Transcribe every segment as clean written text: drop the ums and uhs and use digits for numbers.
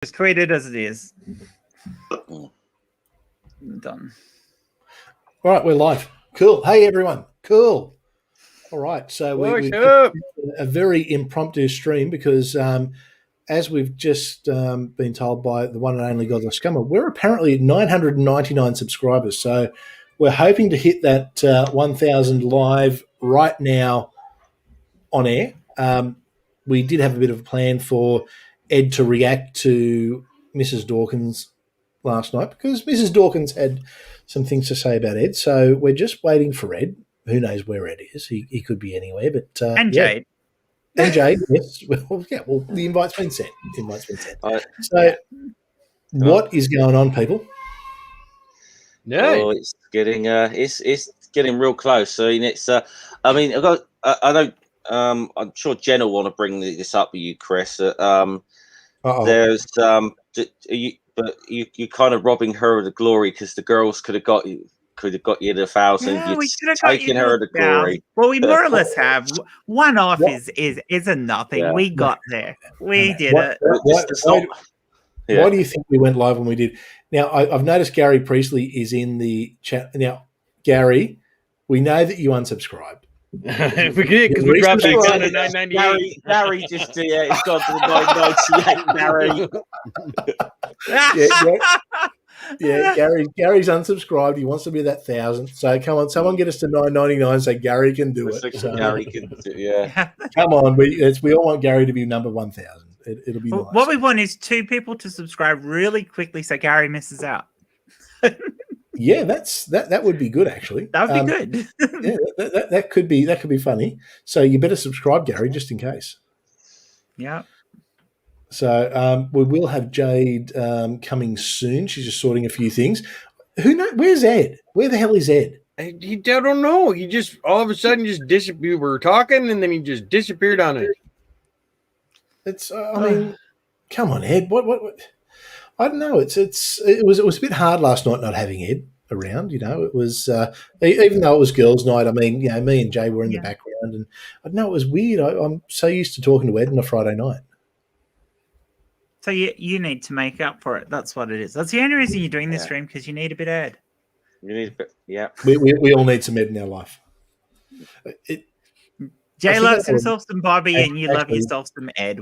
Just tweet it as it is. Done. All right, we're live. Cool. Hey, everyone. Cool. All right. So we've a very impromptu stream because as we've just been told by the one and only Godless Scummer, we're apparently at 999 subscribers. So we're hoping to hit that 1,000 live right now on air. We did have a bit of a plan for Ed to react to Mrs. Dawkins last night because Mrs. Dawkins had some things to say about Ed. So we're just waiting for Ed. Who knows where Ed is? He could be anywhere. But and Jade. And Jade, yes. Well, yeah, well, the invite's been sent. So what is going on, people? No, it's getting it's getting real close. I mean, it's I'm sure Jen will want to bring this up with you, Chris. There's you're kind of robbing her of the glory because the girls could have got you the 1,000. Yeah, we could have taken her the glory. Well, we more or less have. One off is a nothing. Yeah. We got there. We did it. Why do you think we went live when we did? Now, I've noticed Gary Priestley is in the chat. Now, Gary, we know that you unsubscribed. We did because we dropped it down to 998. Gary just it's gone to the 998. Gary. Gary's unsubscribed. He wants to be that 1,000. So come on, someone get us to 999 so Gary can do it. So, Gary can do it. Yeah. Come on, we all want Gary to be number 1,000. It'll be nice. What we want is 2 people to subscribe really quickly so Gary misses out. Yeah, that would be good actually. That would be good. Yeah, that could be funny. So you better subscribe, Gary, just in case. Yeah. So we will have Jade coming soon. She's just sorting a few things. Who knows? Where's Ed? Where the hell is Ed? I don't know. He just all of a sudden just disappeared. We were talking, and then he just disappeared on it. It's. I mean, come on, Ed. What? I don't know. It was a bit hard last night not having Ed around. You know, it was even though it was girls' night. I mean, you know, me and Jay were in the background, and I don't know. It was weird. I'm so used to talking to Ed on a Friday night. So you need to make up for it. That's what it is. That's the only reason you're doing this stream, because you need a bit of Ed. You need a bit, yeah. We all need some Ed in our life. Jay loves himself some Bobby, and you love yourself some Ed.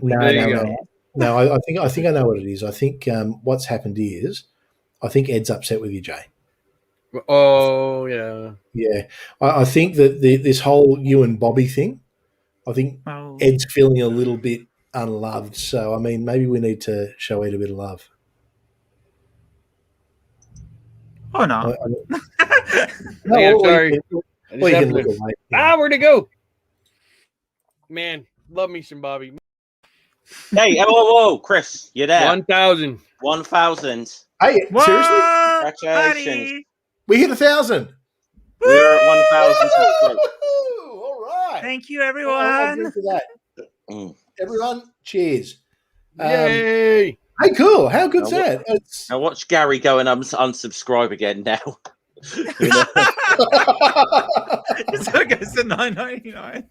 No, I think I know what it is. I think what's happened is I think Ed's upset with you, Jay. Oh yeah, yeah. I think that this whole you and Bobby thing, I think Ed's feeling a little bit unloved. So I mean, maybe we need to show Ed a bit of love. Oh no! I'm sorry. Where'd it go? Man, love me some Bobby. Hey, whoa, Chris, you're there. 1,000. 1,000. Hey, what? Seriously? Congratulations. Buddy. We hit 1,000. We're at 1,000. All right. Thank you, everyone. For that. Everyone, cheers. Yay. Hey, cool. How good's that? Now watch Gary go and unsubscribe again now. So it goes to 999.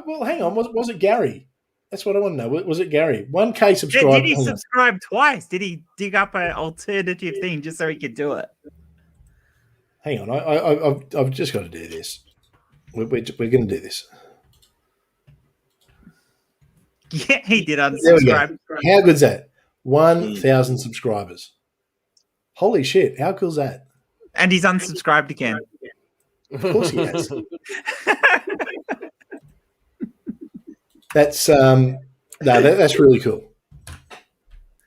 Well, hang on. Was it Gary? That's what I want to know. Was it Gary? 1K subscribed. Did he subscribe twice? Did he dig up an alternative thing just so he could do it? Hang on. I've just got to do this. We're going to do this. Yeah, he did unsubscribe. How good's that? 1,000 subscribers. Holy shit. How cool's that? And he's unsubscribed again. Of course he has. That's that's really cool.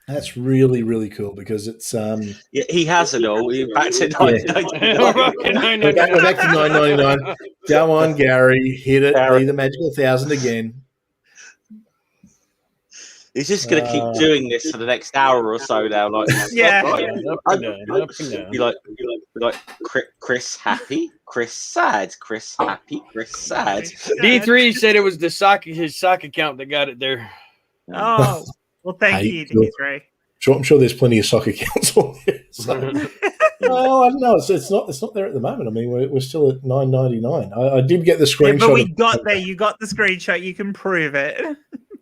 That's really, really cool because it's yeah, he has it all. We're back to 999. We're back to 999. Go on, Gary, hit it. Be the magical 1,000 again. He's just going to keep doing this for the next hour or so now. Like, like Chris happy, Chris sad, Chris happy, Chris sad. D3 said it was his sock account that got it there. Oh, well, thank you, D3. I'm sure there's plenty of soccer accounts on there. So. No, I don't know. It's not there at the moment. I mean, we're still at $9.99. I did get the screenshot. Yeah, but we got there. You got the screenshot. You can prove it.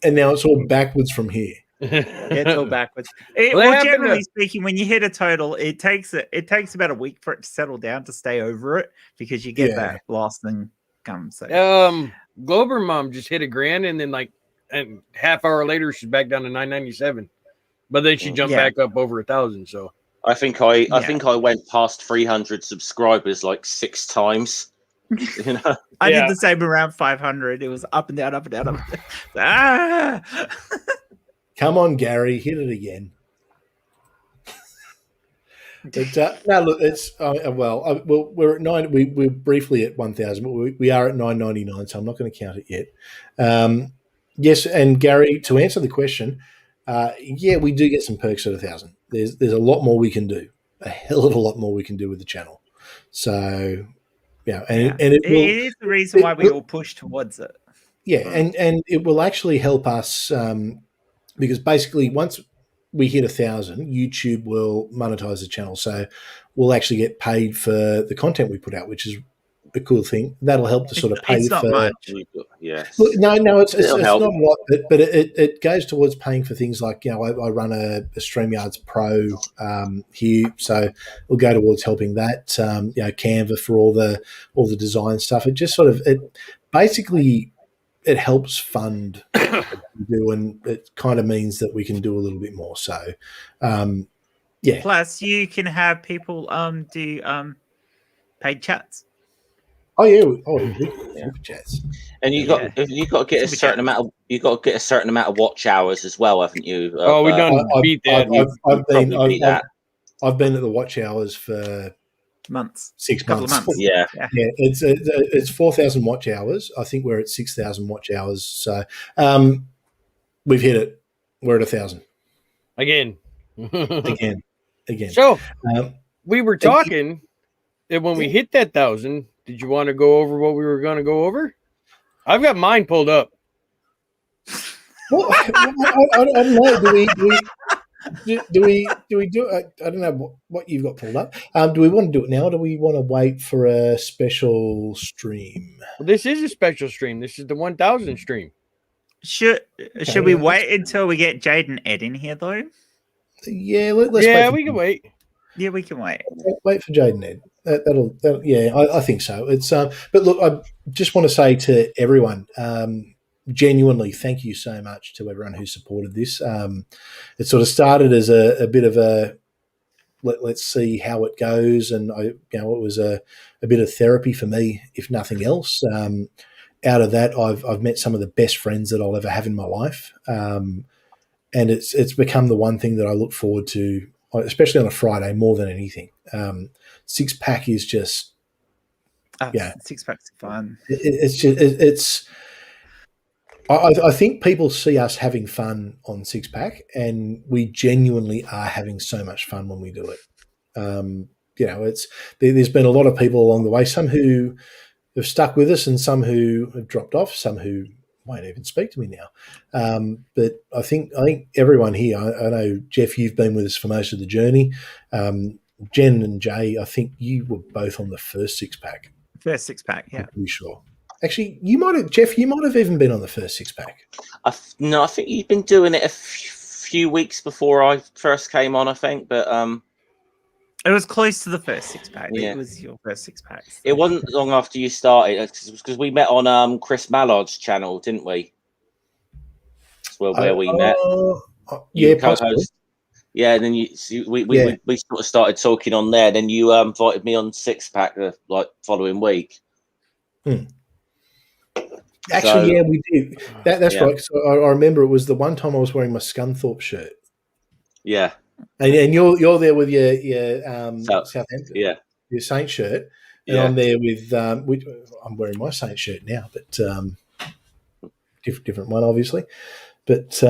And now it's all backwards from here. It's all backwards. Generally speaking, when you hit a total, it takes about a week for it to settle down to stay over it because you get that lost thing comes. So. Glober Mom just hit $1,000 and then and half hour later she's back down to $997. But then she jumped back up over 1,000. So I think I went past 300 subscribers 6 times. You know, I did the same around 500. It was up and down, up and down, up and down. Come on, Gary, hit it again. But no, look, it's we're at 9. We're briefly at 1,000, but we are at 999, so I'm not going to count it yet. Yes, and Gary, to answer the question, we do get some perks at 1,000. There's a lot more we can do, a hell of a lot more we can do with the channel. So it is the reason why we all push towards it. Yeah, and it will actually help us because basically once we hit 1,000, YouTube will monetize the channel. So we'll actually get paid for the content we put out, which is a cool thing. That'll help to sort of pay for. Much. Yes. Look, no, it's not a lot, but it goes towards paying for things like, I run a StreamYards Pro here, so we'll go towards helping that. Canva for all the design stuff. It just basically helps fund what we do, and it kind of means that we can do a little bit more. So, Plus, you can have people do paid chats. Oh yeah, super chats. And you got to get a certain amount of watch hours as well, haven't you? We done beat that. I've been at the watch hours for months, 6 months. Couple of months. Yeah. It's 4,000 watch hours. I think we're at 6,000 watch hours. So we've hit it. We're at 1,000 again. So we were talking, and when we hit that 1,000, did you want to go over what we were going to go over? I've got mine pulled up. Well, I don't know. Do we do it? I don't know what you've got pulled up. Do we want to do it now, or do we want to wait for a special stream? Well, this is a special stream. This is the 1,000 stream. Should we wait until we get Jade and Ed in here, though? Yeah, let's wait. We can wait. Yeah, we can wait. Wait for Jade and Ed. That'll I think so. It's but look, I just want to say to everyone, genuinely, thank you so much to everyone who supported this. It sort of started as a bit of a let's see how it goes, and it was a bit of therapy for me, if nothing else. Out of that, I've met some of the best friends that I'll ever have in my life, and it's become the one thing that I look forward to, especially on a Friday, more than anything. Six pack is just, 6 packs are fun. I think people see us having fun on Six Pack, and we genuinely are having so much fun when we do it. There's been a lot of people along the way, some who have stuck with us and some who have dropped off, some who won't even speak to me now. But I think everyone here, I know, Jeff, you've been with us for most of the journey. Jen and Jay, I think you were both on the first Six Pack. First Six Pack, yeah. I'm pretty sure. Actually, Jeff, you might have even been on the first Six Pack. No, I think you've been doing it a few weeks before I first came on, I think. But it was close to the first Six Pack. Yeah. It was your first Six Pack. So. It wasn't long after you started, because we met on Chris Mallard's channel, didn't we? That's where we met. Yeah, possibly. Yeah, and then we sort of started talking on there. Then you invited me on Six Pack the following week. Actually, we did. That's right. So I remember it was the one time I was wearing my Scunthorpe shirt. Yeah, and you're there with your Southampton, your Saint shirt, and I'm there with I'm wearing my Saint shirt now, but different one, obviously. But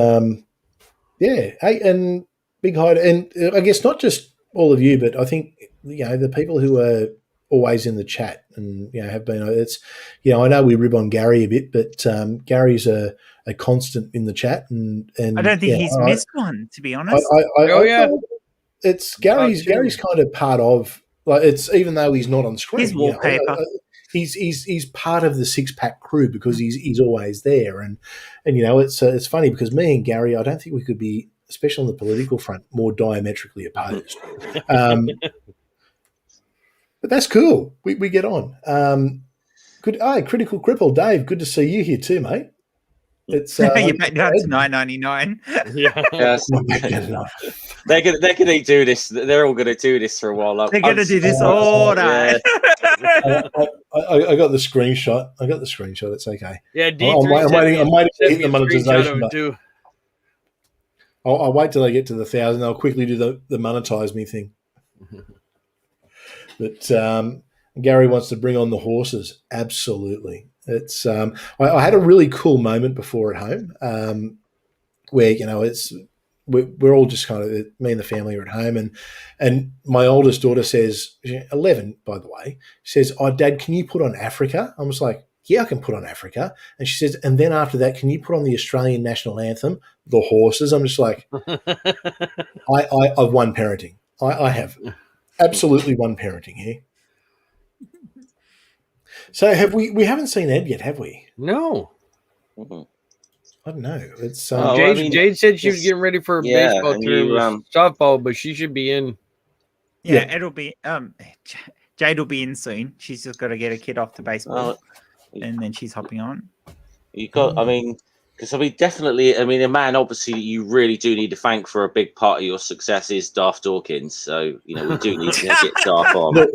hey, and big hi, and I guess not just all of you, but I think the people who are always in the chat and have been. It's I know we rib on Gary a bit, but Gary's a constant in the chat, and I don't think he's missed one, to be honest. It's Gary's kind of part of it's, even though he's not on screen. His wallpaper. he's part of the Six Pack crew because he's always there, and it's funny because me and Gary, I don't think we could be, especially on the political front, more diametrically opposed. But that's cool. We get on. Good. Critical Cripple, Dave. Good to see you here too, mate. It's you're back down to $9.99. They're gonna do this. They're all gonna do this for a while. They're gonna do this all night. I got the screenshot. It's okay. Yeah, I'm waiting to hit the monetization button. I'll wait till they get to the 1,000. I'll quickly do the monetize me thing. But Gary wants to bring on the horses. Absolutely. It's I had a really cool moment before at home where we're all just kind of, me and the family are at home, and my oldest daughter says, 11 by the way, says, "Oh, Dad, can you put on Africa?" I was like, "Yeah, I can put on Africa." And she says, "And then after that, can you put on the Australian national anthem, The Horses?" I'm just like, I've won parenting. I have absolutely won parenting here. So we haven't seen Ed yet, have we? No. I don't know. It's Jade said she was getting ready for a baseball tournament, softball, but she should be in. Yeah, it'll be Jade will be in soon. She's just got to get a kid off to baseball, and then she's hopping on. You got, definitely. A man obviously that you really do need to thank for a big part of your success is Darth Dawkins. So we do need to get Darth on.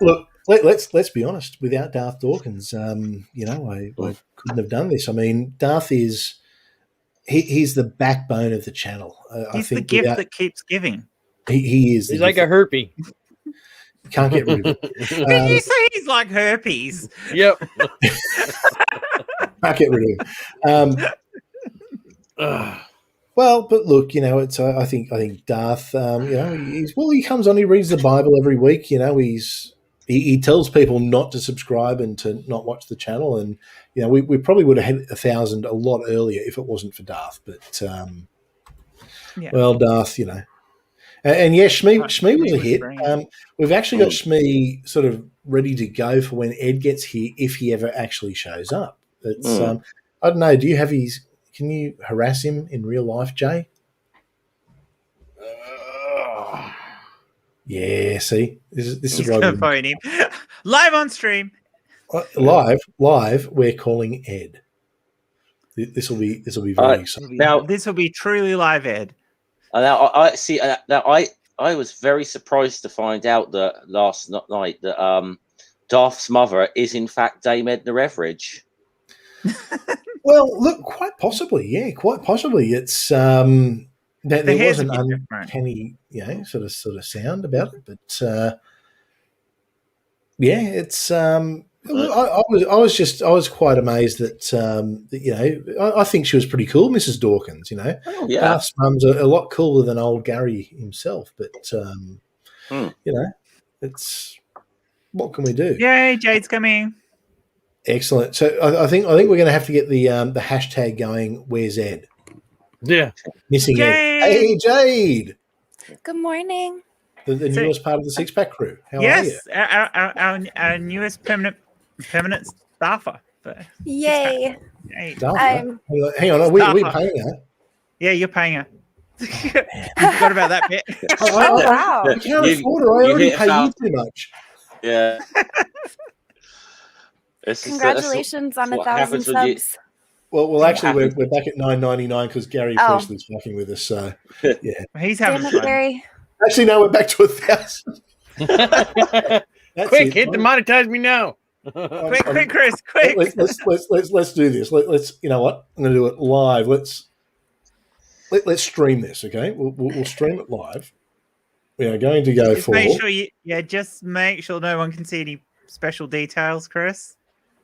Look, let's be honest. Without Darth Dawkins, I couldn't have done this. I mean, Darth is he's the backbone of the channel. He's the gift that keeps giving. He is. He's like a herpy. Can't get rid of it. Did you say he's like herpes? Yep. Can't get rid of him. Well, but look, it's I think Darth, he comes on, he reads the Bible every week. He tells people not to subscribe and to not watch the channel, and we probably would have had 1,000 a lot earlier if it wasn't for Darth. But well, Darth, and yeah, Shmee was a hit. We've actually got Shmee sort of ready to go for when Ed gets here, if he ever actually shows up. It's I don't know. Do you have his? Can you harass him in real life, Jay? Yeah. See, this is right. Phone him live on stream. Live. We're calling Ed. This will be very exciting. Now this will be truly live, Ed. Now I see. Now I was very surprised to find out that last night that Darth's mother is in fact Dame Edna Everidge. Well, look, quite possibly, yeah, quite possibly. It's there was an uncanny, sort of sound about it, but it's. I was quite amazed that I think she was pretty cool, Mrs. Dawkins. Oh, yeah. Darth's mum's a lot cooler than old Gary himself, but it's what can we do? Yay, Jade's coming. Excellent. So I think we're going to have to get the hashtag going. Where's Ed? Yeah, missing Jade. Ed. Hey, Jade. Good morning. The newest part of the Six Pack crew. How are you? Yes, our newest permanent staffer. Yay! Hang on, are we paying her? Yeah, you're paying her. You forgot about that bit. Wow! I can't afford her. I already pay you too much. Yeah. Congratulations on 1,000 subs. Well, actually, we're back at $9.99 because Gary Presley's fucking with us. So, yeah, he's having fun. Gary. Actually, no, we're back to 1,000. Quick, hit the monetize me now. Quick, Chris, quick. Let's do this. Let's you know what? I'm going to do it live. Let's stream this. Okay, we'll stream it live. We are going to go for. Just make sure no one can see any special details, Chris.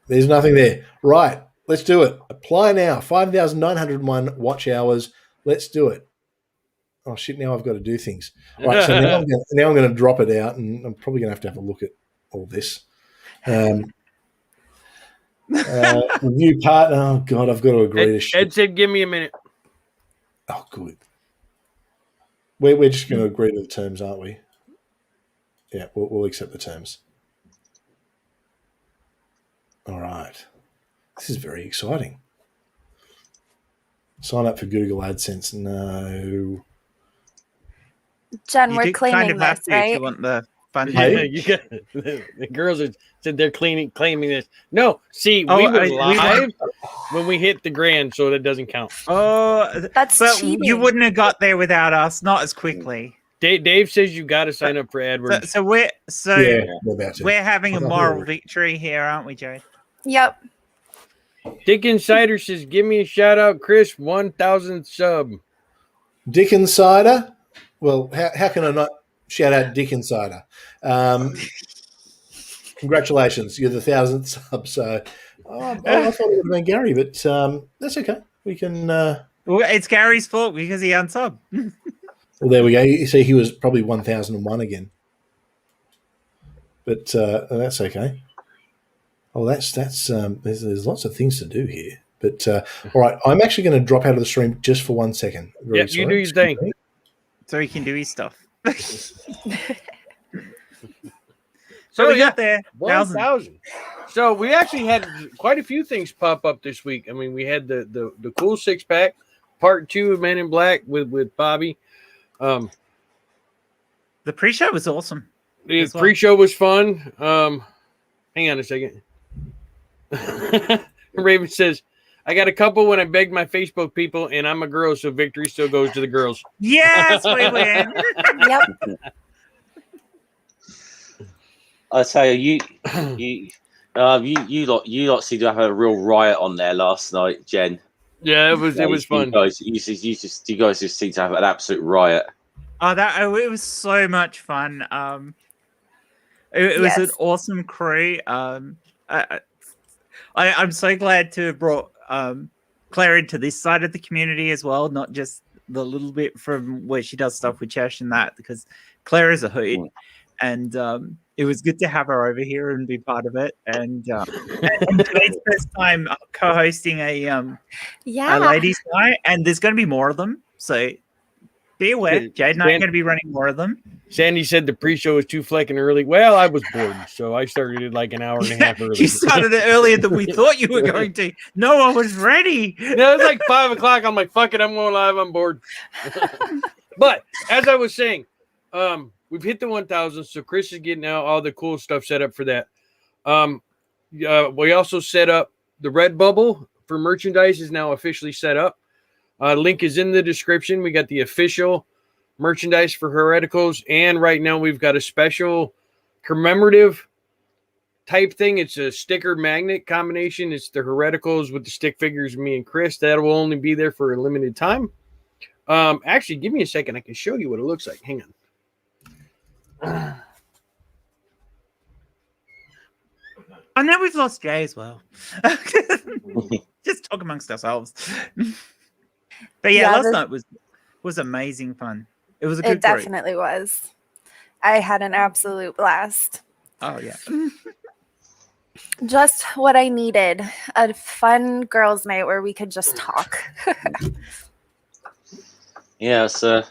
There's nothing there. Right. Let's do it. Apply now. 5,901 watch hours. Let's do it. Oh, shit. Now I've got to do things. Right. So now I'm going to drop it out, and I'm probably going to have a look at all this. Review part. Oh, God. I've got to agree to shit. Ed said, give me a minute. Oh, good. We're just going to agree to the terms, aren't we? Yeah, we'll accept the terms. All right. This is very exciting. Sign up for Google AdSense. No. Jen, we're claiming this, right? If you want the fun. Yeah, you got the girls are said they're claiming this. No, see, we were live when we hit the grand, so that doesn't count. Oh, that's cheating. You wouldn't have got there without us, not as quickly. Dave says you got to sign up for AdWords. So we're having a moral victory here, aren't we, Joe? Yep. Dick Insider says, "Give me a shout out, Chris. 1,000 sub." Dick Insider. Well, how can I not shout out Dick Insider? Congratulations, you're the 1,000th sub. So I thought it would have been Gary, but that's okay. We can. Well, it's Gary's fault because he unsubbed. Well, there we go. You see, he was probably 1,001 again, but that's okay. Oh, that's there's lots of things to do here. But all right, I'm actually going to drop out of the stream just for 1 second. Yeah, you do your thing. So he can do his stuff. So we got there. 1,000. So we actually had quite a few things pop up this week. I mean, we had the cool 6-pack, part 2 of Men in Black with Bobby. The pre-show was awesome. The pre-show was fun. Hang on a second. Raven says, "I got a couple when I begged my Facebook people, and I'm a girl, so victory still goes to the girls." Yes, we win. Yep. I tell you, you lot seem to have a real riot on there last night, Jen. Yeah, it was fun. You guys just seem to have an absolute riot. It was so much fun. It was an awesome crew. I'm so glad to have brought Claire into this side of the community as well, not just the little bit from where she does stuff with Chesh and that, because Claire is a hoot, and it was good to have her over here and be part of it. And today's first time co-hosting a ladies' night, and there's going to be more of them, so be aware. Jade and I are going to be running more of them. Sandy said the pre-show was too flecking early. Well, I was bored, so I started it like an hour and a half early. You started it earlier than we thought you were going to. No, I was ready. No, it was like 5 o'clock. I'm like, fuck it, I'm going live. I'm bored. But as I was saying, we've hit the 1,000, so Chris is getting out all the cool stuff set up for that. We also set up the Redbubble for merchandise is now officially set up. Link is in the description. We got the official merchandise for Hereticals, and right now we've got a special commemorative type thing. It's a sticker magnet combination. It's the Hereticals with the stick figures of me and Chris. That will only be there for a limited time. Actually, give me a second. I can show you what it looks like. Hang on. I know we've lost Jay as well. Just talk amongst ourselves. But last night was amazing fun. It was a good It definitely was. I had an absolute blast. Oh, yeah. Just what I needed. A fun girls' night where we could just talk. Yeah, so...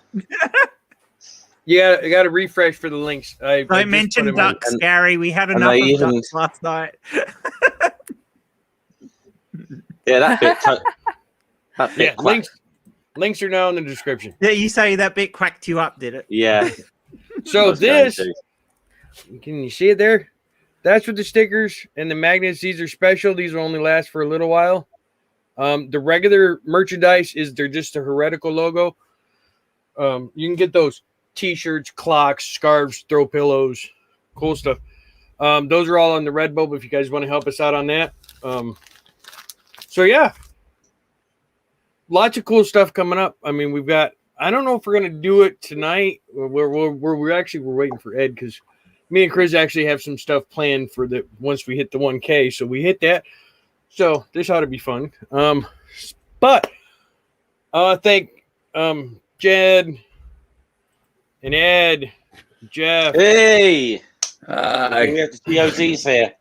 Yeah, I got to refresh for the links. I mentioned ducks, Gary. We had enough of ducks last night. Yeah, that bit links are now in the description. Yeah, you say that bit quacked you up, did it? Yeah. So can you see it there? That's with the stickers and the magnets. These are special. These will only last for a little while. The regular merchandise they're just a Heretical logo. You can get those T-shirts, clocks, scarves, throw pillows, cool stuff. Those are all on the Redbubble if you guys want to help us out on that. So yeah, lots of cool stuff coming up. I mean, we've got. I don't know if we're gonna do it tonight. We're waiting for Ed because me and Chris actually have some stuff planned for once we hit the 1K. So we hit that. So this ought to be fun. But thank Jed and Ed, Jeff. Hey, we have the TOZs here.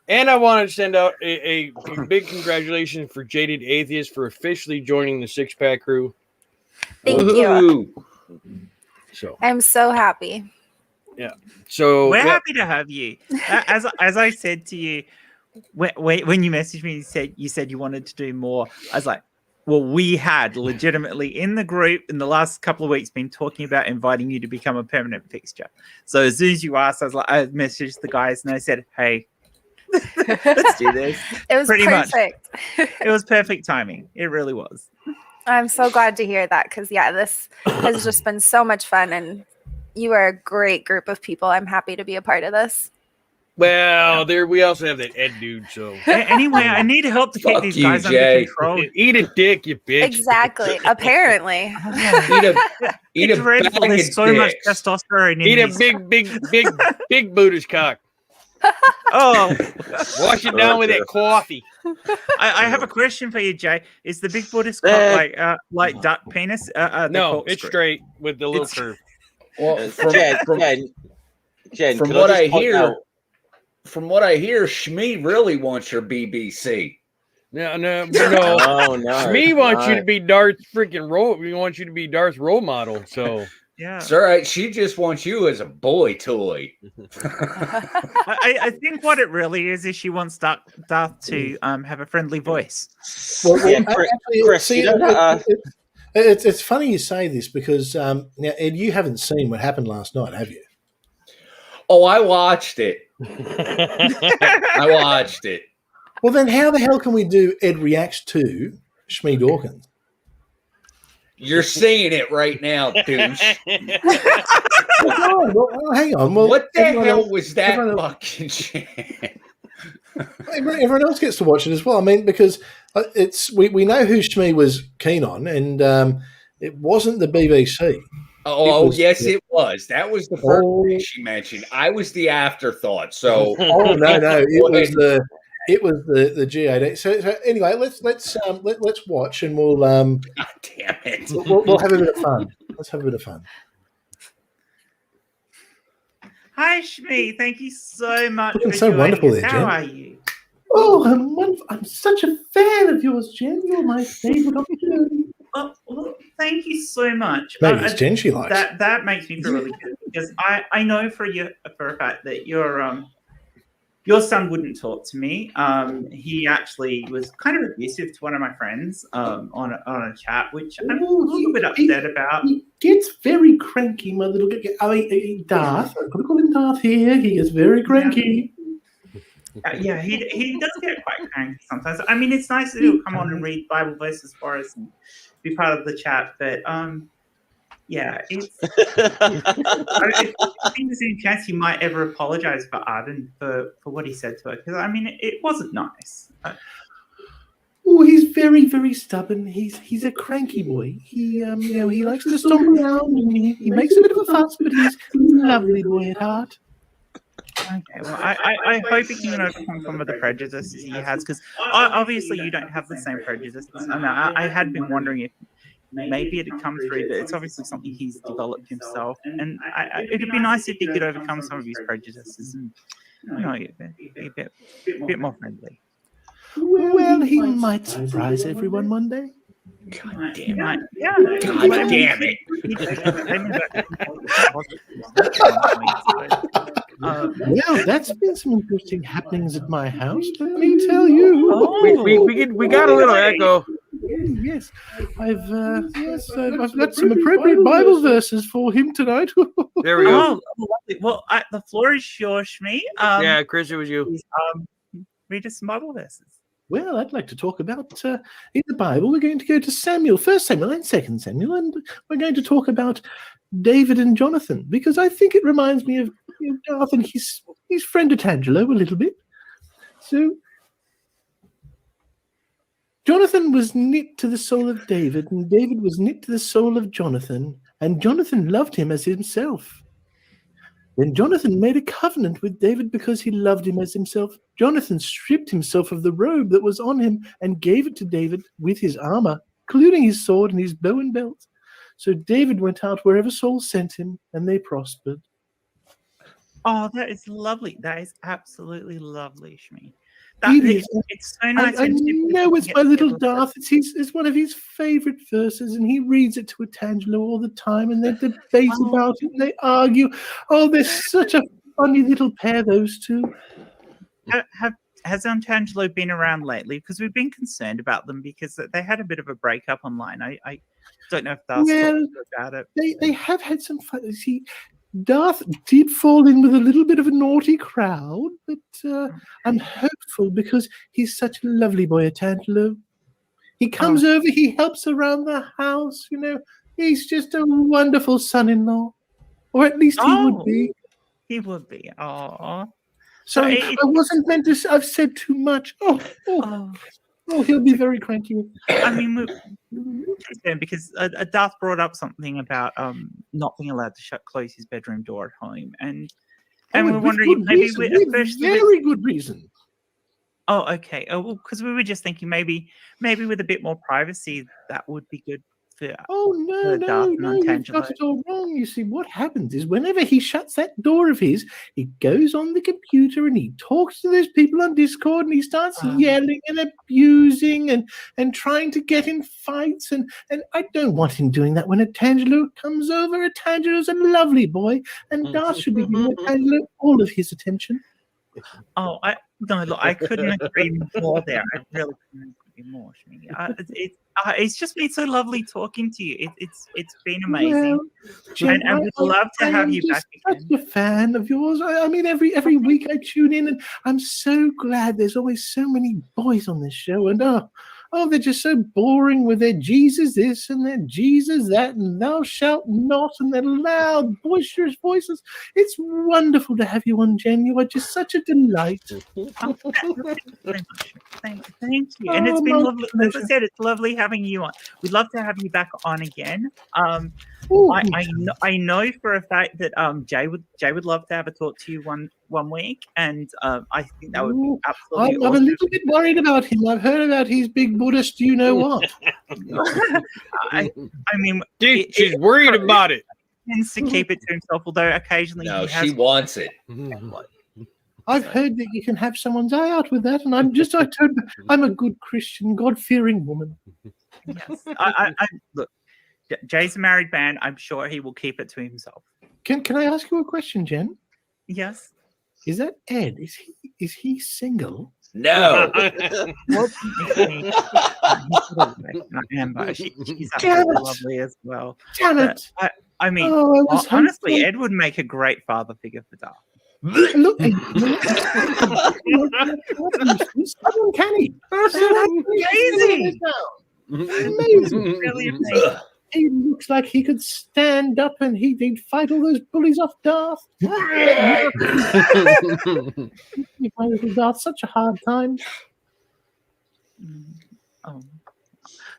And I want to send out a big congratulations for Jaded Atheist for officially joining the 6-pack crew. Thank you. So I'm so happy. Yeah. So we're happy to have you. As I said to you, when you messaged me, you said you wanted to do more. I was like, well, we had legitimately in the group in the last couple of weeks been talking about inviting you to become a permanent fixture. So as soon as you asked, I messaged the guys and I said, hey, let's do this. It was pretty perfect. It was perfect timing. It really was. I'm so glad to hear that because, yeah, this has just been so much fun and you are a great group of people. I'm happy to be a part of this. Well, we also have that Ed dude. So anyway, I need help to keep these guys under control. Eat a dick, you bitch. Exactly. Apparently. Eat a dreadful. There's so much testosterone in Eat a these. big Buddha's cock. Oh, wash it down with that coffee. I have a question for you, Jay. Is the big Buddhist cock like duck penis? No, it's straight with the little curve. Well, Jen, from what I hear, Shmi really wants your BBC. No. Oh, no. Shmi wants you to be Darth freaking role. We want you to be Darth's role model. So. Yeah, it's all right. She just wants you as a boy toy. I think what it really is she wants Darth to have a friendly voice. Well, Chris, it's funny you say this because now, Ed, you haven't seen what happened last night, have you? Oh, I watched it. I watched it. Well, then how the hell can we do Ed Reacts to Shmi Dawkins? You're seeing it right now, douche. Well, hang on. Well, what the hell was that fucking shit? Everyone else gets to watch it as well. I mean, because we know who Shmi was keen on, and it wasn't the BBC. Yes, it was. That was the first thing she mentioned. I was the afterthought. So, no, it was the G8. So anyway, let's watch, and we'll God damn it, we'll have a bit of fun. Let's have a bit of fun. Hi, Shmi. Thank you so much. Looking so wonderful there, Jen. How are you? Oh, I'm wonderful. I'm such a fan of yours, Jen. You're my favorite opportunity. Oh, well, thank you so much. Maybe it's Jen she likes. That makes me feel really good because I know for a fact that your son wouldn't talk to me. He actually was kind of abusive to one of my friends on a chat, which I'm a little bit upset about. He gets very cranky, my little guy. Darth. I'm going to call him Darth here. He is very cranky. Yeah, he does get quite cranky sometimes. I mean, it's nice that he'll come on and read Bible verses for us and be part of the chat, but yeah, I think there's any chance he might ever apologize for Arden for what he said to her, because I mean it wasn't nice. Oh, he's very, very stubborn. He's a cranky boy. He he likes to stomp around and he makes a bit of a fuss, but he's a lovely boy at heart. Okay, well, I hope he can overcome some of the prejudices he has, because obviously you don't have the same prejudices. I had been wondering if maybe it had come through, but it's obviously something he's developed himself, and it'd be nice if he could overcome some of his prejudices and be a bit more friendly. Well, he might surprise everyone one day. God damn it! Yeah. God damn it! Well, that's been some interesting happenings at my house. Let me tell you. We got a little echo. Yes, I've got some appropriate Bible verses for him tonight. There we go. Oh, lovely. Well, the floor is yours, Shmi. Yeah, Chris, it was you. Read us some Bible verses. Well, I'd like to talk about in the Bible. We're going to go to Samuel, 1 Samuel and 2 Samuel, and we're going to talk about David and Jonathan, because I think it reminds me of Darth and his friend Atangelo a little bit. So Jonathan was knit to the soul of David, and David was knit to the soul of Jonathan, and Jonathan loved him as himself. Then Jonathan made a covenant with David because he loved him as himself. Jonathan stripped himself of the robe that was on him and gave it to David with his armor, including his sword and his bow and belt. So David went out wherever Saul sent him, and they prospered. Oh, that is lovely. That is absolutely lovely, Shmi. It's so nice. I know it's my little Darth. It's one of his favorite verses, and he reads it to Atangelo all the time, and they debate about it, and they argue. Oh, they're such a funny little pair, those two. has Untangelo been around lately? Because we've been concerned about them because they had a bit of a breakup online. I don't know if Darth talked about it. They have had some fun. See, Darth did fall in with a little bit of a naughty crowd, but I'm hopeful because he's such a lovely boy, Untangelo. He comes over, he helps around the house, He's just a wonderful son-in-law. Or at least he would be. He would be. Oh. Sorry, I wasn't meant to. I've said too much. Oh, he'll be very cranky. I mean, because Darth brought up something about not being allowed to close his bedroom door at home, and we're wondering if maybe very good reason. Oh, okay. Oh, well, because we were just thinking maybe with a bit more privacy that would be good. No, you've got it all wrong. You see, what happens is whenever he shuts that door of his, he goes on the computer and he talks to those people on Discord and he starts yelling and abusing and trying to get in fights. And I don't want him doing that when Untangelo comes over. Utangelo's a lovely boy, and Darth should be giving Untangelo all of his attention. Oh, I couldn't agree more there. I really couldn't agree more. It's just been so lovely talking to you. It's been amazing, and we'd love to have you back again. I'm such a fan of yours. I mean, every week I tune in, and I'm so glad. There's always so many boys on this show, and they're just so boring with their Jesus this and their Jesus that, and thou shalt not, and their loud, boisterous voices. It's wonderful to have you on, Jen. You are just such a delight. Thank you. And it's been lovely. As I said, it's lovely having you on. We'd love to have you back on again. I know for a fact that Jay would love to have a talk to you one week, and I think that would be absolutely I'm awesome. a little bit worried about him. I've heard about his big Buddhist you know what. I mean, she's worried about it. He tends to keep it to himself, although occasionally she wants it. I've heard that you can have someone's eye out with that, and I'm a good Christian, God-fearing woman. Yes, I look. Jay's a married man. I'm sure he will keep it to himself. Can I ask you a question, Jen? Yes. Is that Ed? Is he single? No. Amber, she's absolutely lovely as well. Damn it! I mean, honestly, Ed would make a great father figure for Darth. Look, he's so uncanny. Amazing. Amazing. Really amazing. He looks like he could stand up and he'd fight all those bullies off Darth. Darth, such a hard time.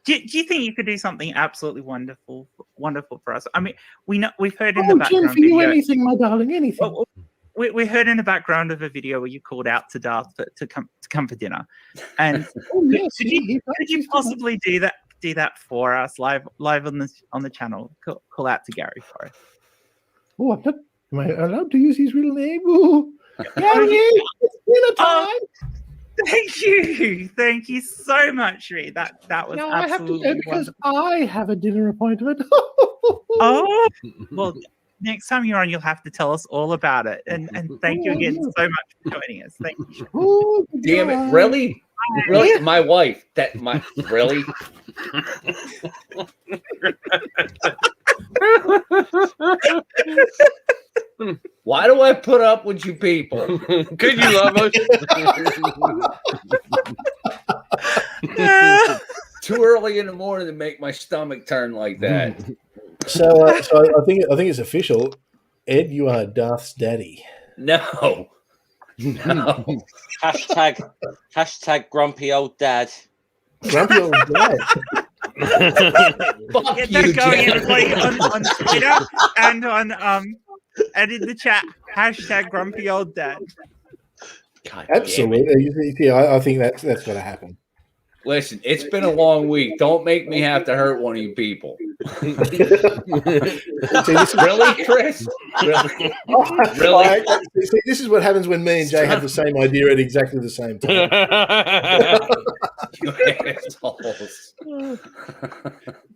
Do you think you could do something absolutely wonderful for us? I mean, we've heard in the background. Jim, for you, anything, my darling, anything. We heard in the background of a video where you called out to Darth to come for dinner, and could you possibly do that for us live on the channel? Call out to Gary for it. Oh, am I allowed to use his real name? Oh, Gary, it's dinner time. Thank you so much, Reed. That was now absolutely I have to go because wonderful. I have a dinner appointment. Oh, well, next time you're on, you'll have to tell us all about it. And thank you again so much for joining us. Thank you. Oh, damn it! Really? Really? My wife. Really? Why do I put up with you people? Could you love us? Too early in the morning to make my stomach turn like that. So I think it's official. Ed, you are Darth's daddy. No. Hashtag grumpy old dad. Grumpy old dad. Get that going, everybody, on Twitter and on and in the chat. Hashtag grumpy old dad. God, absolutely. Yeah, I think that's going to happen. Listen, it's been a long week. Don't make me have to hurt one of you people. Really, Chris? Really? Really? See, this is what happens when me and Jay have the same idea at exactly the same time.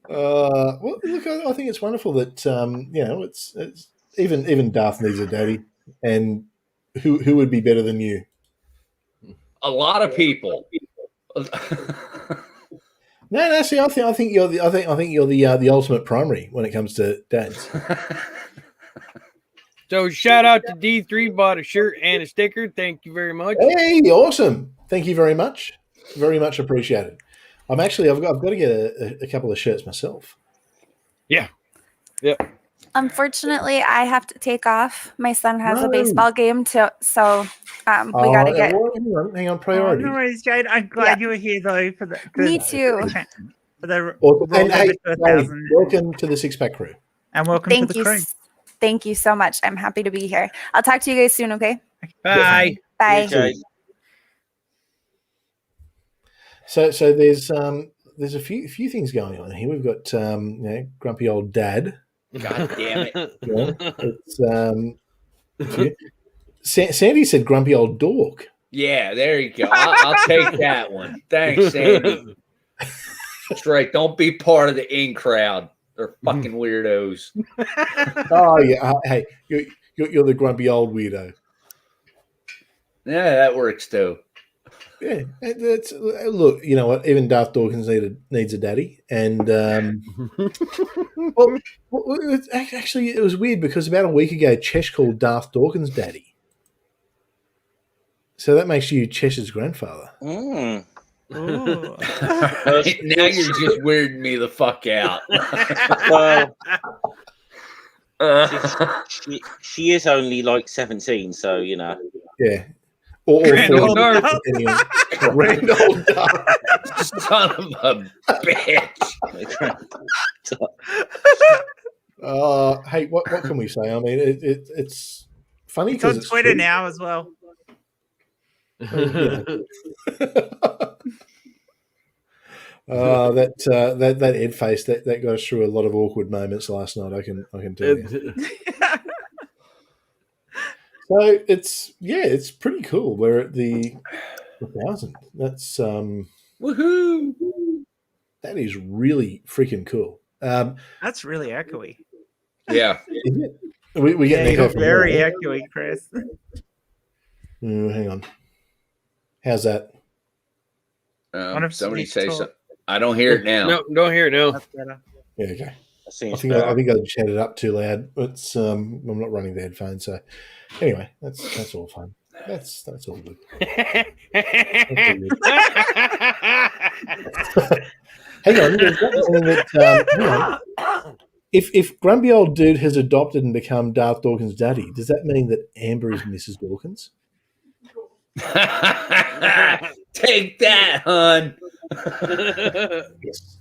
Well, look, I think it's wonderful that it's even Darth needs a daddy, and who would be better than you? a lot of people. No. See, I think you're the ultimate primary when it comes to dads. So shout out to D3, bought a shirt and a sticker. Thank you very much. Hey, awesome! Thank you very much. Very much appreciated. I've got to get a couple of shirts myself. Yeah. Yep. Unfortunately, I have to take off. My son has a baseball game too, so we gotta get. Hang on, priority. No worries, Jade. I'm glad you were here though. Me too. For the And hey, welcome welcome to the Six Pack Crew. And welcome to the crew. Thank you so much. I'm happy to be here. I'll talk to you guys soon. Okay. Bye. Bye. So there's a few things going on here. We've got grumpy old dad. God damn it! Sandy said grumpy old dork. Yeah, there you go. I'll take that one. Thanks, Sandy. That's right. Don't be part of the in crowd. They're fucking weirdos. Oh yeah. Hey, you're the grumpy old weirdo. Yeah, that works too. Yeah, look. You know what? Even Darth Dawkins needs a daddy, and actually, it was weird because about a week ago, Chesh called Darth Dawkins daddy. So that makes you Chesh's grandfather. Now you're just weirding me the fuck out. She is only like 17, so you know. Yeah. Or Randall Darth. Randall Darth. Son of a bitch. Hey, what can we say? I mean, it's funny It's on because Twitter now as well. That Ed face that got us through a lot of awkward moments last night. I can tell you. So it's pretty cool. We're at the 1,000. That's woohoo! That is really freaking cool. That's really echoey. Yeah, we get you're very echoey, Chris. Hang on. How's that? Somebody say something. I don't hear it now. No, don't hear it now. That's better. Yeah, okay. I think I just had it up too loud. It's I'm not running the headphones, so anyway, that's all fun. That's all good. Hang on, hang on. If grumpy old dude has adopted and become Darth Dawkins' daddy, does that mean that Amber is Mrs. Dawkins? Take that, hon. Yes.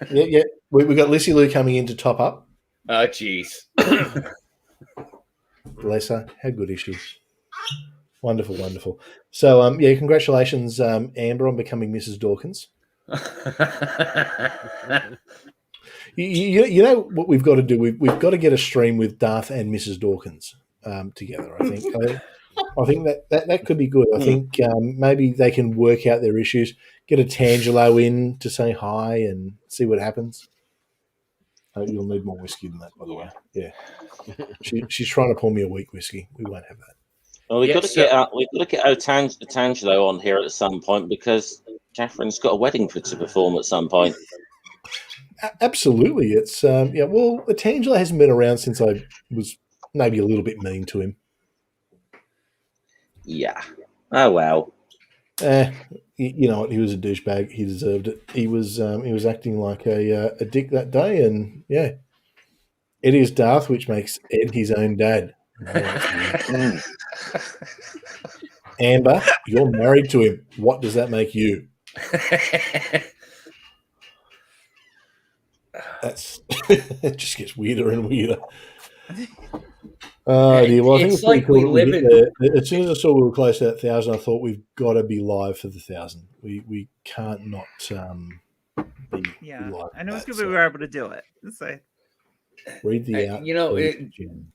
Yeah. We got Lissy Lou coming in to top up. Oh, jeez. Bless her. How good is she? Wonderful, wonderful. So, congratulations, Amber, on becoming Mrs. Dawkins. You know what we've got to do? We've got to get a stream with Darth and Mrs. Dawkins together, I think. I think that could be good. I think maybe they can work out their issues, get a Tangelo in to say hi and see what happens. You'll need more whiskey than that, by the way. Yeah. She's trying to pour me a weak whiskey. We won't have that. Well, we've got to get Tangelo on here at some point because Catherine's got a wedding to perform at some point. Absolutely. It's well, Tangelo hasn't been around since I was maybe a little bit mean to him. Yeah. Oh well. You know what? He was a douchebag. He deserved it. He was acting like a dick that day, and yeah, Ed is Darth, which makes Ed his own dad. Amber, you're married to him. What does that make you? It just gets weirder and weirder. Dear. Well, I think it's like cool. As soon as I saw we were close to that 1,000, I thought we've got to be live for the 1,000. We can't not be live. And it was good we were able to do it. So read the out.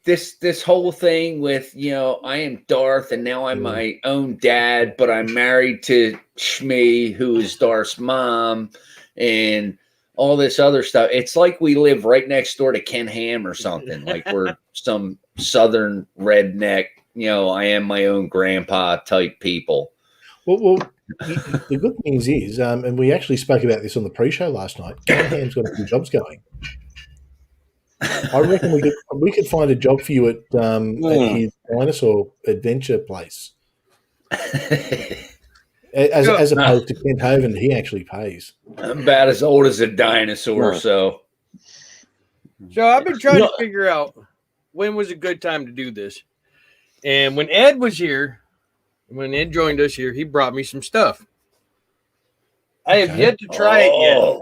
This whole thing with I am Darth and now I'm my own dad, but I'm married to Shmi, who is Darth's mom, and all this other stuff. It's like we live right next door to Ken Ham or something. Like we're some southern redneck, I am my own grandpa type people. Well, the good news is, and we actually spoke about this on the pre-show last night. Camham's got a few jobs going. I reckon we could find a job for you at his dinosaur adventure place, as opposed to Kent Hovind. He actually pays. I'm about as old as a dinosaur, so I've been trying to figure out when was a good time to do this. And when Ed was here, when Ed joined us here, he brought me some stuff. I have yet to try it yet.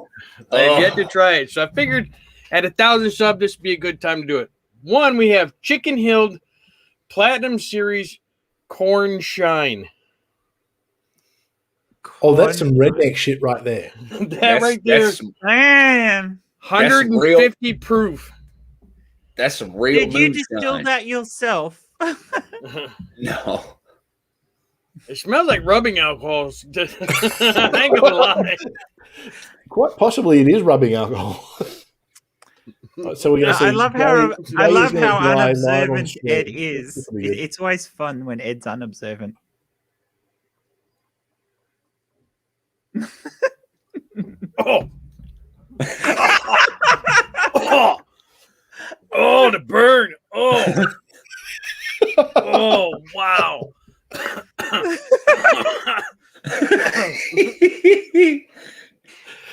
I have yet to try it. So I figured at 1,000 subs, this would be a good time to do it. One, we have Chicken Hill Platinum Series Corn Shine. Oh, that's some redneck shit right there. That right there. Man. 150 proof. That's some real Did you distill that yourself? No. It smells like rubbing alcohol. I ain't gonna lie. Quite possibly it is rubbing alcohol. So we're gonna see. I love how unobservant Ed is. It's always fun when Ed's unobservant. Oh. Oh, the burn. Oh. Oh, wow.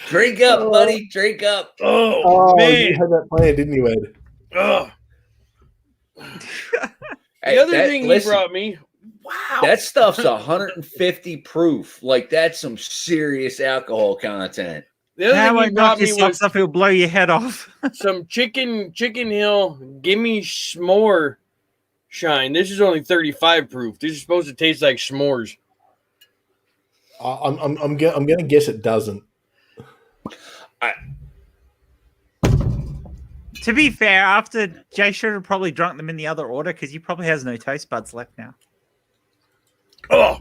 Drink up, buddy. Drink up. Oh man. You had that plan, didn't you, Ed? Oh. The other thing he brought me. Wow. That stuff's 150 proof. Like, that's some serious alcohol content. The other thing he brought me was stuff will blow your head off. Some Chicken Hill Gimme S'more Shine. This is only 35 proof. This is supposed to taste like s'mores. I'm going to guess it doesn't. To be fair, after Jay should have probably drunk them in the other order because he probably has no taste buds left now. Oh,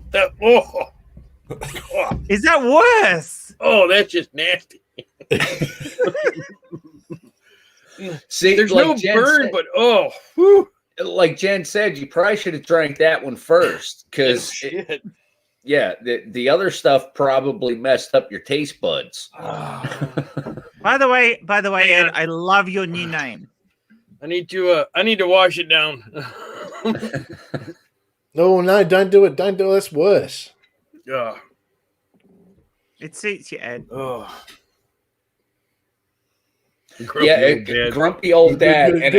is that worse? Oh, that's just nasty. See, there's like no Jen burn, said, but whew. Like Jen said, you probably should have drank that one first because the other stuff probably messed up your taste buds. By the way, Ed, I love your new name. I need to wash it down. No, don't do it. Don't do it. That's worse. Yeah. It suits you, Ed. Oh. Grumpy old dad. And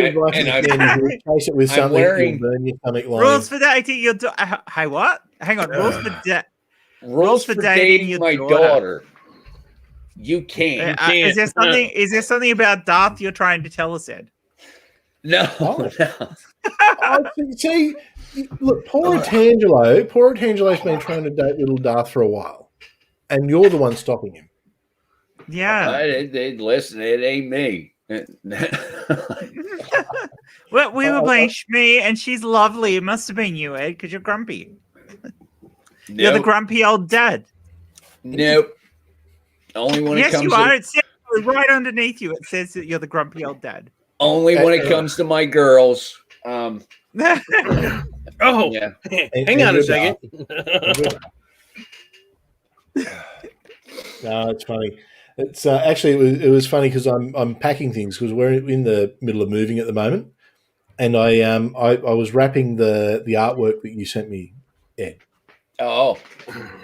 I'm replace it with something wearing burn your stomach line. Rules for dating your daughter. Hey, what? Hang on. Rules for dating your my daughter. You can't. Is there something about Darth you're trying to tell us, Ed? No. See, look, poor Angelo's been trying to date little Darth for a while, and you're the one stopping him. Yeah. Listen, it ain't me. Well, we were playing Shmi, and she's lovely. It must have been you, Ed, because you're grumpy. Nope. You're the grumpy old dad. Nope. Only when it comes you are. It says right underneath you. It says that you're the grumpy old dad. Only when it comes to my girls. Oh, yeah. Hang on a second. No, it's funny. It's actually it was funny because I'm packing things because we're in the middle of moving at the moment, and I was wrapping the artwork that you sent me, Ed. Oh,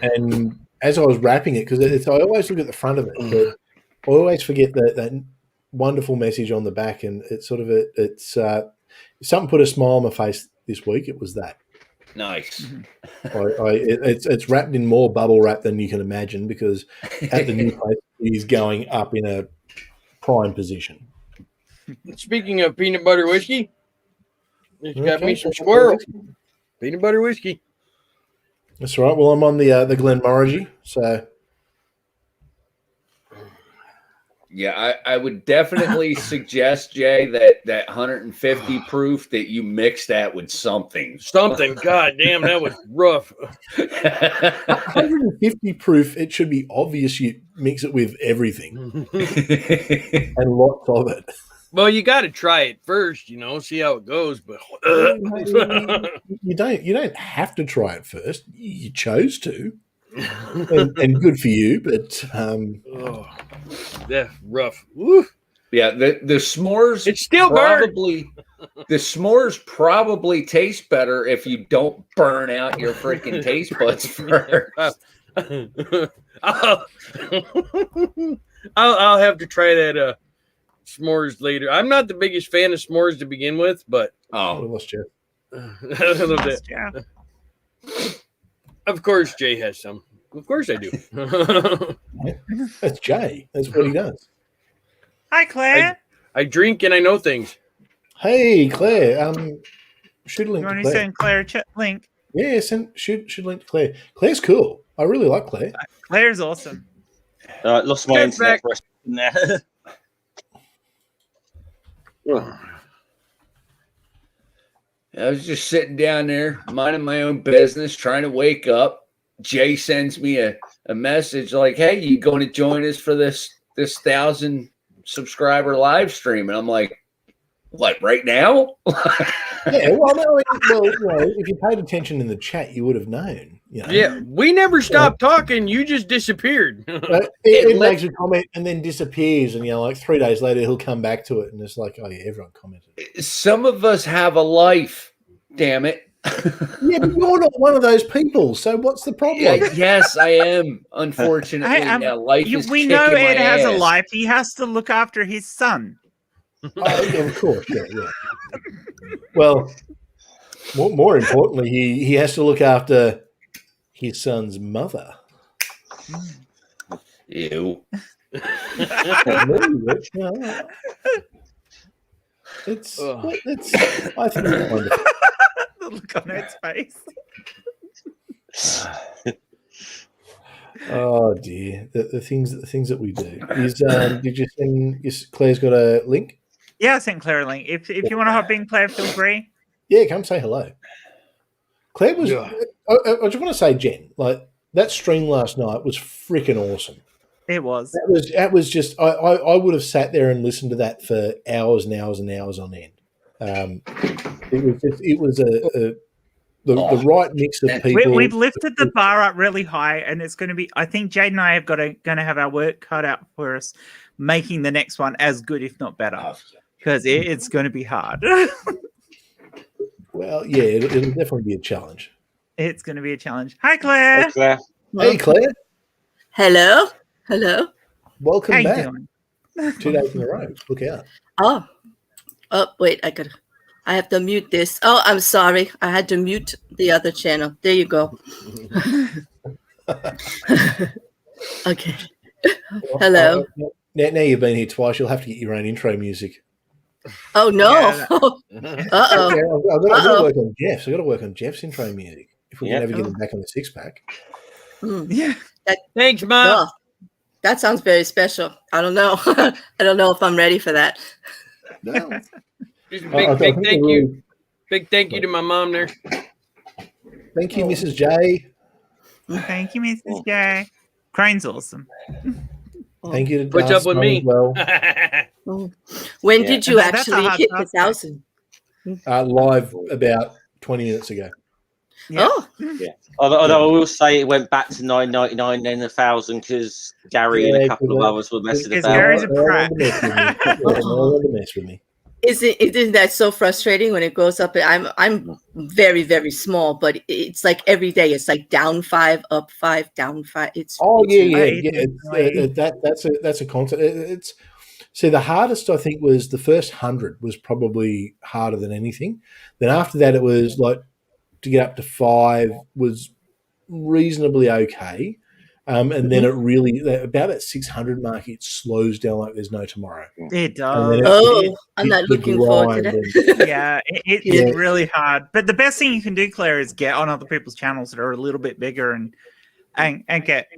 and as I was wrapping it, because I always look at the front of it, but I always forget that wonderful message on the back, and it's sort of it's something put a smile on my face this week. It was that. Nice. It's wrapped in more bubble wrap than you can imagine because at the new place he's going up in a prime position. Speaking of peanut butter whiskey, it's got me some squirrel. Peanut butter whiskey. That's right. Well, I'm on the Glenmorangie, so. Yeah, I would definitely suggest, Jay, that 150 proof that you mix that with something. Something. God damn, that was rough. 150 proof, it should be obvious you mix it with everything. And lots of it. Well, you got to try it first, see how it goes. But you don't have to try it first. You chose to. and good for you, but yeah, rough. Woo. Yeah, the s'mores. It's still probably the s'mores probably taste better if you don't burn out your freaking taste buds first. I'll have to try that s'mores later. I'm not the biggest fan of s'mores to begin with, but we lost Jeff. a little bit. Of course, Jay has some. Of course, I do. That's Jay. That's what he does. Hi, Claire. I drink and I know things. Hey, Claire. Shoot a link You to want to Claire. send Claire a link? Yeah, shoot a link to Claire. Claire's cool. I really like Claire. Claire's awesome. Lost my internet for a second there. I was just sitting down there, minding my own business, trying to wake up. Jay sends me a message like, "Hey, you going to join us for this 1,000 subscriber live stream?" And I'm like, "What, right now?" Yeah, well, no, if you paid attention in the chat, you would have known. You know? Yeah, we never stopped talking. You just disappeared. It makes a comment and then disappears, and like 3 days later he'll come back to it, and it's like, oh yeah, everyone commented. Some of us have a life. Damn it. Yeah, but you're not one of those people. So what's the problem? Yes, I am. Unfortunately, life is. We know Ed has a ass. life. He has to look after his son. Oh, yeah, of course, yeah. Well, more importantly, he has to look after his son's mother. Ew. It's I think it's wonderful. The look on Ed's face. Oh dear, the things that we do is. Did you send? Claire's got a link. Yeah, I sent Claire a link. If you want to hop in, Claire, feel free. Yeah, come say hello. Claire was. Yeah. I just want to say, Jen, like that stream last night was freaking awesome. It was. That was just. I would have sat there and listened to that for hours and hours and hours on end. It was the right mix of people. We've lifted the bar up really high, and it's going to be. I think Jade and I have going to have our work cut out for us, making the next one as good, if not better, because it's going to be hard. Well, yeah, it'll definitely be a challenge. It's going to be a challenge. Hi, Claire. Hey, Claire. Hey, Claire. Hello. Welcome How you back. doing? 2 days in a row. Look out. Oh, wait, I have to mute this. Oh, I'm sorry. I had to mute the other channel. There you go. Okay. Hello. Now you've been here twice. You'll have to get your own intro music. Oh no. Yeah. Uh-oh. Yeah, I've got to work on Jeff's. I've got to work on Jeff's intro music if we can ever get him back on the 6-pack. Yeah. Thanks, Mom. Oh, that sounds very special. I don't know. I don't know if I'm ready for that. No. Just a big thank you. Big thank you to my mom there. Thank you, Mrs. J. Thank you, Mrs. J. Crane's awesome. Thank you to What's Darth up with me? as well. When did you That's a actually hard hit task. 1,000? Live about 20 minutes ago. Yeah. Oh, Yeah. Although I will say it went back to 9.99, then 1,000 because Gary and a couple of others were messing Because about. Gary's a prat. Don't mess with me. isn't that so frustrating when it goes up? I'm very, very small, but it's like every day it's like down 5, up 5, down 5. It's That's a concept. It's see, the hardest I think was the first 100 was probably harder than anything. Then after that, it was like to get up to 5 was reasonably okay. And then it really about that 600 mark, it slows down like there's no tomorrow. It does. I'm not looking forward to that. Yeah, it's really hard. But the best thing you can do, Claire, is get on other people's channels that are a little bit bigger and get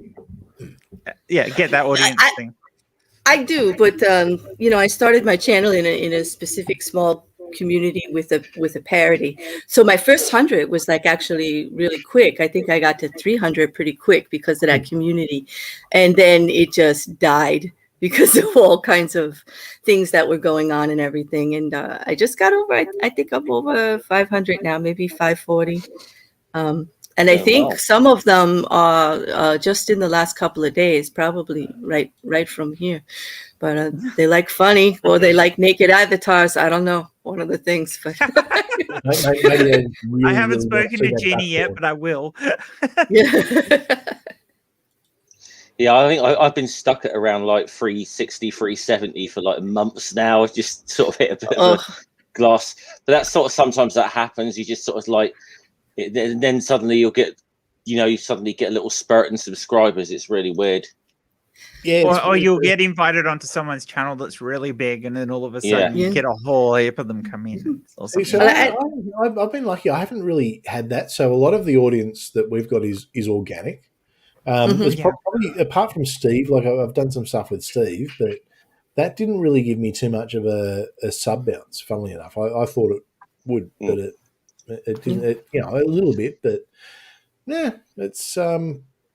that audience thing. I do, but I started my channel in a specific small community with a parody. So my first 100 was like actually really quick. I think I got to 300 pretty quick because of that community, and then it just died because of all kinds of things that were going on and everything. And I just got over. I think I'm over 500 now, maybe 540. And I think some of them are just in the last couple of days, probably right from here. But they like funny or they like naked avatars. I don't know. One of the things. But really, I haven't spoken to Jeannie yet, but I will. Yeah, I think I've been stuck at around like 360, 370 for like months now. I've just sort of hit a bit of a glass. But that's sort of sometimes that happens. You just sort of like, then suddenly you'll get, you suddenly get a little spurt in subscribers. It's really weird. Yeah, or you'll get invited onto someone's channel that's really big, and then all of a sudden you get a whole heap of them come in. So I've been lucky. I haven't really had that. So a lot of the audience that we've got is organic. It's probably, apart from Steve, like I've done some stuff with Steve, but that didn't really give me too much of a sub bounce. Funnily enough, I thought it would, but it didn't. A little bit, but yeah, it's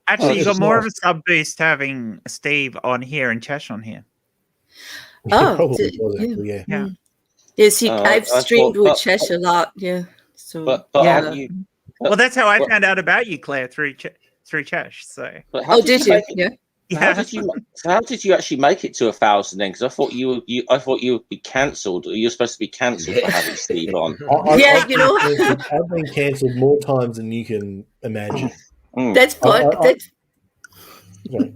actually you got more of a sub boost having Steve on here and Chesh on here. Probably was actually, yeah. Yes, I've streamed with Chesh a lot, yeah. So well, that's how I found out about you, Claire, through Chesh. So did you? Yeah. How did you actually make it to 1,000 then? Because I thought you would be cancelled. You're supposed to be cancelled for having Steve on. I've been cancelled more times than you can imagine. That's good. I'm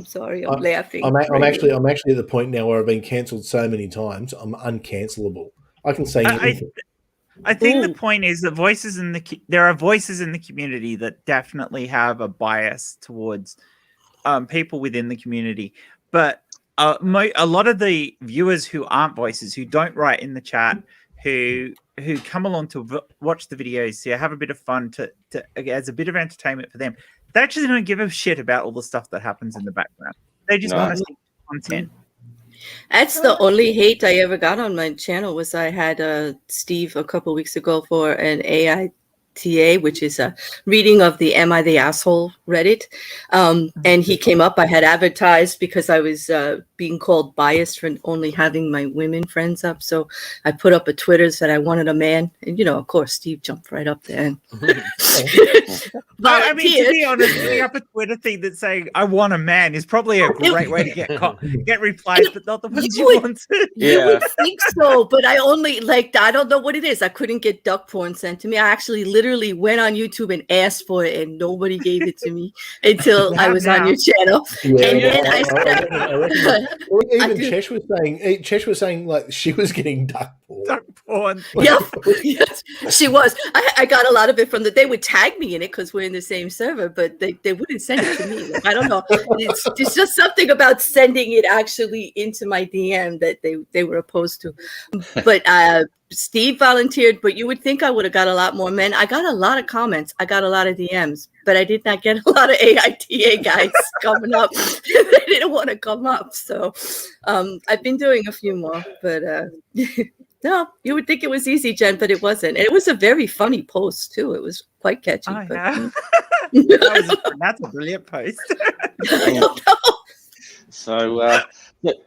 sorry, I'm laughing. I'm actually at the point now where I've been cancelled so many times, I'm uncancelable. I can say anything. I think the point is that there are voices in the community that definitely have a bias towards people within the community, but a lot of the viewers who aren't voices, who don't write in the chat, who come along to watch the videos to have a bit of fun, to as a bit of entertainment for them, they actually don't give a shit about all the stuff that happens in the background. They just want to see content. That's the only hate I ever got on my channel. Was I had Steve a couple weeks ago for an AITA, which is a reading of the Am I the Asshole Reddit. And he came up. I had advertised because I was being called biased for only having my women friends up. So I put up a Twitter that I wanted a man. And, of course, Steve jumped right up there. And I mean, to be honest, putting up a Twitter thing that's saying "I want a man" is probably a great way to get replies, but not the ones you want to. You would think so, but I only I don't know what it is. I couldn't get duck porn sent to me. I actually literally went on YouTube and asked for it, and nobody gave it to me until I was on your channel. Yeah, and then I even Chesh was saying like she was getting duck porn. Duck porn. Yes, she was. I got a lot of it from they would tag me in it because we're in the same server, but they wouldn't send it to me. I don't know. It's just something about sending it actually into my DM that they were opposed to. But Steve volunteered, but you would think I would have got a lot more men. I got a lot of comments. I got a lot of DMs, but I did not get a lot of AITA guys coming up. They didn't want to come up. So I've been doing a few more, but no, you would think it was easy, Jen, but it wasn't. And it was a very funny post too. It was quite catchy. That's a brilliant post. I don't know.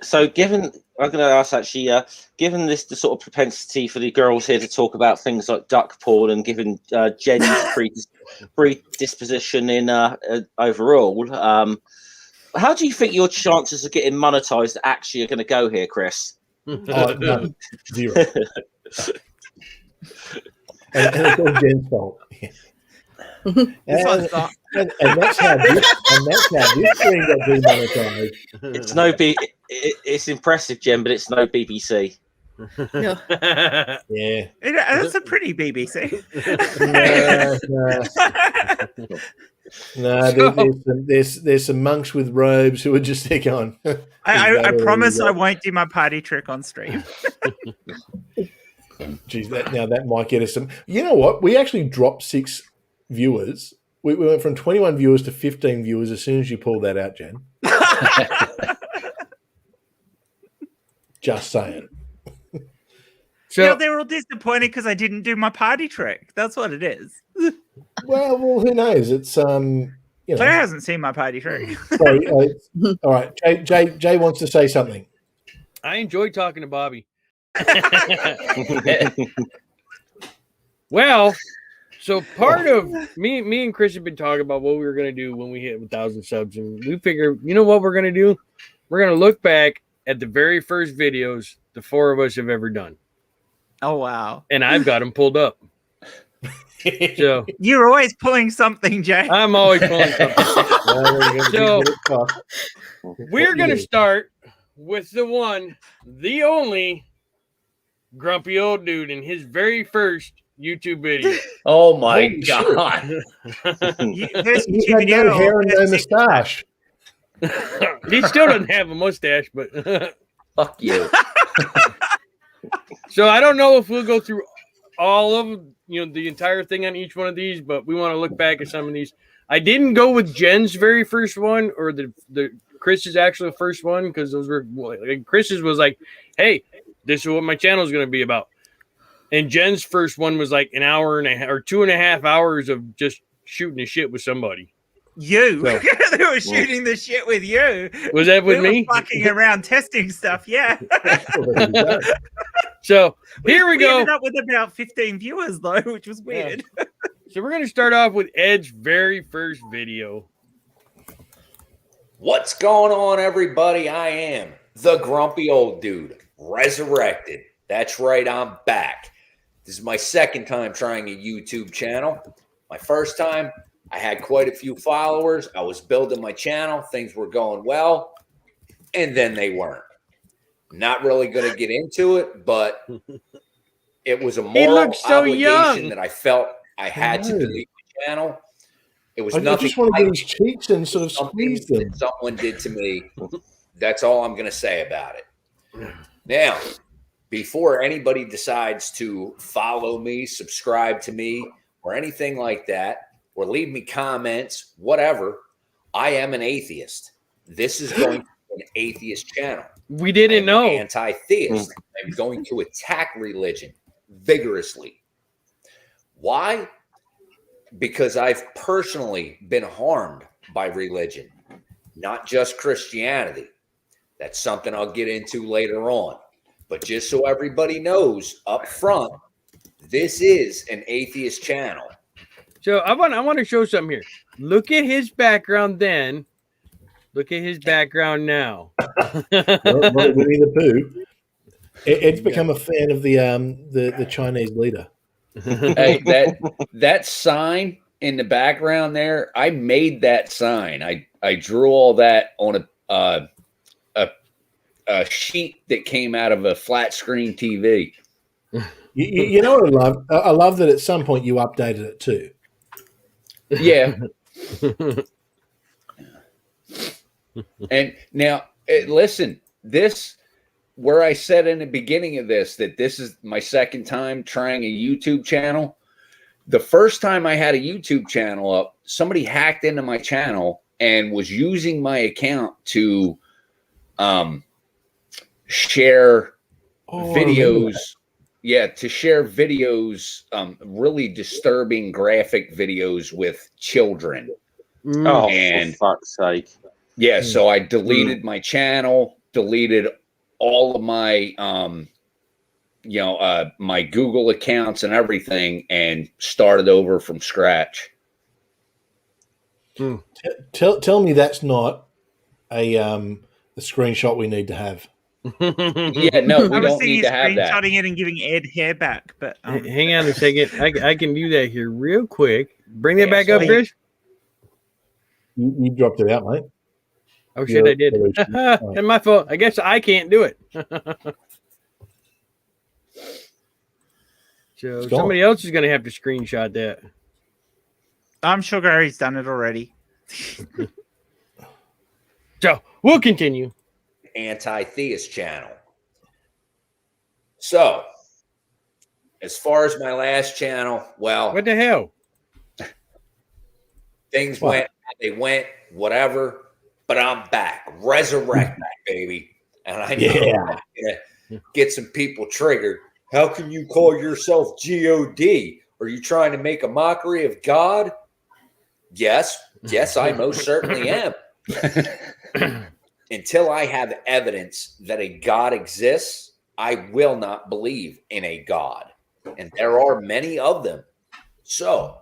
So given, I'm going to ask actually, given the sort of propensity for the girls here to talk about things like duck porn, and given Jen's predisposition in overall, how do you think your chances of getting monetized actually are going to go here, Chris? No, 0. and it's all Jen's fault. And that's how this thing got demonetized. It's impressive, Jen, but it's no BBC. No. Yeah, that's a pretty BBC. No, there's some monks with robes who are just there going. I promise I won't do my party trick on stream. Geez, that might get us some. You know what? We actually dropped 6 viewers. We went from 21 viewers to 15 viewers as soon as you pulled that out, Jen. Just saying. So they were all disappointed because I didn't do my party trick. That's what it is. Well, who knows? It's Claire hasn't seen my party trick. All right, Jay wants to say something. I enjoy talking to Bobby. Well, So part of me and Chris have been talking about what we were going to do when we hit 1,000 subs, and we figure, you know what we're going to do? We're going to look back at the very first videos the four of us have ever done. Oh, wow. And I've got them pulled up. So you're always pulling something, Jay. I'm always pulling something. So we're going to start with the one, the only grumpy old dude in his very first YouTube video. Oh my God. He had no hair and no mustache. He still doesn't have a mustache, but fuck you. So I don't know if we'll go through all of the entire thing on each one of these, but we want to look back at some of these. I didn't go with Jen's very first one or the Chris's actual first one, because those were like, Chris's was like, hey, this is what my channel is going to be about. And Jen's first one was like an hour and a half or 2.5 hours of just shooting the shit with somebody. You. So, they were shooting the shit with you. Was that with me? Fucking around testing stuff, yeah. So here we go. Ended up with about 15 viewers though, which was weird. Yeah. So we're going to start off with Ed's very first video. What's going on, everybody? I am the grumpy old dude, resurrected. That's right, I'm back. This is my second time trying a YouTube channel. My first time, I had quite a few followers. I was building my channel. Things were going well. And then they weren't. Not really going to get into it, but it was a moral obligation that I felt I had to delete the channel. It was nothing. I just want to get his cheeks and sort of squeeze them. Someone did to me. That's all I'm going to say about it. Now, before anybody decides to follow me, subscribe to me, or anything like that, or leave me comments, whatever, I am an atheist. This is going to be an atheist channel. We didn't know. Anti-theist. I'm going to attack religion vigorously. Why? Because I've personally been harmed by religion, not just Christianity. That's something I'll get into later on. But just so everybody knows up front, this is an atheist channel. So I want to show something here. Look at his background then. Look at his background now. Winnie the Pooh. Ed's become a fan of the Chinese leader. Hey, that sign in the background there, I made that sign. I drew all that on a sheet that came out of a flat screen TV. You know what I love? I love that at some point you updated it too. Yeah. And now, listen, this, where I said in the beginning of this that this is my second time trying a YouTube channel. The first time I had a YouTube channel up, somebody hacked into my channel and was using my account to share videos. Yeah, to share videos, really disturbing graphic videos with children. Oh, and for fuck's sake. Yeah, so I deleted my channel, deleted all of my my Google accounts and everything, and started over from scratch. Tell me that's not a screenshot we need to have. Yeah, no, we don't need to have that. Screenshotting it and giving Ed hair back, but hang on a second. I can do that here real quick. Bring that back up, Chris. You dropped it out, mate. Oh shit, I did. And my fault. I guess I can't do it. So somebody else is going to have to screenshot that. I'm sure Gary's done it already. So we'll continue. Anti-theist channel. So, as far as my last channel, well, what the hell? Things went, they went, whatever. But I'm back, resurrect back, baby. And I know I'm gonna get some people triggered. How can you call yourself God? Are you trying to make a mockery of God? Yes, I most certainly am. Until I have evidence that a God exists, I will not believe in a God. And there are many of them. So,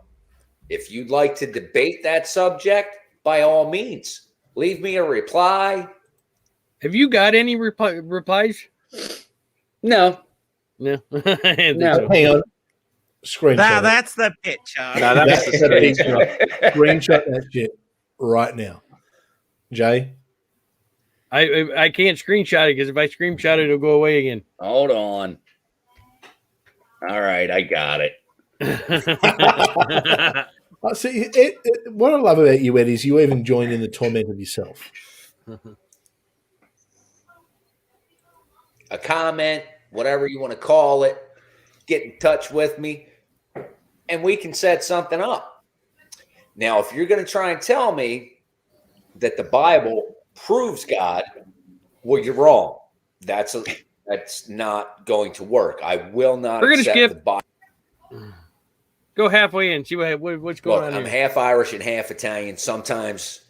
if you'd like to debate that subject, by all means, leave me a reply. Have you got any replies? No. No. No. Hang on. Screenshot. That's the picture. No, that's the picture. Screenshot that shit right now. Jay? I can't screenshot it because if I screenshot it, it'll go away again. Hold on. All right, I got it. See, what I love about you, Ed, is you even join in the torment of yourself. A comment, whatever you want to call it, get in touch with me, and we can set something up. Now, if you're going to try and tell me that the Bible proves God, well, you're wrong. That's not going to work. I will not. We're going to skip the Bible. Go halfway in. See what's going on. I'm here. half Irish and half Italian. Sometimes,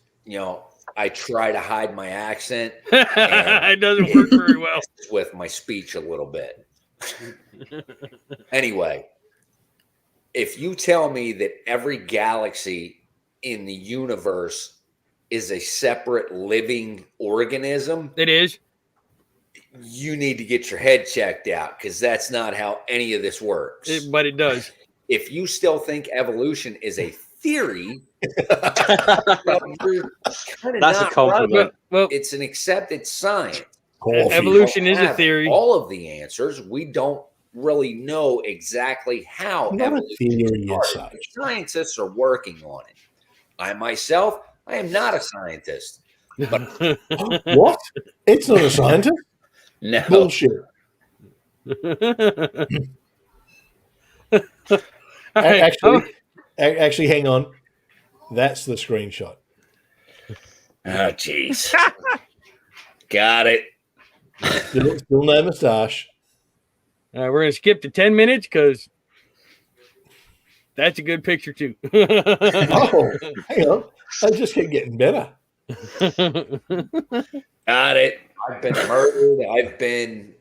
I try to hide my accent. It doesn't work very well with my speech a little bit. Anyway, if you tell me that every galaxy in the universe is a separate living organism, it is. You need to get your head checked out because that's not how any of this works. But it does. If you still think evolution is a theory, that's a compliment. Right. Well, it's an accepted science. Evolution is a theory. All of the answers, we don't really know exactly how evolution started. Scientists are working on it. I myself, I am not a scientist. But what? It's not a scientist? No. Bullshit. Actually, hang on. That's the screenshot. Oh, jeez. Got it. Still no moustache. We're going to skip to 10 minutes because that's a good picture, too. Oh, hang on. I just keep getting better. Got it. I've been murdered. I've been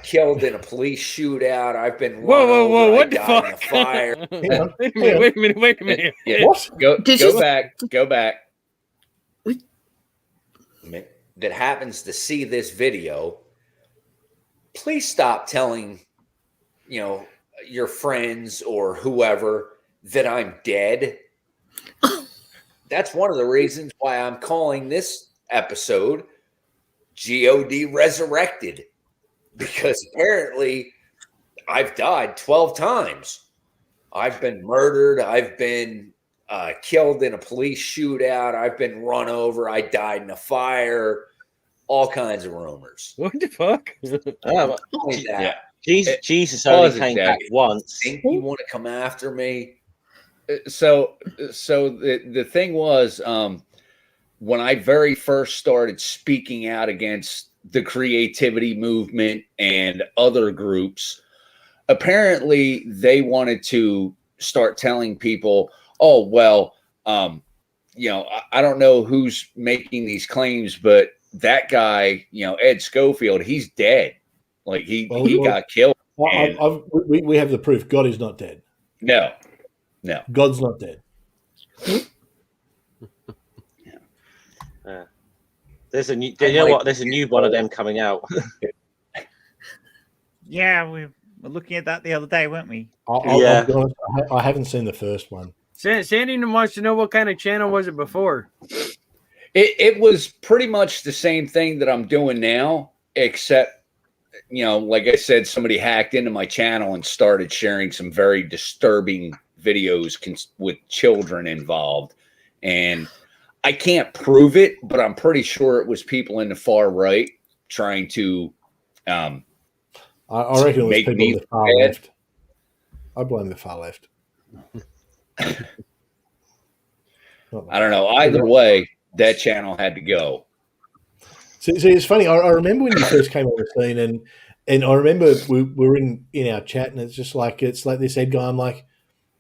killed in a police shootout. I've been whoa! What the fuck? In a fire. Wait a minute. Yeah. What? Go back. That happens to see this video. Please stop telling, your friends or whoever that I'm dead. That's one of the reasons why I'm calling this episode God Resurrected, because apparently I've died 12 times. I've been murdered. I've been killed in a police shootout. I've been run over. I died in a fire. All kinds of rumors. What the fuck? Jesus only came back once. Think you want to come after me? So the thing was, when I very first started speaking out against the creativity movement and other groups, apparently they wanted to start telling people, oh, well, I don't know who's making these claims, but that guy, Ed Schofield, he's dead. Like he got killed. We have the proof. God is not dead. No. God's not dead. There's a new. There's a new one of them coming out. Yeah, we were looking at that the other day, weren't we? I'll be honest, I haven't seen the first one. Sandy wants to know what kind of channel was it before. It was pretty much the same thing that I'm doing now, except, like I said, somebody hacked into my channel and started sharing some very disturbing videos with children involved. And I can't prove it, but I'm pretty sure it was people in the far right trying to I reckon it was people in the far left. I blame the far left. I don't know. Either way, that channel had to go. See, it's funny. I remember when you first came on the scene, and I remember we were in our chat, and it's like this Ed guy. I'm like,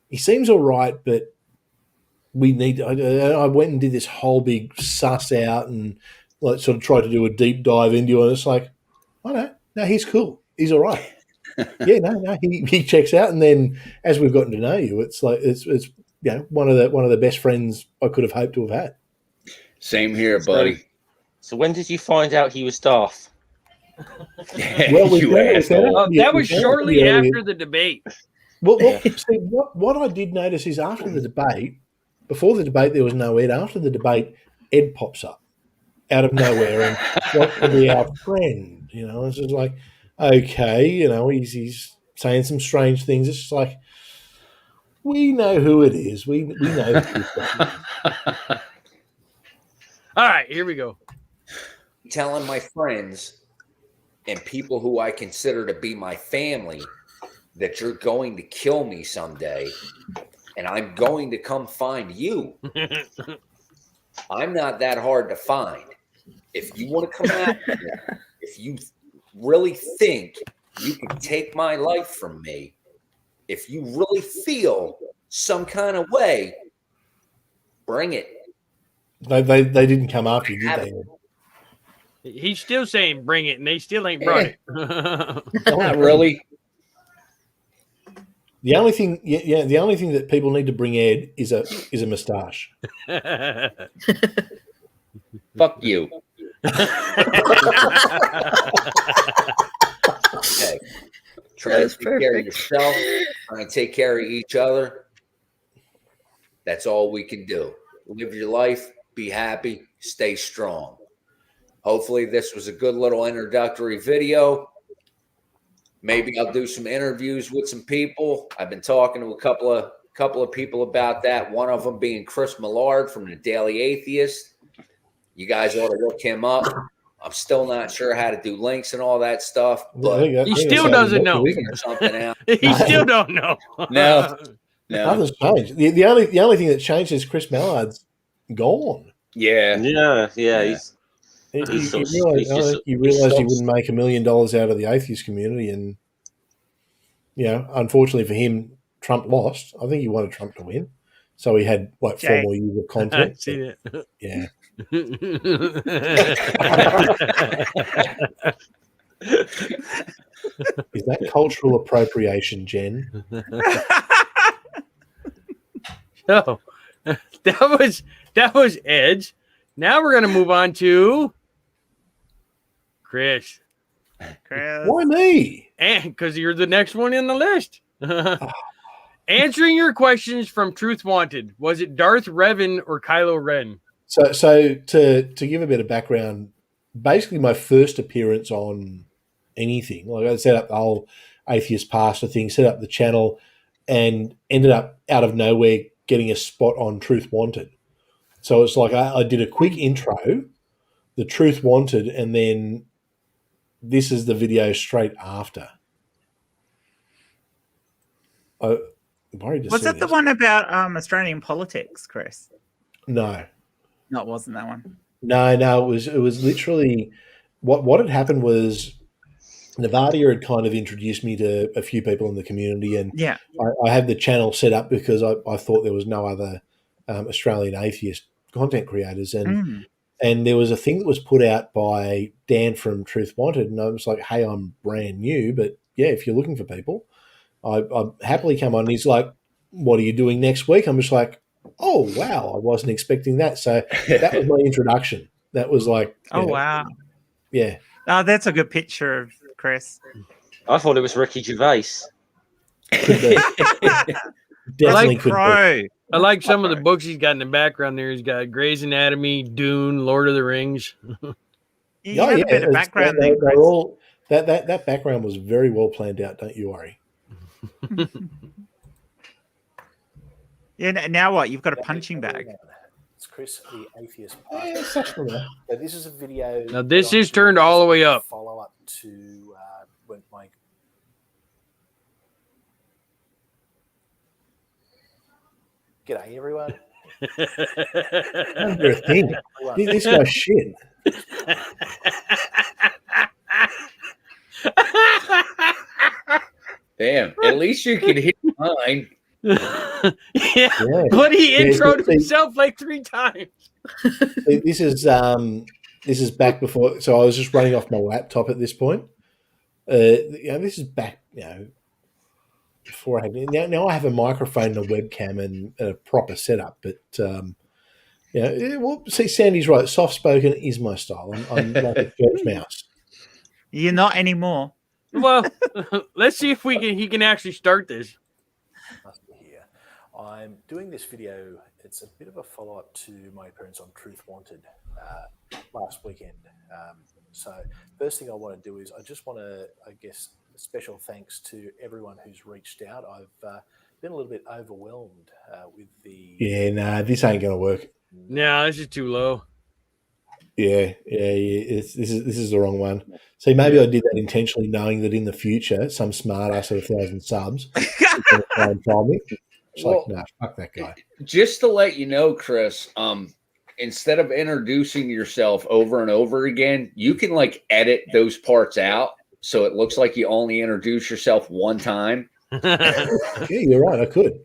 he seems all right, but we need. I went and did this whole big suss out and like sort of tried to do a deep dive into it. And it's like, I know, no, he's cool. He's all right. Yeah, no, he checks out, and then as we've gotten to know you, it's like it's one of the best friends I could have hoped to have had. Same here, buddy. So when did you find out he was Darth? Well, You asshole. That was shortly after the debate. Well, see, what I did notice is after the debate, before the debate there was no Ed. After the debate, Ed pops up out of nowhere and wants to be our friend. It's just like, okay, he's saying some strange things. It's just like, we know who it is. We know who it is. All right, here we go. Telling my friends and people who I consider to be my family that you're going to kill me someday, and I'm going to come find you. I'm not that hard to find. If you want to come at me, if you really think you can take my life from me, if you really feel some kind of way, bring it. They didn't come after you, did they? He's still saying bring it, and they still ain't brought it. Not really. The only thing that people need to bring Ed is a moustache. Fuck you. Okay. Try to take care of yourself. Try and take care of each other. That's all we can do. Live your life. Be happy. Stay strong. Hopefully this was a good little introductory video. Maybe I'll do some interviews with some people. I've been talking to a couple of people about that. One of them being Chris Millard from the Daily Atheist. You guys ought to look him up. I'm still not sure how to do links and all that stuff, but he still doesn't know. Something out. He still don't know. No. Nothing's changed. The only thing that's changed is Chris Millard's gone. Yeah. He realised he wouldn't make $1 million out of the atheist community, and unfortunately for him, Trump lost. I think he wanted Trump to win, so he had 4 more years of content. I've seen it. Yeah. Is that cultural appropriation, Jen? No, that was Edge. Now we're gonna move on to Chris. Why me? And because you're the next one in the list. Answering your questions from Truth Wanted. Was it Darth Revan or Kylo Ren? So to give a bit of background, basically my first appearance on anything, like I set up the whole atheist pastor thing, set up the channel, and ended up out of nowhere getting a spot on Truth Wanted. So it's like I did a quick intro, the Truth Wanted, and then this is the video straight after. I'm worried to Was see that the this. one about Australian politics, Chris? No, it wasn't that one. No, it was literally what had happened was Nevada had kind of introduced me to a few people in the community, and Yeah, I had the channel set up because I thought there was no other Australian atheist content creators, and there was a thing that was put out by Dan from Truth Wanted, and I was like, hey, I'm brand new, but yeah, if you're looking for people, I happily come on. And he's like, what are you doing next week? I'm just like, oh, wow, I wasn't expecting that. So that was my introduction. That was like, wow. Yeah. Oh, that's a good picture of Chris. I thought it was Ricky Gervais. Could be. Definitely could be. I like some of the books he's got in the background there. He's got Grey's Anatomy, Dune, Lord of the Rings. Yeah, a bit of background there, they're all, that background was very well planned out, don't you worry. Yeah, now what? You've got a punching bag. It's Chris, the atheist. So this is a video. Now this is turned all the way up. Follow up to when my. G'day, everyone. Under a thing. This guy's shit. Damn. At least you can hit mine. Yeah, but he introed himself like 3 times. This is back before, so I was just running off my laptop at this point. This is back, before I had now I have a microphone and a webcam and a proper setup. But well, see, Sandy's right. Soft spoken is my style. I'm like a church mouse. You're not anymore. Well, let's see if he can actually start this. Here, I'm doing this video. It's a bit of a follow up to my appearance on Truth Wanted last weekend. So first thing I want to do is I just want to, I guess, special thanks to everyone who's reached out. I've been a little bit overwhelmed with the. Yeah, no, this ain't gonna work. No, this is too low. Yeah. This is the wrong one. See, maybe I did that intentionally, knowing that in the future, some smart ass at 1,000 subs is going to try and troll me. It's like, nah, fuck that guy. Just to let you know, Chris, instead of introducing yourself over and over again, you can like edit those parts out so it looks like you only introduce yourself one time. Yeah, you're right. I could.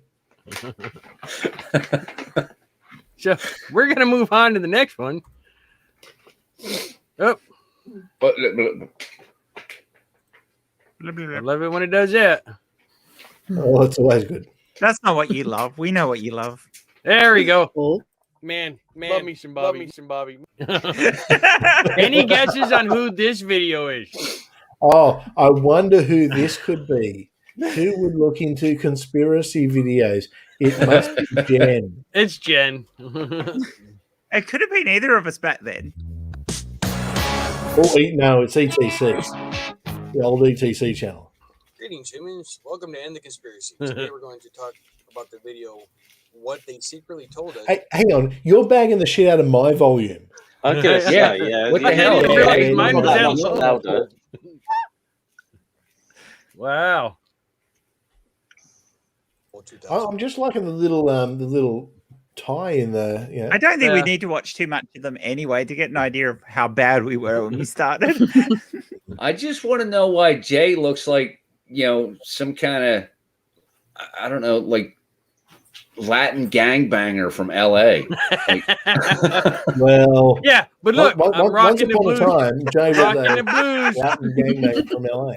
So we're gonna move on to the next one. Oh, But I love it when it does that. Oh, it's always good. That's not what you love. We know what you love. There we go. Man, love me some Bobby. Any guesses on who this video is? Oh, I wonder who this could be. Who would look into conspiracy videos? It must be Jen. It's Jen. It could have been either of us back then. Oh, no, it's ETC. The old ETC channel. Greetings, humans. Welcome to End the Conspiracy. Today we're going to talk about the video, What They Secretly Told Us. Hey, hang on. You're bagging the shit out of my volume. I was gonna say, yeah. What the I hell? didn't realize Yeah, mine was yeah, that yeah. low. Louder. Wow. I'm just liking the little tie in the. I don't think we Yeah. need to watch too much of them anyway to get an idea of how bad we were when we started. I just want to know why Jay looks like, some kind of, I don't know, like Latin gangbanger from LA. Well, Yeah, but look, I'm once rocking the upon a blues. time, Jay was Rocking the a blues. Latin gangbanger from LA.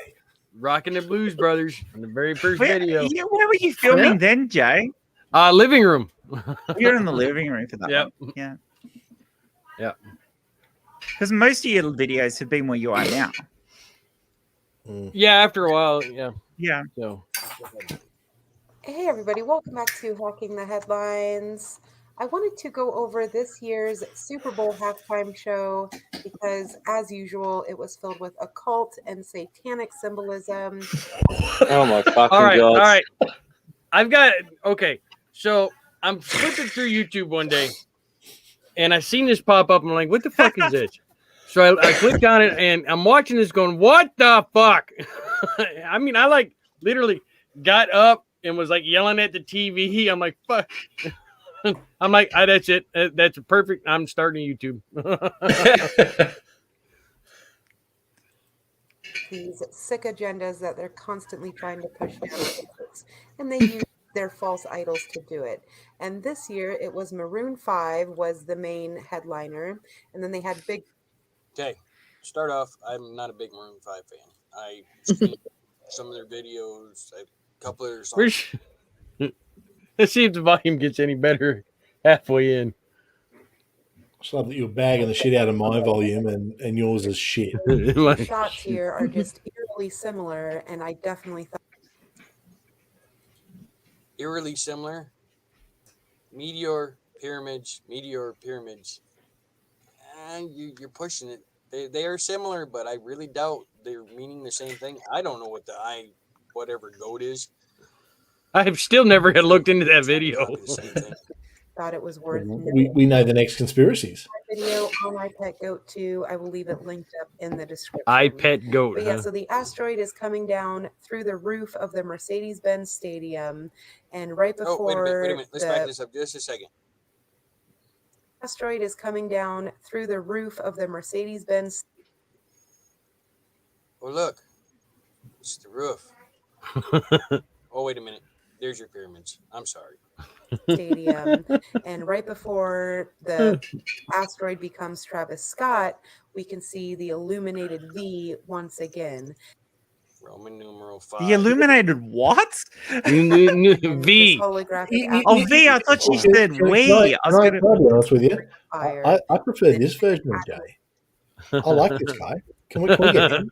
Rocking the Blues Brothers in the very first where, video. yeah, where were you filming then, Jay? Living room. You're in the living room for that Yep. one. Yeah. Yeah. Because most of your videos have been where you are now. Yeah, after a while, yeah. Yeah. So Hey everybody, welcome back to Hawking the Headlines. I wanted to go over this year's Super Bowl halftime show because, as usual, it was filled with occult and satanic symbolism. Oh my fucking all god! right. I've got okay. So I'm flipping through YouTube one day, and I seen this pop up. And I'm like, "What the fuck is this?" So I clicked on it, and I'm watching this, going, "What the fuck?" I mean, I like literally got up and was like yelling at the TV. I'm like, "Fuck." I'm like, that's it. That's perfect. I'm starting YouTube. These sick agendas that they're constantly trying to push down kids, and they use their false idols to do it. And this year, it was Maroon 5 was the main headliner, and then they had Big. Okay, start off, I'm not a big Maroon 5 fan. I streamed some of their videos, a couple of their songs. Let's see if the volume gets any better halfway in. I just love that you're bagging the shit out of my volume and yours is shit. Shots here are just eerily similar, and I definitely thought. Eerily similar. Meteor, pyramids. And you're pushing it. They are similar, but I really doubt they're meaning the same thing. I don't know what whatever goat is. I've still never had looked into that video. Thought it was worth We know the next conspiracies. video on I Pet Goat 2. I will leave it linked up in the description. I Pet Goat. But yeah, Huh? so the asteroid is coming down through the roof of the Mercedes-Benz Stadium, and right before Oh, wait a minute. Let's back this up just a second. Asteroid is coming down through the roof of the Mercedes-Benz. Oh, look. It's the roof. Oh, wait a minute. There's your pyramids. I'm sorry. Stadium, and right before the asteroid becomes Travis Scott, we can see the illuminated V once again. Roman numeral 5. The illuminated what? V. Holographic Oh, V. I thought you said we. I was Can I going be honest with you? fire. I prefer this version of Jay. I like this guy. Can we get him?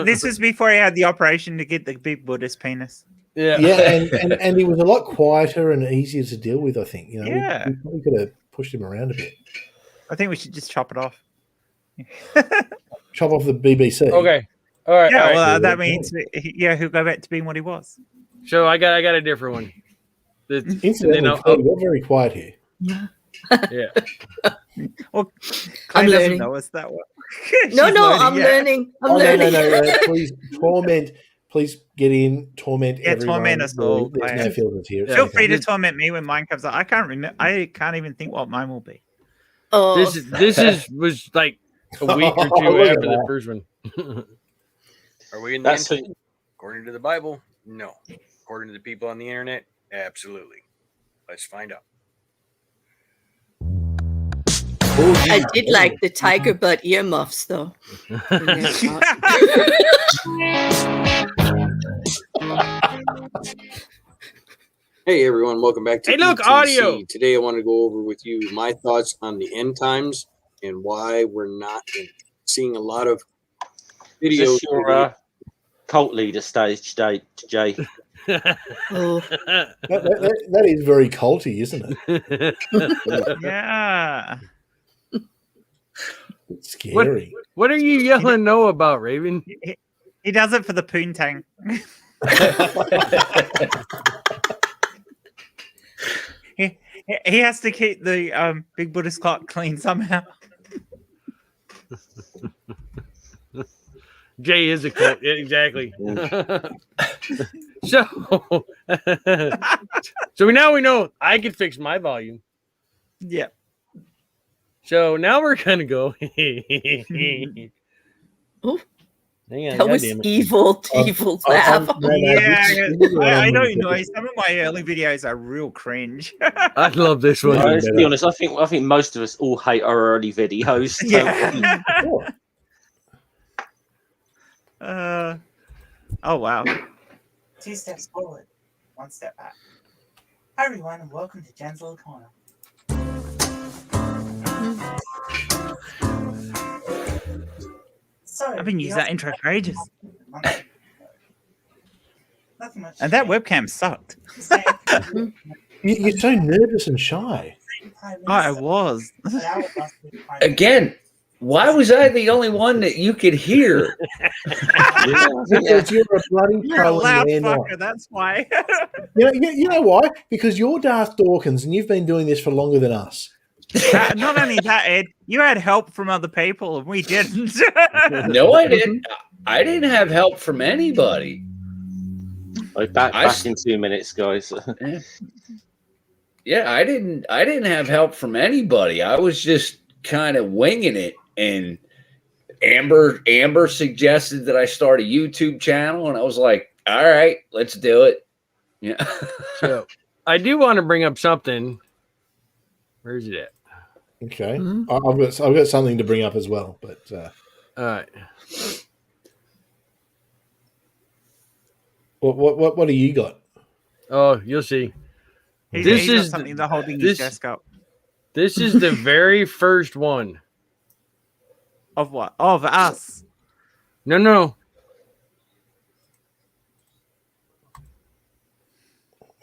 This was before he had the operation to get the big Buddhist penis. Yeah. Yeah, and he was a lot quieter and easier to deal with, I think. You know, Yeah. we probably could have pushed him around a bit. I think we should just chop it off. Chop off the BBC. Okay. All right. Yeah, all right. well, that means he'll go back to being what he was. So I got a different one. Incidentally, we're very quiet here. Yeah. Well, Clay I'm doesn't learning. know us that well. No, She's I'm yeah. learning. I'm Oh, learning. no. Please torment. Please get in. Torment Yeah, everyone. torment us all. There's no filters here. It's Feel okay. free to torment me when mine comes up. I can't remember. I can't even think what mine will be. Oh, was like a week or two Look at after the that. first one. Are we in the That's end? According to the Bible, no. According to the people on the internet, absolutely. Let's find out. I did like the tiger butt earmuffs though. Hey everyone, welcome back to Hey, look, ETC. audio. Today I want to go over with you my thoughts on the end times and why we're not seeing a lot of Is videos. this your cult leader stage, Jay? Oh, That is very culty, isn't it? Yeah. It's scary. What are you yelling no about, Raven? He does it for the poontang. He has to keep the big Buddhist clock clean somehow. Jay is a cult. Yeah, exactly. So now we know I can fix my volume. Yeah. So now we're gonna go. Ooh. Hang on, that was goddamn it. evil laugh. Yeah, I don't know. Some of my early videos are real cringe. I love this one. Let's be honest. I think most of us all hate our early videos. So Yeah. Oh wow. 2 steps forward, 1 step back. Hi everyone, and welcome to Jen's Little Corner. So I've been using that intro for ages. And that webcam sucked. You're so nervous and shy. I was. Again, why was I the only one that you could hear? Because you're a bloody You're a pro loud and they're not. fucker, that's why. You know why? Because you're Darth Dawkins and you've been doing this for longer than us. Not only that, Ed, you had help from other people and we didn't. No, I didn't. I didn't have help from anybody. Back in 2 minutes, guys. Yeah, I didn't have help from anybody. I was just kind of winging it. And Amber suggested that I start a YouTube channel, and I was like, all right, let's do it. Yeah. So I do want to bring up something. Where's it at? Okay, Mhm. I've got something to bring up as well, but All right. what do you got? Oh, you'll see. He's This got is something to holding this- his desk up. This is the very first one. Of what? Of us. No.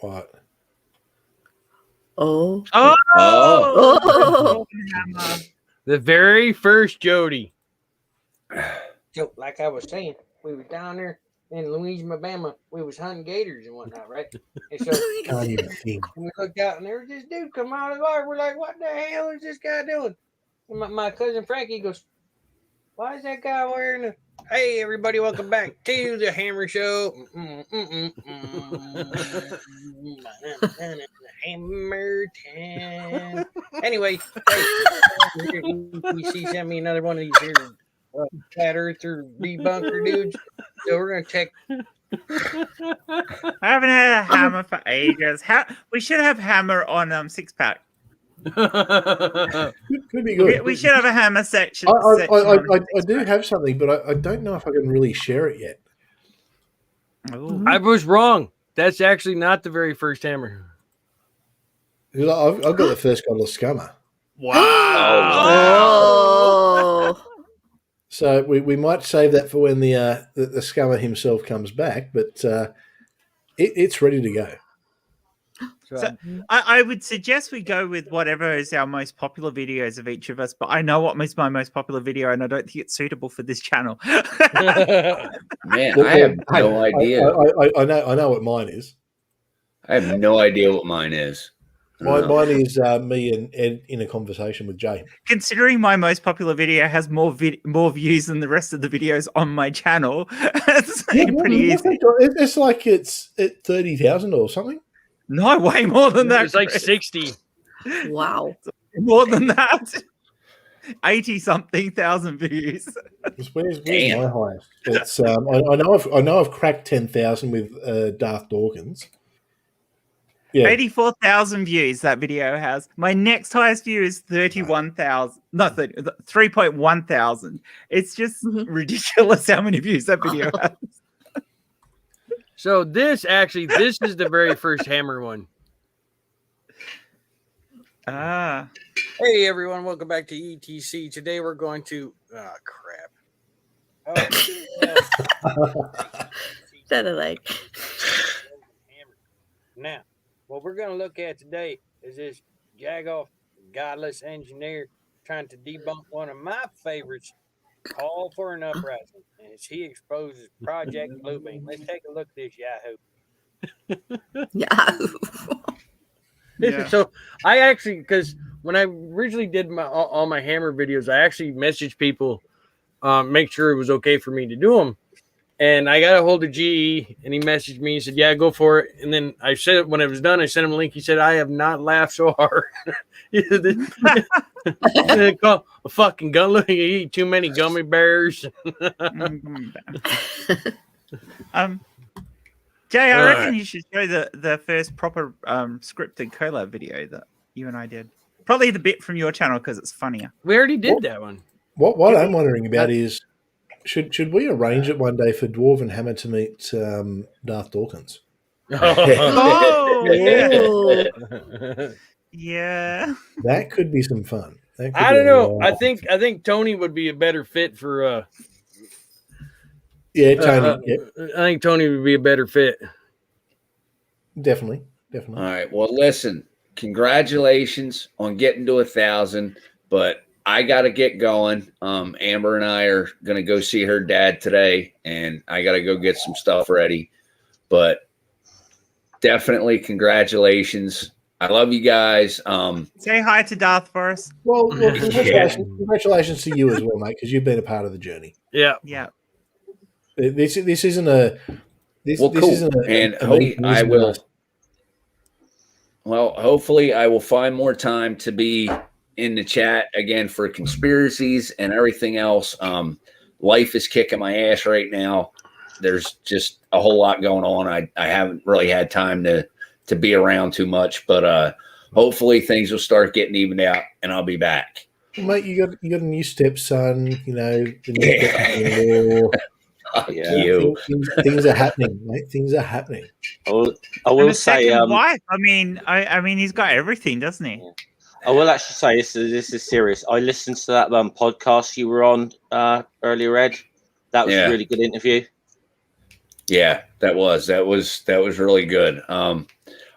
What? Oh. Oh! Oh. The very first Jody. So, like I was saying, we were down there in Louisiana, Alabama. We was hunting gators and whatnot, right? And so Can't even think. we looked out and there was this dude come out of the water. We're like, what the hell is this guy doing? And my cousin Frankie goes, why is that guy wearing a... Hey, everybody, welcome back to the Hammer Show. Hammer time. Anyway, he sent me another one of these here flat earther debunker dudes. So we're going to check. I haven't had a hammer for ages. We should have hammer on Six Pack. Could be good. We should have a hammer section. I do have something, but I don't know if I can really share it yet. Oh. I was wrong. That's actually not the very first hammer. I've got the first couple of Scummer. Wow. Oh. So we might save that for when the Scummer himself comes back, but it's ready to go. So I would suggest we go with whatever is our most popular videos of each of us, but I know what is my most popular video, and I don't think it's suitable for this channel. Man, I have no idea. I know what mine is. I have no idea what mine is. Mine is me and Ed in a conversation with Jay. Considering my most popular video has more views than the rest of the videos on my channel, it's pretty easy. It's like it's at 30,000 or something. No, way more than that. It's like Chris. 60. Wow. More than that. 80-something thousand views. Where's my highest? It's I know I've cracked 10,000 with Darth Dawkins. Yeah. 84,000 views that video has. My next highest view is 31,000. No, 3.1 thousand. It's just ridiculous how many views that video has. So this is the very first hammer one. Ah. Hey everyone, welcome back to ETC. Today we're going to crap. That I like. Now, what we're going to look at today is this jagoff godless engineer trying to debunk one of my favorites, Call for an Uprising, as he exposes Project Bluebeam. Let's take a look at this Yahoo. Yahoo. Yeah. So I actually, because when I originally did all my hammer videos, I actually messaged people, make sure it was okay for me to do them. And I got a hold of GE, and he messaged me. He said, "Yeah, go for it." And then I said, when it was done, I sent him a link. He said, "I have not laughed so hard." Call a fucking gun. Look, you eat too many gummy bears. Jay, I reckon you should show the first proper scripted collab video that you and I did. Probably the bit from your channel because it's funnier. We already did that one. What I'm wondering about is, should we arrange it one day for Dwarven Hammer to meet Darth Dawkins? Oh, yeah. Oh. Yeah. That could be some fun. I don't know. I think Tony would be a better fit for. Yeah, Tony. Yep. I think Tony would be a better fit. Definitely. All right. Well, listen. Congratulations on getting to 1,000, but I got to get going. Amber and I are going to go see her dad today, and I got to go get some stuff ready. But definitely congratulations. I love you guys. Say hi to Darth for us. Well congratulations to you as well, mate, because you've been a part of the journey. Yeah. Yeah. This isn't a this, Well, this cool. isn't a, And a hopefully I will. Well, hopefully I will find more time to be in the chat again for conspiracies and everything else. Life is kicking my ass right now. There's just a whole lot going on. I haven't really had time to be around too much, but hopefully things will start getting evened out and I'll be back. Mate, you got a new stepson, you know, the new stepson-in-law. You. Things are happening, mate. Things are happening. I will And a say, second wife. I mean, he's got everything, doesn't he? I will actually say this is serious. I listened to that podcast you were on earlier, Ed. That was a really good interview. Yeah, that was really good. All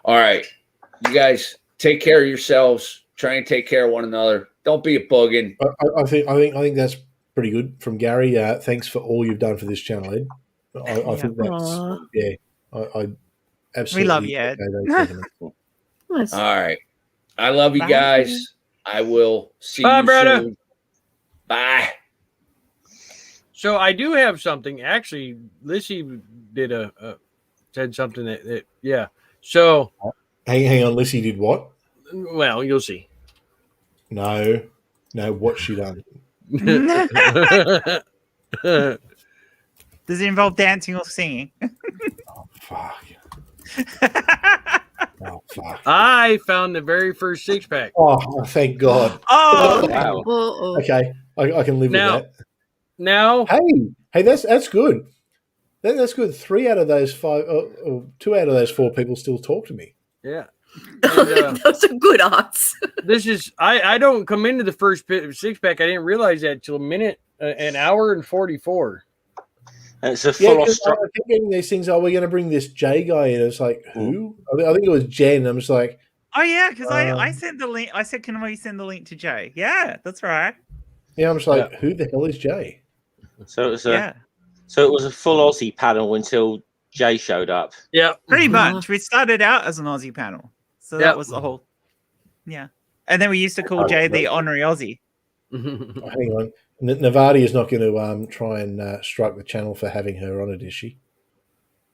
right, you guys take care of yourselves. Try and take care of one another. Don't be a bugging. I think that's pretty good from Gary. Thanks for all you've done for this channel, Ed. I think that's I absolutely. We love you, Ed. All right, I love you guys. I will see you brother. soon. Bye. So I do have something. Actually, Lissy did said something that yeah. So hang on, Lissy did what? Well, you'll see. No, what she done? Does it involve dancing or singing? Oh fuck! Oh fuck! I found the very first 6-pack. Oh, thank God! Oh, Wow. Okay, I can live with that. Now, Hey, that's good. That's good. 3 out of those 5, or 2 out of those 4 people still talk to me. Yeah. And, those are good odds. This is I don't come into the first six pack. I didn't realize that till an hour and 44. And it's a full off. I keep getting these things. Oh, we're going to bring this Jay guy in. It's like who? I think it was Jen. I'm just like, oh yeah, because I sent the link. I said, can we send the link to Jay? Yeah, that's right. Yeah, I'm just like, who the hell is Jay? So it was a full Aussie panel until Jay showed up. Yeah, pretty much. We started out as an Aussie panel, so that was the whole. Yeah, and then we used to call Jay the honorary Aussie. Hang on, Navadi is not going to try and strike the channel for having her on it, is she?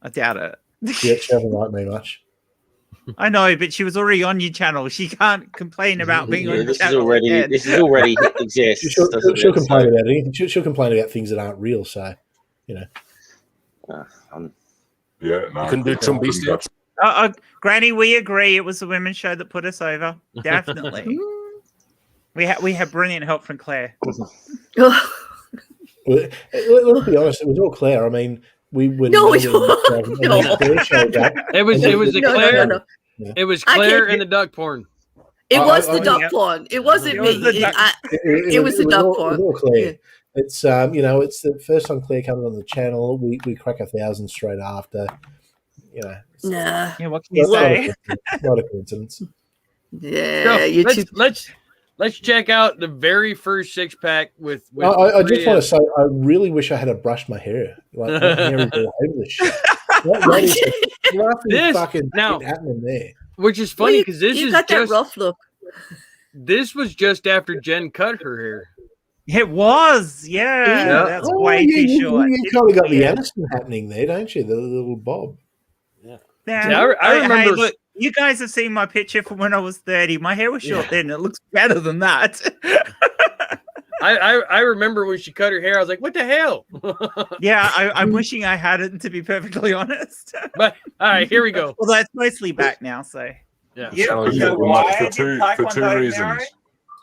I doubt it. Yeah, she doesn't like me much. I know, but she was already on your channel. She can't complain about being on your channel. This is already exists. She'll complain about anything. She'll complain about things that aren't real. So, you know. Yeah, no, you can do some steps. Granny, we agree. It was the women's show that put us over. Definitely. we had brilliant help from Claire. Well, let's be honest. It was all Claire. I mean, we were no. It was Claire and the duck porn. It was the duck porn. It wasn't me. It was the duck porn. It was all Claire. Yeah. It's it's the first time Claire comes on the channel. We crack 1,000 straight after. You know. Nah. Yeah, what can you say? Not a coincidence. Yeah. So let's check out the very first 6-pack with I just want to say I really wish I had brushed my hair. Like my hair is all over the shit. What is this fucking shit happening there? Which is funny because you got that rough look. This was just after Jen cut her hair. It was, yeah. That's way too short. You kind of got the Aniston happening there, don't you? The little bob. Yeah, I remember. Hey, look, you guys have seen my picture from when I was 30. My hair was short then. It looks better than that. I remember when she cut her hair. I was like, "What the hell?" Yeah, I'm wishing I hadn't, to be perfectly honest. But all right, here we go. Although it's mostly back now, so yeah. For two reasons.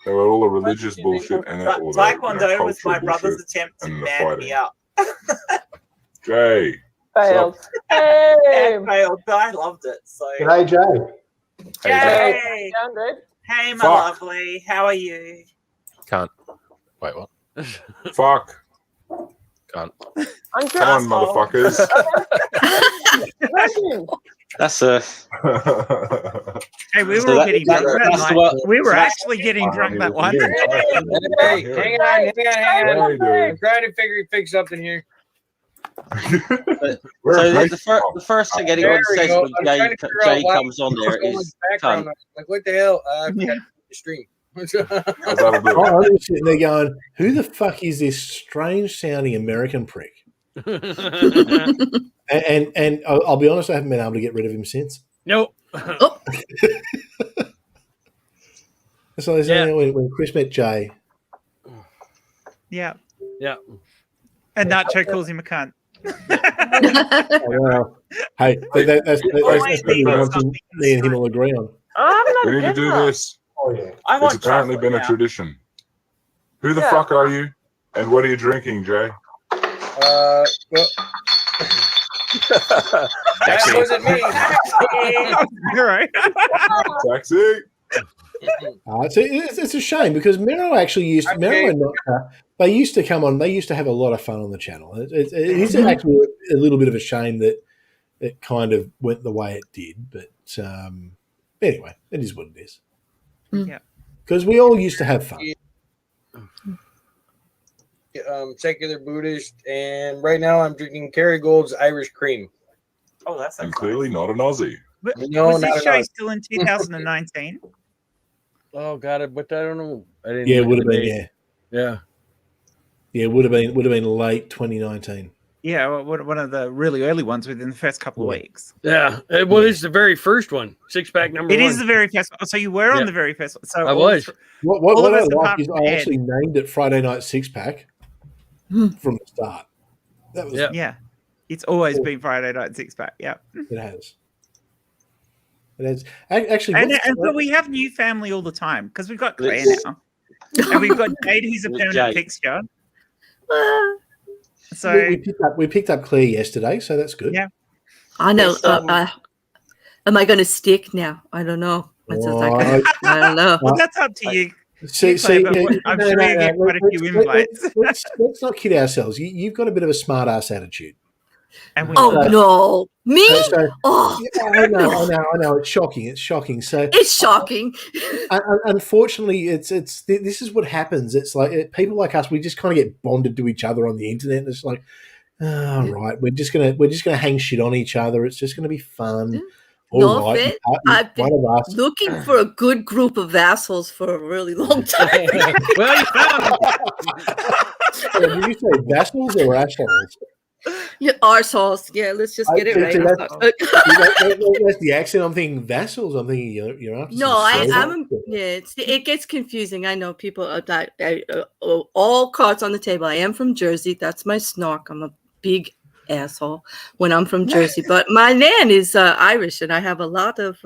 They were all the religious bullshit and all Taekwondo was my brother's attempt to man me up. Jay. Failed. Hey. Failed, but I loved it. So. Hey, Jay. Jay. Good. Hey, my lovely. How are you? Can't. Wait, what? Fuck. Can't. Come on, motherfuckers. That's a. Hey, we were getting drunk that night. We were actually getting drunk that one. Hey, hang on. I'm trying to fix something here. The first thing anyone says when Jay comes on there is like, what the hell? I forgot the stream. I'm sitting there going, who the fuck is this strange sounding American prick? and I'll be honest, I haven't been able to get rid of him since. Nope. So when Chris met Jay. Yeah. Yeah. And Nacho calls him a cunt. Well, hey, that's one thing me and him will agree on. We need to do this. Oh, yeah. It's apparently been a tradition. Who the fuck are you? And what are you drinking, Jay? Well, that wasn't me. You're right. Taxi. It's a shame because Mero actually used they used to come on. They used to have a lot of fun on the channel. It is actually a little bit of a shame that it kind of went the way it did. But anyway, it is what it is. Yeah, because we all used to have fun. Secular Buddhist, and right now I'm drinking Kerrygold's Irish Cream. Oh, that's clearly not an Aussie. But was this show still in 2019? Oh God, but I don't know. It would have been. Yeah, it would have been late 2019. Yeah, one of the really early ones within the first couple of weeks. Yeah, well, it's the very first one, 6-pack number 1. It is the very first one. So you were on the very first one. So I was. What I like is I actually named it Friday Night 6-pack from the start. That was yeah. It's always been Friday Night 6-pack. Yeah, it has. It has actually. But we have new family all the time because we've got Claire now, and we've got Jade, who's a permanent fixture. So we picked up Claire yesterday, so that's good. Yeah. I know. Yes, Am I going to stick now? I don't know. I don't know. Well, that's up to you. See, I'm sure you get quite a few invites. Let's not kid ourselves. You've got a bit of a smart ass attitude. And we Oh no, me? Oh, I know. It's shocking. So it's shocking. Unfortunately, this is what happens. It's like people like us. We just kind of get bonded to each other on the internet. And it's like, oh, right, we're just gonna hang shit on each other. It's just gonna be fun. No offense. I've been looking for a good group of assholes for a really long time. Well, you found Did you say vassals or assholes? Yeah, arseholes. Yeah, let's just get it right. That's the accent. I'm thinking vassals. I'm thinking you're after. No, it gets confusing. I know people are all cards on the table. I am from Jersey. That's my snark. I'm a big asshole when I'm from Jersey, but my nan is Irish, and I have a lot of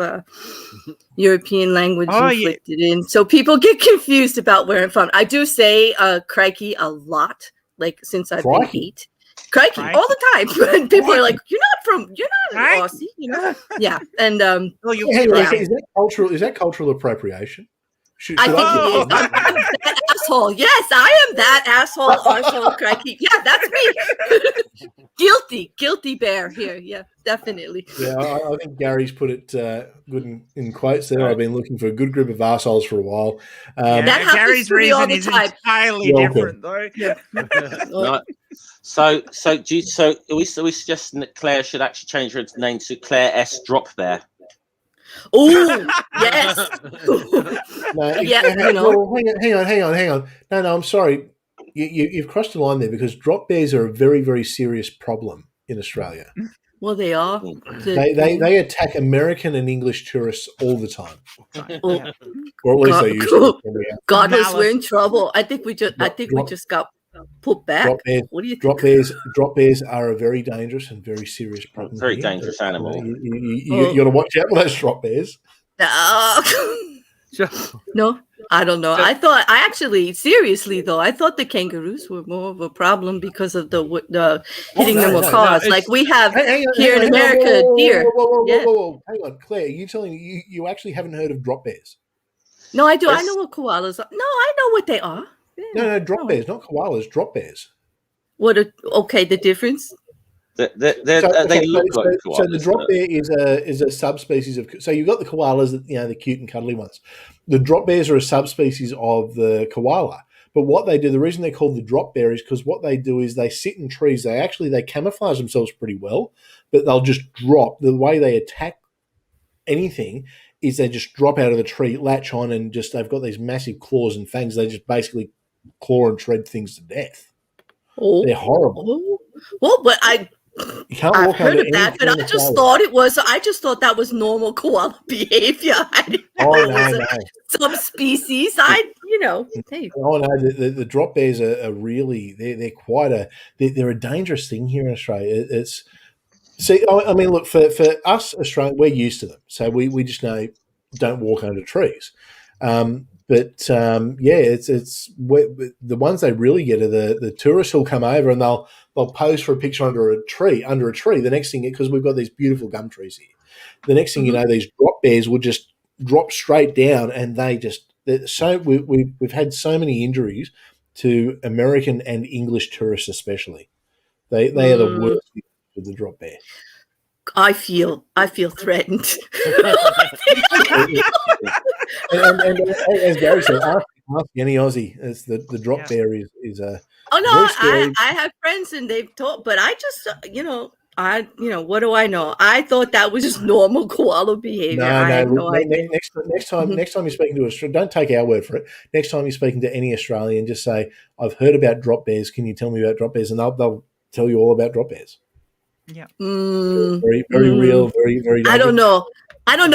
European language inflicted in. So people get confused about where I'm from. I do say crikey a lot, like since I've been 8. Crikey all the time. And people are like, you're not an Aussie, you know? Yeah. And is that cultural appropriation? I think it is. I'm that asshole. Yes, I am that asshole, crikey. Yeah, that's me. Guilty bear here. Yeah, definitely. Yeah, I think Gary's put it good in quotes there. I've been looking for a good group of arseholes for a while. That happens Gary's to me all reason the is time. entirely different, though. Yeah. Right. So we suggest that Claire should actually change her name to Claire S. Drop Bear. Oh yes. Hang on. No, I'm sorry. You've crossed the line there because drop bears are a very, very serious problem in Australia. Well, they are. They attack American and English tourists all the time. Or at least they used to. Godless, we're in trouble. I think we just got put back. What do you think? Drop bears are a very dangerous and very serious problem. Very dangerous animal. You got to watch out for those drop bears. No, I don't know. I thought seriously though, I thought the kangaroos were more of a problem because of the hitting them with cars, like we have here in America. Deer. Whoa. Hang on, Claire. Are you telling me you actually haven't heard of drop bears? No, I do. I know what koalas are. No, I know what they are. Yeah. No, drop bears, not koalas. Drop bears. The difference? They look like koalas. So the drop bear is a subspecies of. So you've got the koalas, the cute and cuddly ones. The drop bears are a subspecies of the koala. But what they do, the reason they're called the drop bear is because what they do is they sit in trees. They camouflage themselves pretty well, but they'll just drop. The way they attack anything is they just drop out of the tree, latch on, and they've got these massive claws and fangs. They just basically claw and shred things to death. They're horrible. Well, but I've heard of that, but I just thought that was normal koala behavior. I didn't know it was some species. Hey. Oh no, the drop bears are really they're quite they're a dangerous thing here in Australia. Look, for us Australians, we're used to them, so we just know don't walk under trees. It's the ones they really get are the tourists who'll come over and they'll pose for a picture under a tree. The next thing, because we've got these beautiful gum trees here, the next thing you know, these drop bears will just drop straight down, and we've had so many injuries to American and English tourists especially. They are the worst with the drop bear. I feel threatened. and as Gary said, ask any Aussie. It's the drop bear is a. Oh no, I have friends and they've told, but I just what do I know? I thought that was just normal koala behavior. Next time you're speaking to Australia, don't take our word for it. Next time you're speaking to any Australian, just say, "I've heard about drop bears. Can you tell me about drop bears?" And they'll tell you all about drop bears. Yeah. Very, very real, very, very dangerous. I don't know. I'm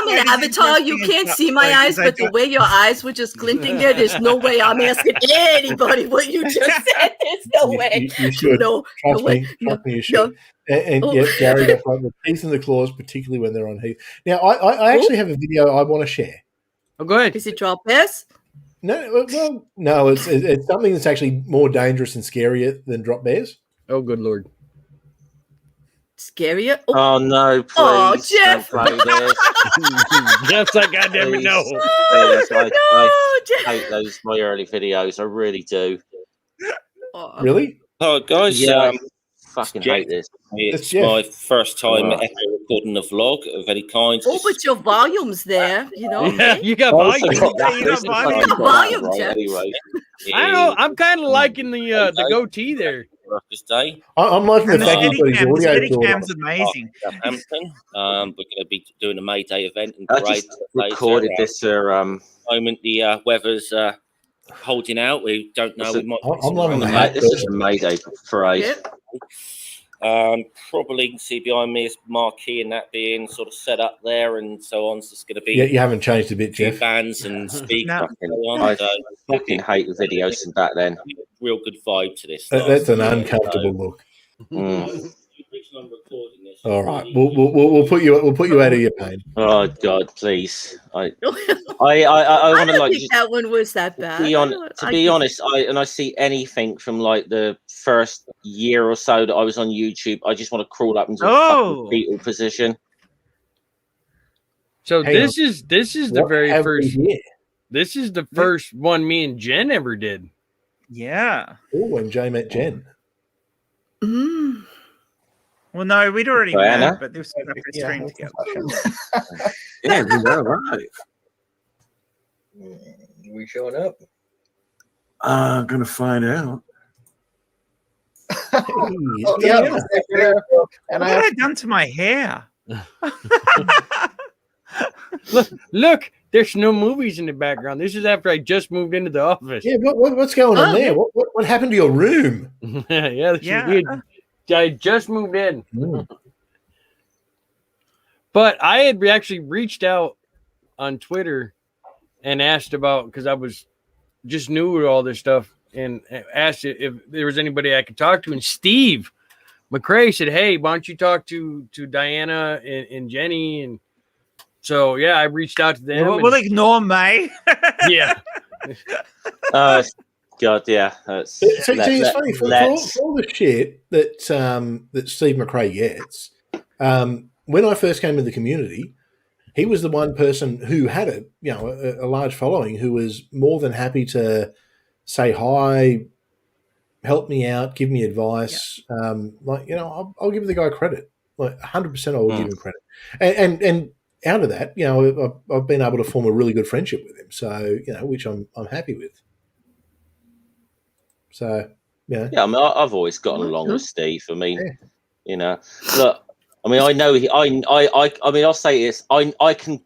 an avatar. You can't see my eyes, but the way your eyes were just glinting there's no way I'm asking anybody what you just said. There's no way. You should. No, Trust me, you should. And Gary, the teeth and the claws, particularly when they're on heat. Now, I actually have a video I want to share. Oh, go ahead. Is it drop bears? No. It's something that's actually more dangerous and scarier than drop bears. Oh, good Lord. Scarier? Oh no, please. Oh, Jeff. Don't play this. Jeff's like, God damn it, no. Please, I Jeff. hate those my early videos. I really do. Oh. Really? Oh, guys, Yeah, fucking Jeff. hate this. It's Jeff. my first time Wow. ever recording a vlog of any kind. Oh, but your volume's there, you know. Yeah, you got I volume. forgot that. You got This is volume. fucking Volume, right, Jeff. anyway. I don't know. I'm kind of liking the goatee there. Workers' Day. I'm liking the And the fact you've got his Steadicam, the audio Steadicam's sorted. amazing. Southampton. We're going to be doing a May Day event and I parade. just recorded this for Moment the weather's holding out. We don't know. We might. I'm loving the Mate, hat. this is a May Day parade. Yep. Probably you can see behind me is marquee and that being sort of set up there and so on. So it's going to be Yeah, you haven't changed a bit, few Jeff. bands and speakers No. and so on. I So fucking hate the videos from back then. real good vibe to this. That's an uncomfortable look. Mm. All right, we'll put you out of your pain. Oh God, please! I I want to don't like think that one was that bad. to be honest. I see anything from like the first year or so that I was on YouTube. I just want to crawl up into a fucking fetal position. So Hang this is the What very have we first. here? This is the first one me and Jen ever did. Yeah. Oh, when Jay met Jen. Mm. Well, no, we'd already Diana? met, but this was a stream together. Yeah, we know, right? We showing up? I'm gonna find out. Oh, yeah. What And have I done to my hair? Look, there's no movies in the background. This is after I just moved into the office. Yeah, what's going on there? What happened to your room? Yeah, this is weird. I just moved in. But I had actually reached out on Twitter and asked about, because I was just new to all this stuff, and asked if there was anybody I could talk to. And Steve McCrae said, "Hey, why don't you talk to Diana and Jenny?" And so, yeah, I reached out to them. We'll ignore May. Yeah. God, yeah. See, it's funny for all the shit that that Steve McCrae gets. When I first came into the community, he was the one person who had a large following, who was more than happy to say hi, help me out, give me advice. I'll give the guy credit. Like 100%, I will give him credit. And out of that, I've been able to form a really good friendship with him. So which I'm happy with. So yeah. I mean, I've always gotten along with Steve. I mean, look. I mean, I know I mean, I'll say this. I can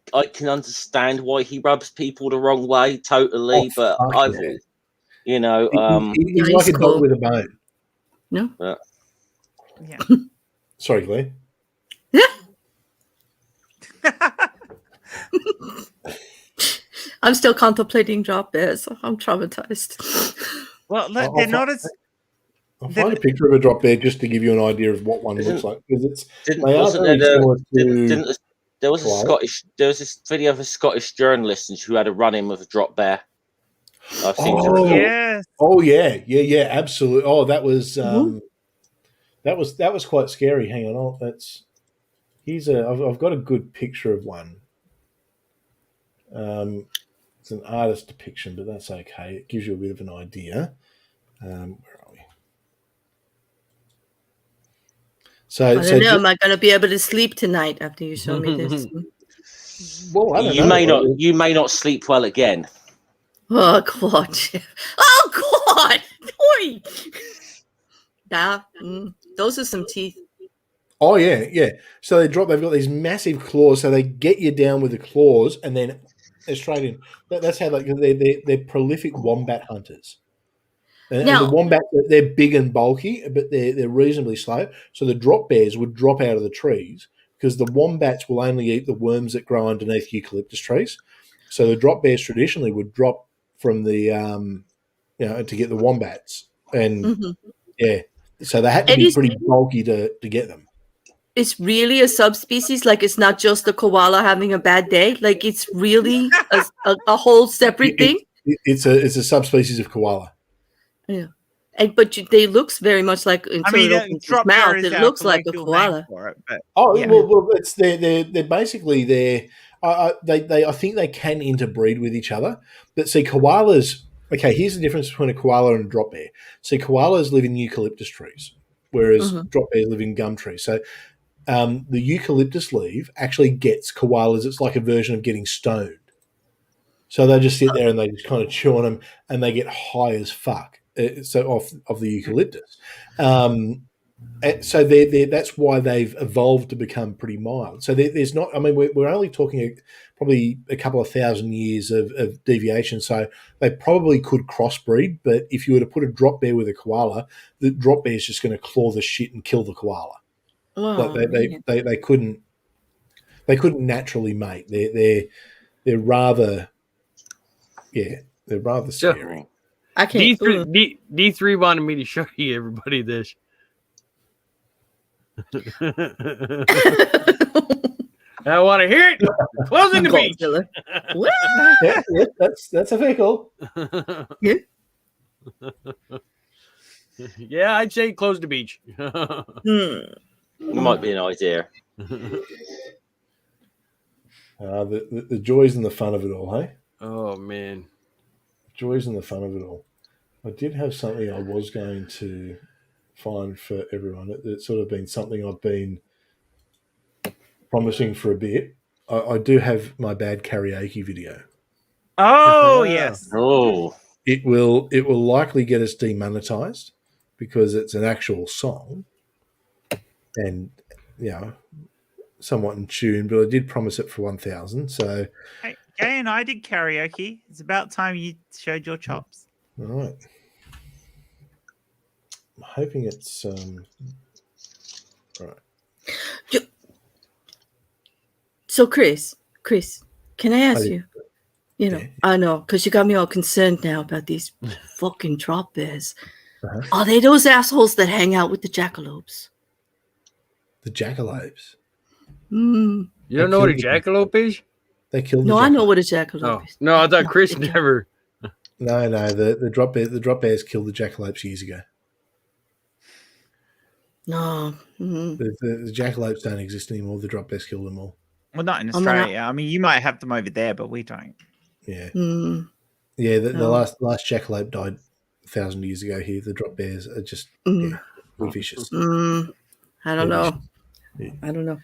understand why he rubs people the wrong way totally, but I've, he's like a dog with a bone. No. Yeah. Sorry, Claire. I'm still contemplating drop bears. I'm traumatized. Well, they're not as. I'll find a picture of a drop bear just to give you an idea of what one looks like. Because there was this video of a Scottish journalist who had a run-in with a drop bear. I've seen yeah, absolutely. Oh, that was that was quite scary. Hang on, I've got a good picture of one. It's an artist depiction, but that's okay. It gives you a bit of an idea. Where are we? So I don't know. Am I going to be able to sleep tonight after you show me this? Well, I don't you know. may not. You may not sleep well again. Oh God! Oh God! Oi! Those are some teeth. Oh yeah. So they've got these massive claws, so they get you down with the claws, and then they're straight in. That's how they're prolific wombat hunters. And the wombats, they're big and bulky, but they're reasonably slow. So the drop bears would drop out of the trees because the wombats will only eat the worms that grow underneath eucalyptus trees. So the drop bears traditionally would drop from the to get the wombats, and so they had to be pretty bulky to get them. It's really a subspecies. Like it's not just a koala having a bad day. Like it's really a whole separate thing. It's a subspecies of koala. Yeah. But they looks very much like until it opens its drop mouth. bear is It our looks like a colloquial name koala. for it, but Oh well, it's they're basically they I think they can interbreed with each other. But see, koalas. Okay, here's the difference between a koala and a drop bear. See, koalas live in eucalyptus trees, whereas drop bears live in gum trees. So the eucalyptus leaf actually gets koalas. It's like a version of getting stoned. So they just sit there and they just kind of chew on them, and they get high as fuck. So off the eucalyptus. So that's why they've evolved to become pretty mild. So there's not. I mean, we're only talking probably a couple of thousand years of deviation. So they probably could crossbreed. But if you were to put a drop bear with a koala, the drop bear is just going to claw the shit and kill the koala. Oh, they couldn't naturally mate. They're rather they're rather scary. I can't. D3 wanted me to show you everybody this. I want to hear it. Closing the beach. Yeah, that's a vehicle. Yeah, I'd say close the beach. Might be an idea. The joys and the fun of it all, hey? Oh man, joys and the fun of it all. I did have something I was going to find for everyone. It's sort of been something I've been promising for a bit. I do have my bad karaoke video. Oh yes. Oh, it will likely get us demonetized because it's an actual song, and somewhat in tune. But I did promise it for 1,000. So, hey, Jay and I did karaoke. It's about time you showed your chops. All right. I'm hoping it's all right. So Chris, can I ask you? I know, because you got me all concerned now about these fucking drop bears. Are they those assholes that hang out with the jackalopes? The jackalopes? Mm. You don't know what a jackalope is? They killed. No, I know what a jackalope is. No, I thought Chris never. No, the drop bears killed the jackalopes years ago. No, the jackalopes don't exist anymore. The drop bears killed them all. Well, not in Australia. I mean, you might have them over there, but we don't. Yeah, yeah. The last jackalope died 1,000 years ago here. The drop bears are just vicious. I don't know. Yeah. I don't know.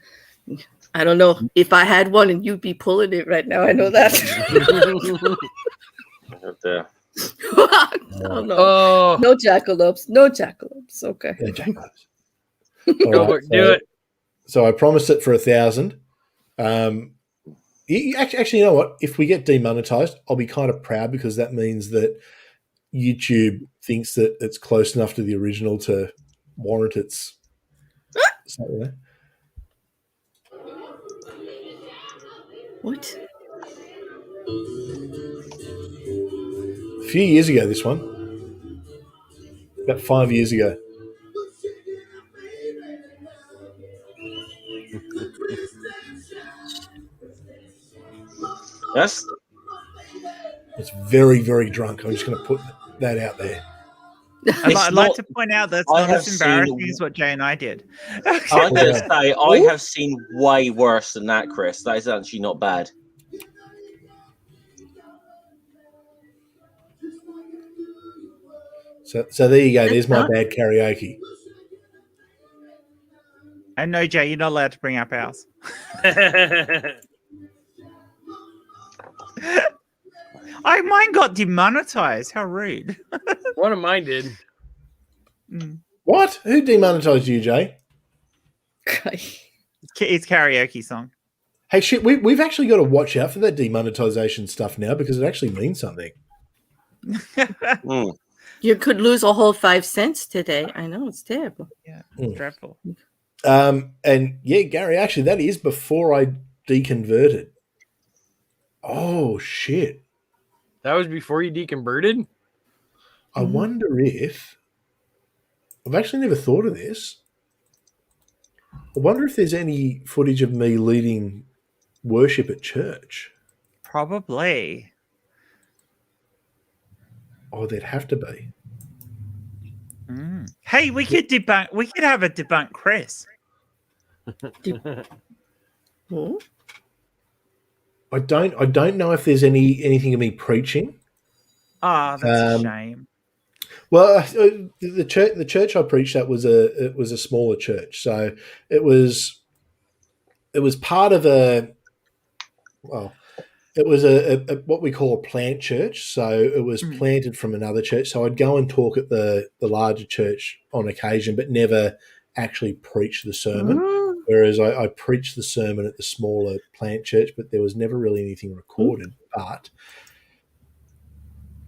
I don't know if I had one and you'd be pulling it right now. I know that. Oh, no. Oh. No jackalopes. No jackalopes. Okay. No jackalopes. Do it. So I promised it for 1,000. Actually, you know what? If we get demonetized, I'll be kind of proud because that means that YouTube thinks that it's close enough to the original to warrant its something. What? A few years ago, this one. About 5 years ago. Yes. It's very, very drunk. I'm just going to put that out there. I'd like to point out that's not as embarrassing as what Jay and I did. I'm going to say I have seen way worse than that, Chris. That is actually not bad. So there you go. There's my bad karaoke. And no, Jay, you're not allowed to bring up ours. Mine got demonetized. How rude. One of mine did. What? Who demonetized you, Jay? It's karaoke song. Hey, shit, we've actually got to watch out for that demonetization stuff now because it actually means something. You could lose a whole 5 cents today. I know, it's terrible. Yeah, it's dreadful. And yeah, Gary, actually, that is before I deconverted. Oh, shit. That was before you deconverted? I wonder if... I've actually never thought of this. I wonder if there's any footage of me leading worship at church. Probably. Oh, there'd have to be. Hey, we could debunk. We could have a debunk Chris. I don't know if there's anything of me preaching. Ah, that's a shame. Well, the church I preached at was a smaller church, so it was part of it was a what we call a plant church. So it was planted from another church. So I'd go and talk at the larger church on occasion, but never actually preach the sermon. Whereas I preached the sermon at the smaller plant church, but there was never really anything recorded. But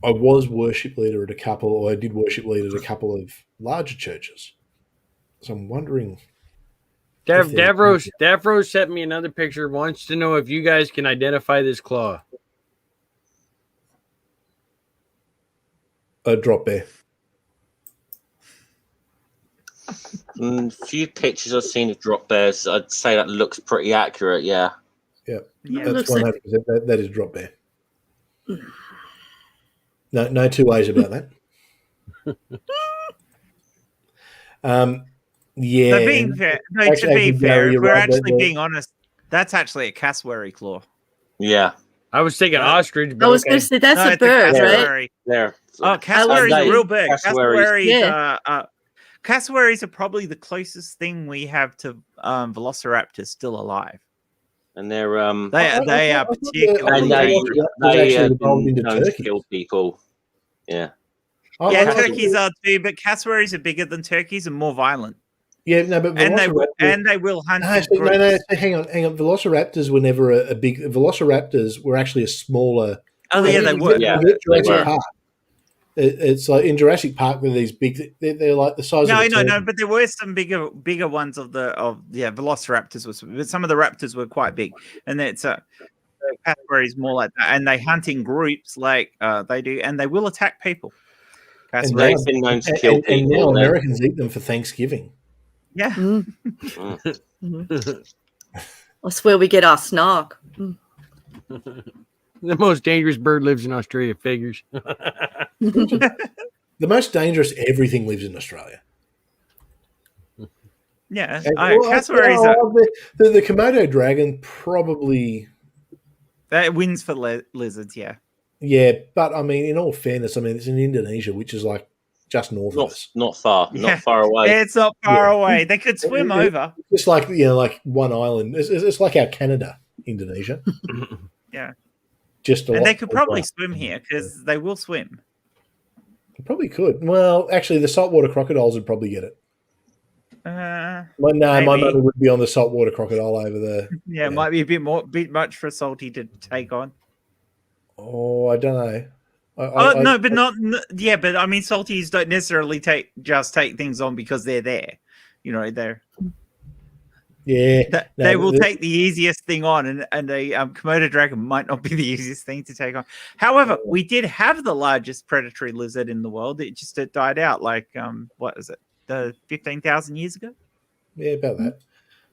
I was worship leader at I did worship lead at a couple of larger churches. So I'm wondering. Davros sent me another picture. Wants to know if you guys can identify this claw. A drop bear. Few pictures I've seen of drop bears, I'd say that looks pretty accurate. Yeah. Yeah. Yeah, That's 100%. That is drop bear. No two ways about that. Yeah. So being fair, to be fair, if we're actually being honest, that's actually a cassowary claw. Yeah. I was thinking ostrich. But I was going to say that's a bird, right? There. Oh, cassowaries are real big. Cassowaries. Cassowaries are probably the closest thing we have to velociraptors still alive. And they're they are particularly dangerous. They have been known to kill people. Yeah. Turkeys are too, but cassowaries are bigger than turkeys and more violent. Yeah, no, but they will hunt. No, hang on. Velociraptors were never a big. Velociraptors were actually a smaller. Oh yeah, they were. Yeah, Jurassic Park. It's like in Jurassic Park, they're these big. They're like the size. No, but there were some bigger ones of Velociraptors but some of the raptors were quite big, and it's cassowaries more like that, and they hunt in groups like they do, and they will attack people. And they've been known to kill people. And now Americans eat them for Thanksgiving. Yeah. That's where we get our snark. The most dangerous bird lives in Australia, figures. The most dangerous everything lives in Australia. Yeah. Cassowaries the Komodo dragon probably... That wins for lizards, yeah. Yeah, but I mean, in all fairness, it's in Indonesia, which is like just north of us. Not far away. It's not far away. They could swim over. It's like like one island. It's like our Canada, Indonesia. Yeah, and they could probably swim here because they will swim. Probably could. Well, actually, the saltwater crocodiles would probably get it. My mother would be on the saltwater crocodile over there. Yeah, it might be a bit much for Salty to take on. Oh, I don't know. But I mean, salties don't necessarily take things on because they're there. They're they will take the easiest thing on, and a Komodo dragon might not be the easiest thing to take on. However, we did have the largest predatory lizard in the world. It died out like what is it? 15,000 years ago. Yeah, about that.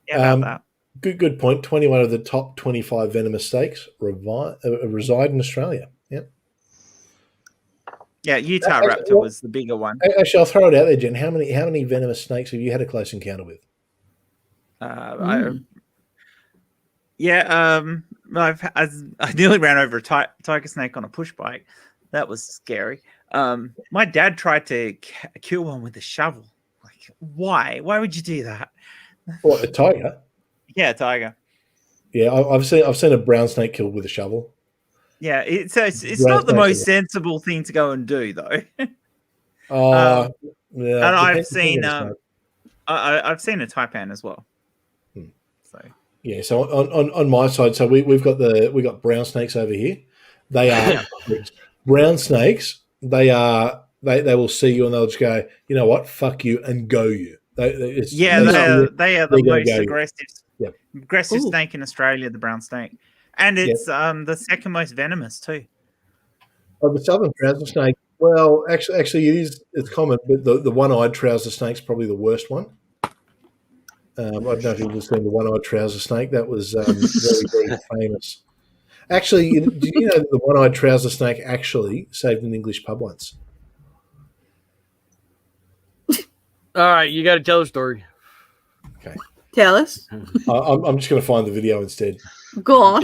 Yeah, about that. Good point. 21 of the top 25 venomous snakes reside in Australia. Yep. Yeah, Utah raptor was the bigger one. Actually, I'll throw it out there, Jen. How many venomous snakes have you had a close encounter with? I nearly ran over a tiger snake on a push bike. That was scary. My dad tried to kill one with a shovel. Like, why? Why would you do that? What, a tiger? Yeah, tiger. Yeah, I've seen a brown snake killed with a shovel. Yeah, it's not the most sensible thing to go and do, though. Yeah, and I've seen a taipan as well. So yeah, so on my side, so we got brown snakes over here. They are brown snakes. They will see you and they'll just go, you know what, fuck you, and go you. They are the most aggressive. Yep. Aggressive snake in Australia, the brown snake, and it's the second most venomous too. Oh, the southern trouser snake. Well, actually, it's common, but the one-eyed trouser snake's probably the worst one. I don't know if you've seen the one-eyed trouser snake. That was very, very famous. Actually, do you know that the one-eyed trouser snake actually saved an English pub once? All right, you got to tell a story. Okay. Tell us. I'm just going to find the video instead. Go on.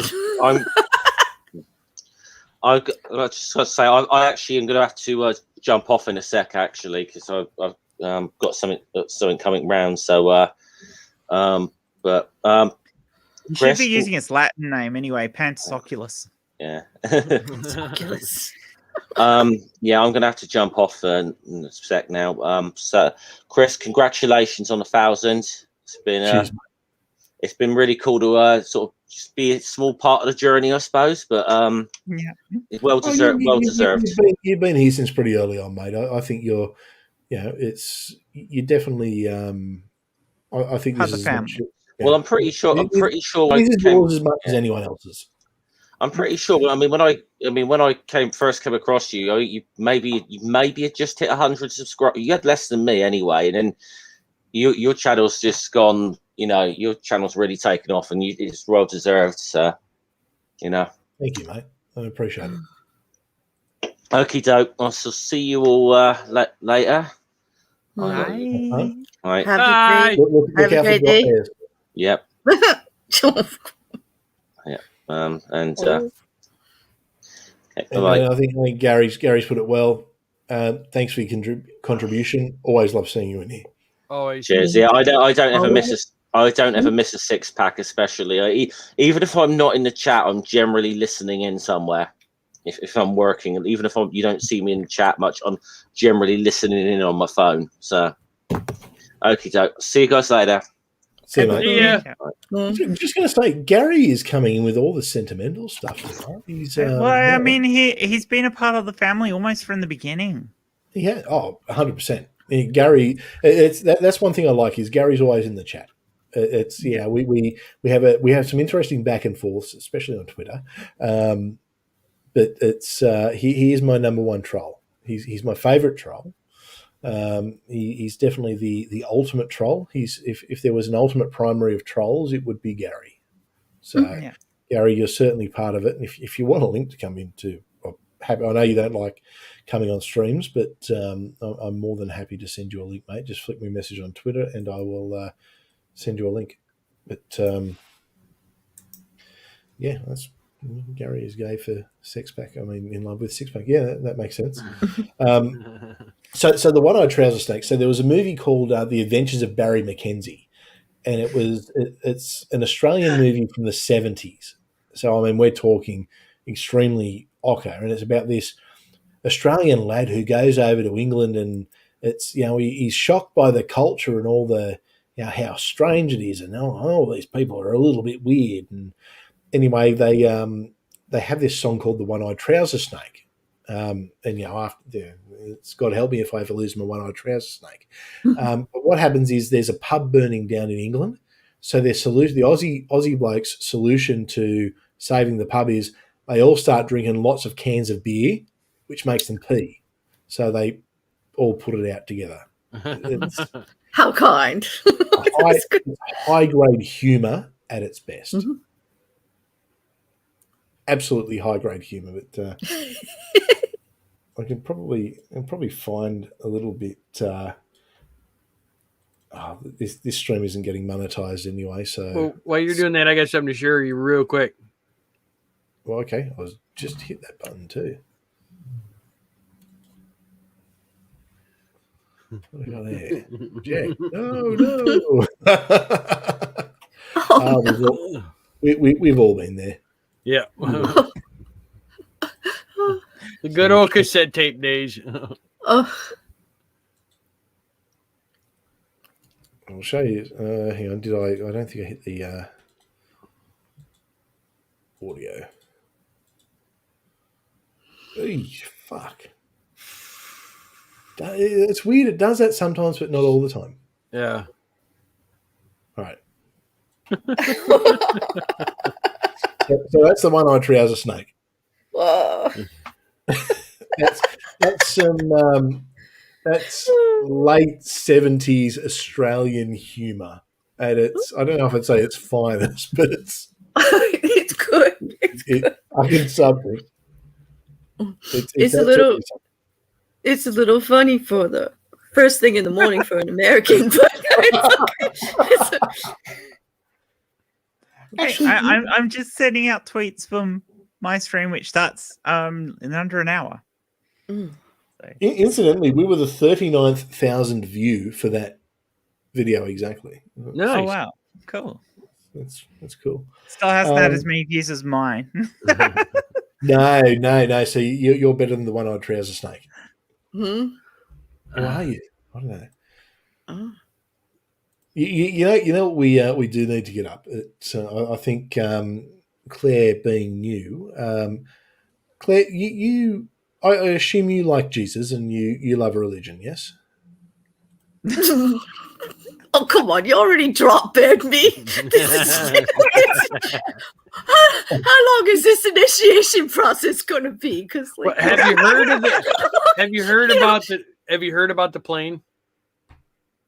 I just got to say, I actually am going to have to jump off in a sec, actually, because I've got something coming round. So, but You Chris, should be using its Latin name anyway, Pantoculus. Yeah. Pantoculus. Yeah, I'm going to have to jump off in a sec now. So, Chris, congratulations on 1,000. It's been really cool to sort of just be a small part of the journey, I suppose. But yeah, it's well deserved. Well deserved. You've been here since pretty early on, mate. I think you're definitely. I think part this of is the family. Well, I'm pretty sure. This is yours as much as anyone else's. I'm pretty sure. I mean, when I first came across you, you maybe had just hit 100 subscribers. You had less than me anyway, and then your channel's just gone. Your channel's really taken off, and it's well deserved. So, Thank you, mate. I appreciate it. Okie doke. I shall see you all later. Bye. Right. Have a great day. Yep. Yeah. And okay, I think Gary's put it well. Thanks for your contribution. Always love seeing you in here. Always. Cheers. Yeah, I don't ever miss a 6-pack, especially. Even if I'm not in the chat, I'm generally listening in somewhere. If I'm working, even if you don't see me in the chat much, I'm generally listening in on my phone. So, okie doke. See you guys later. See you, mate. Yeah. I'm just going to say, Gary is coming in with all the sentimental stuff. He's, I mean, he's been a part of the family almost from the beginning. Yeah, 100%. Gary, that's one thing I like is Gary's always in the chat. We have some interesting back and forths, especially on Twitter. But it's he is my number one troll. He's my favorite troll. He's definitely the ultimate troll. If there was an ultimate primary of trolls, it would be Gary. So, Gary, you're certainly part of it. And if you want a link to come into, I know you don't like coming on streams, but I'm more than happy to send you a link, mate. Just flick me a message on Twitter, and I will send you a link. But that's. Gary is gay for six-pack. I mean, in love with six-pack. Yeah, that makes sense. So the one-eyed trouser snake. So there was a movie called The Adventures of Barry Mackenzie, and it's an Australian movie from the 70s. So I mean, we're talking extremely ocker, and it's about this Australian lad who goes over to England, and it's he's shocked by the culture and all the how strange it is, and all these people are a little bit weird. And anyway, they have this song called The One-Eyed Trouser Snake. And, it's God help me if I ever lose my one-eyed trouser snake. But what happens is there's a pub burning down in England. So the Aussie blokes' solution to saving the pub is they all start drinking lots of cans of beer, which makes them pee. So they all put it out together. How kind. High-grade humour at its best. Mm-hmm. Absolutely high-grade humour, but I can probably find a little bit. This stream isn't getting monetized anyway, so. Well, while you're doing that, I got something to share you real quick. Well, okay, I was just hit that button too. What have I got there? Jack. No. We've all been there. Yeah. The good old cassette tape days. I'll show you. Hang on. I don't think I hit the audio. Fuck. It's weird. It does that sometimes, but not all the time. Yeah. All right. So that's the one-eyed trouser snake. Whoa. That's late 70s Australian humour, and I don't know if I'd say it's finest, but it's good. I can something. It's a little funny for the first thing in the morning for an American, but it's okay. Actually, I'm just sending out tweets from my stream, which starts in under an hour. Mm. So. Incidentally, we were the 39,000 view for that video exactly. Nice. Oh wow, cool. That's cool. Still hasn't had as many views as mine. No. So you're better than the one-eyed trouser snake. Hmm? Or are you? I don't know. Oh. You know what we do need to get up. I think Claire being new, Claire, I assume you like Jesus and you love a religion, yes? Oh, come on. You already drop-beared me. How long is this initiation process going to be? Because have you heard of it? Have you heard about the plane?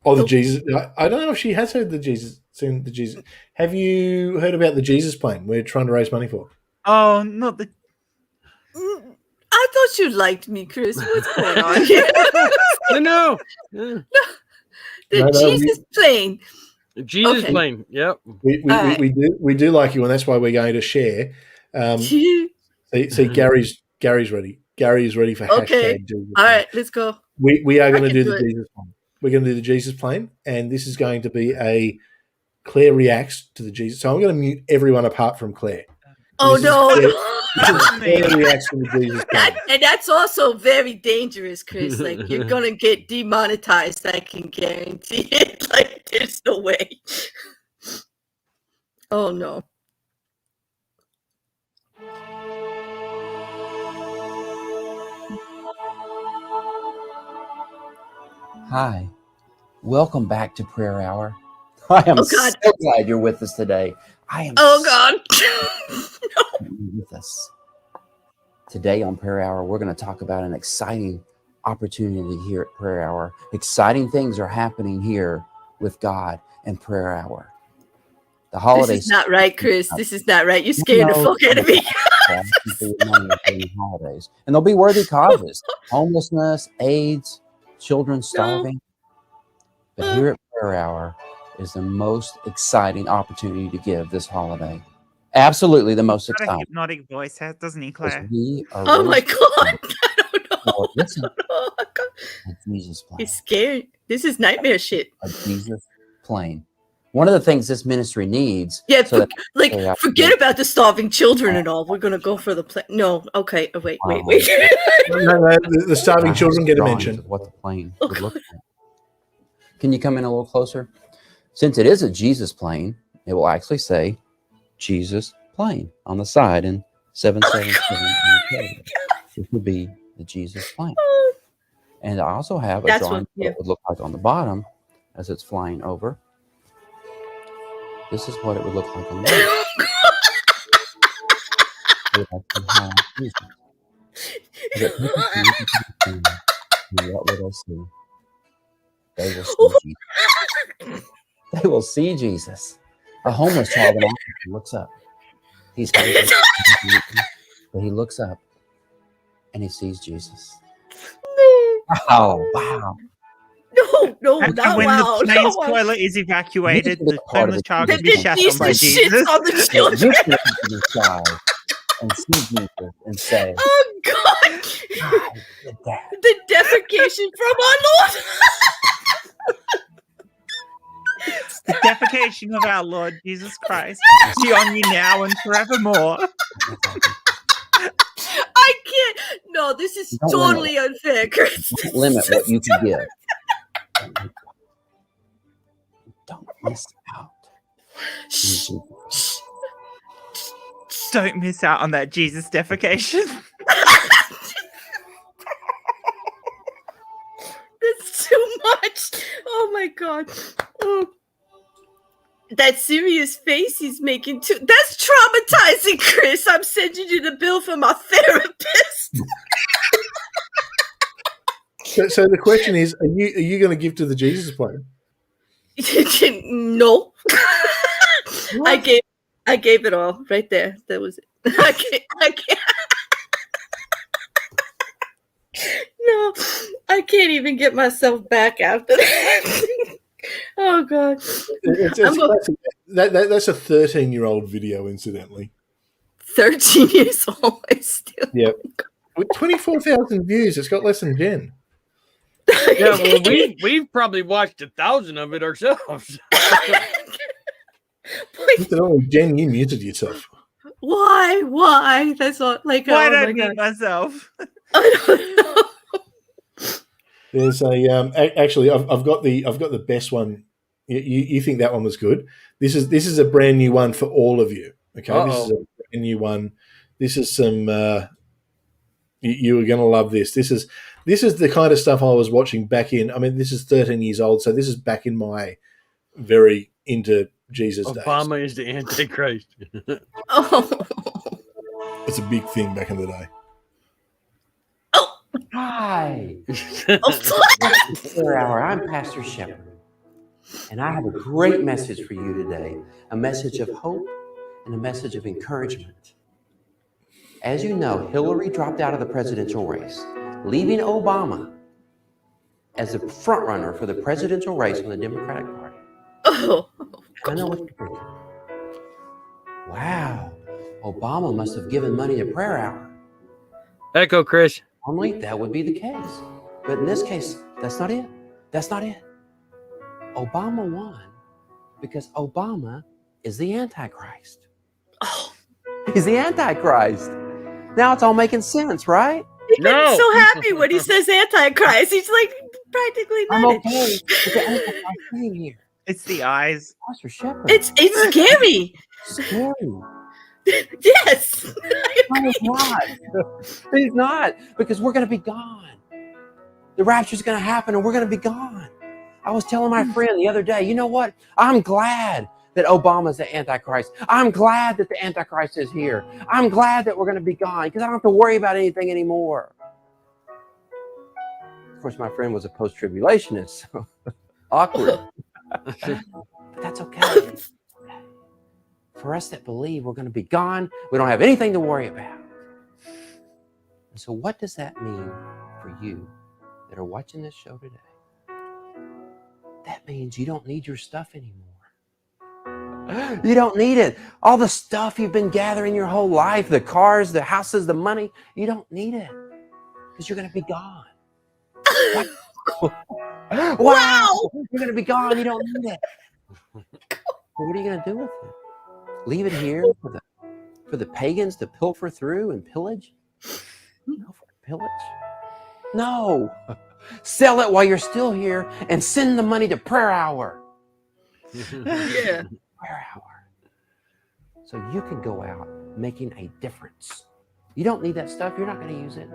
Oh, the Jesus. I don't know if she has heard seen the Jesus. Have you heard about the Jesus plane we're trying to raise money for? Oh, not the. I thought you liked me, Chris. What's going on here? No. The Jesus plane. The Jesus plane. Yep. We do like you, and that's why we're going to share. See, Gary's ready. Gary's ready for hashtag Jesus. All right, let's go. We are going to do the Jesus plane. We're going to do the Jesus plane, and this is going to be a Claire reacts to the Jesus. So I'm going to mute everyone apart from Claire. Oh no! Claire reacts to the Jesus plane. And that's also very dangerous, Chris. Like you're gonna get demonetized. I can guarantee it. Like there's no way. Oh no. Hi, welcome back to Prayer Hour. I am so glad you're with us today. I am. Oh God! With us today on Prayer Hour, we're going to talk about an exciting opportunity here at Prayer Hour. Exciting things are happening here with God and Prayer Hour. The holidays. This is not right, Chris. This is not right. You're scaring the fuck out of me. Holidays, and there'll be worthy causes: homelessness, AIDS, children starving. But here at Prayer Hour is the most exciting opportunity to give this holiday. Absolutely the most exciting. A hypnotic voice, doesn't he, Claire? Oh my God! I don't know. Listen, Jesus plane. He's scared. This is nightmare shit. A Jesus plane. One of the things this ministry needs. Yeah, forget about the starving children and all. We're gonna go for the plane. No, okay. Wait. No, the starving children get a mention. What the plane would look like. Can you come in a little closer? Since it is a Jesus plane, it will actually say Jesus plane on the side in 777. This would be the Jesus plane. And I also have a drawing that it would look like on the bottom as it's flying over. This is what it would look like on the bottom. What would I see? They will see Jesus. They will see Jesus. A homeless child in Africa looks up. He's hungry, but he looks up and he sees Jesus. Oh, wow. No, and not when wow. the plane's toilet is evacuated, the homeless child can be shot on by Jesus. Shits on the children. And see Jesus and say, "Oh God, the defecation from our Lord." The defecation of our Lord Jesus Christ be on you now and forevermore. I can't. No, this is totally unfair, Chris. Don't limit what you can give. Don't miss out. Don't miss out on that Jesus defecation. That's too much. Oh my God. Oh. That serious face he's making too. That's traumatizing, Chris. I'm sending you the bill from our therapist. So the question is, are you going to give to the Jesus plane? No. I gave it all right there. That was it. I can't. No. no, I can't even get myself back after that. Oh God, it's classic. That's a 13-year-old video, incidentally. 13 years old. I still. Yep. With 24,000 views, it's got less than Jen. Yeah, well, we've probably watched 1,000 of it ourselves. Jen, you muted yourself. Why? That's all. Like, Why oh don't my I mute God. myself? I don't know. There's a actually I've got the best one. You think that one was good? This is a brand new one for all of you. Okay, This is a brand new one. This is some. You are going to love this. This is the kind of stuff I was watching back in. I mean, this is 13 years old, so this is back in my very into Jesus days. Obama is the Antichrist. Oh. It's a big thing back in the day. Hi. I'm Pastor Shepherd, and I have a great message for you today, a message of hope and a message of encouragement. As you know, Hillary dropped out of the presidential race, leaving Obama as the front runner for the presidential race on the Democratic Party. Oh. I know what you're thinking. Wow, Obama must have given money to Prayer Hour. Echo, Chris. Normally, that would be the case. But in this case, that's not it. That's not it. Obama won because Obama is the Antichrist. Oh. He's the Antichrist. Now it's all making sense, right? He's so happy when he says Antichrist. He's like practically I'm nutted. okay with the Antichrist thing here. It's the eyes. Pastor Shepherd. It's scary. Scary. Yes. No, he's not. He's not, because we're going to be gone. The rapture's going to happen and we're going to be gone. I was telling my friend the other day, you know what? I'm glad that Obama's the Antichrist. I'm glad that the Antichrist is here. I'm glad that we're going to be gone because I don't have to worry about anything anymore. Of course, my friend was a post-tribulationist, so awkward. But that's okay. For us that believe we're going to be gone, we don't have anything to worry about. And so what does that mean for you that are watching this show today? That means you don't need your stuff anymore. You don't need it. All the stuff you've been gathering your whole life, the cars, the houses, the money, you don't need it because you're going to be gone. Wow! You're going to be gone. You don't need it. Well, what are you going to do with it? Leave it here for the pagans to pilfer through and pillage? No, for pillage? No. Sell it while you're still here and send the money to Prayer Hour. Yeah. Prayer Hour. So you can go out making a difference. You don't need that stuff. You're not going to use it.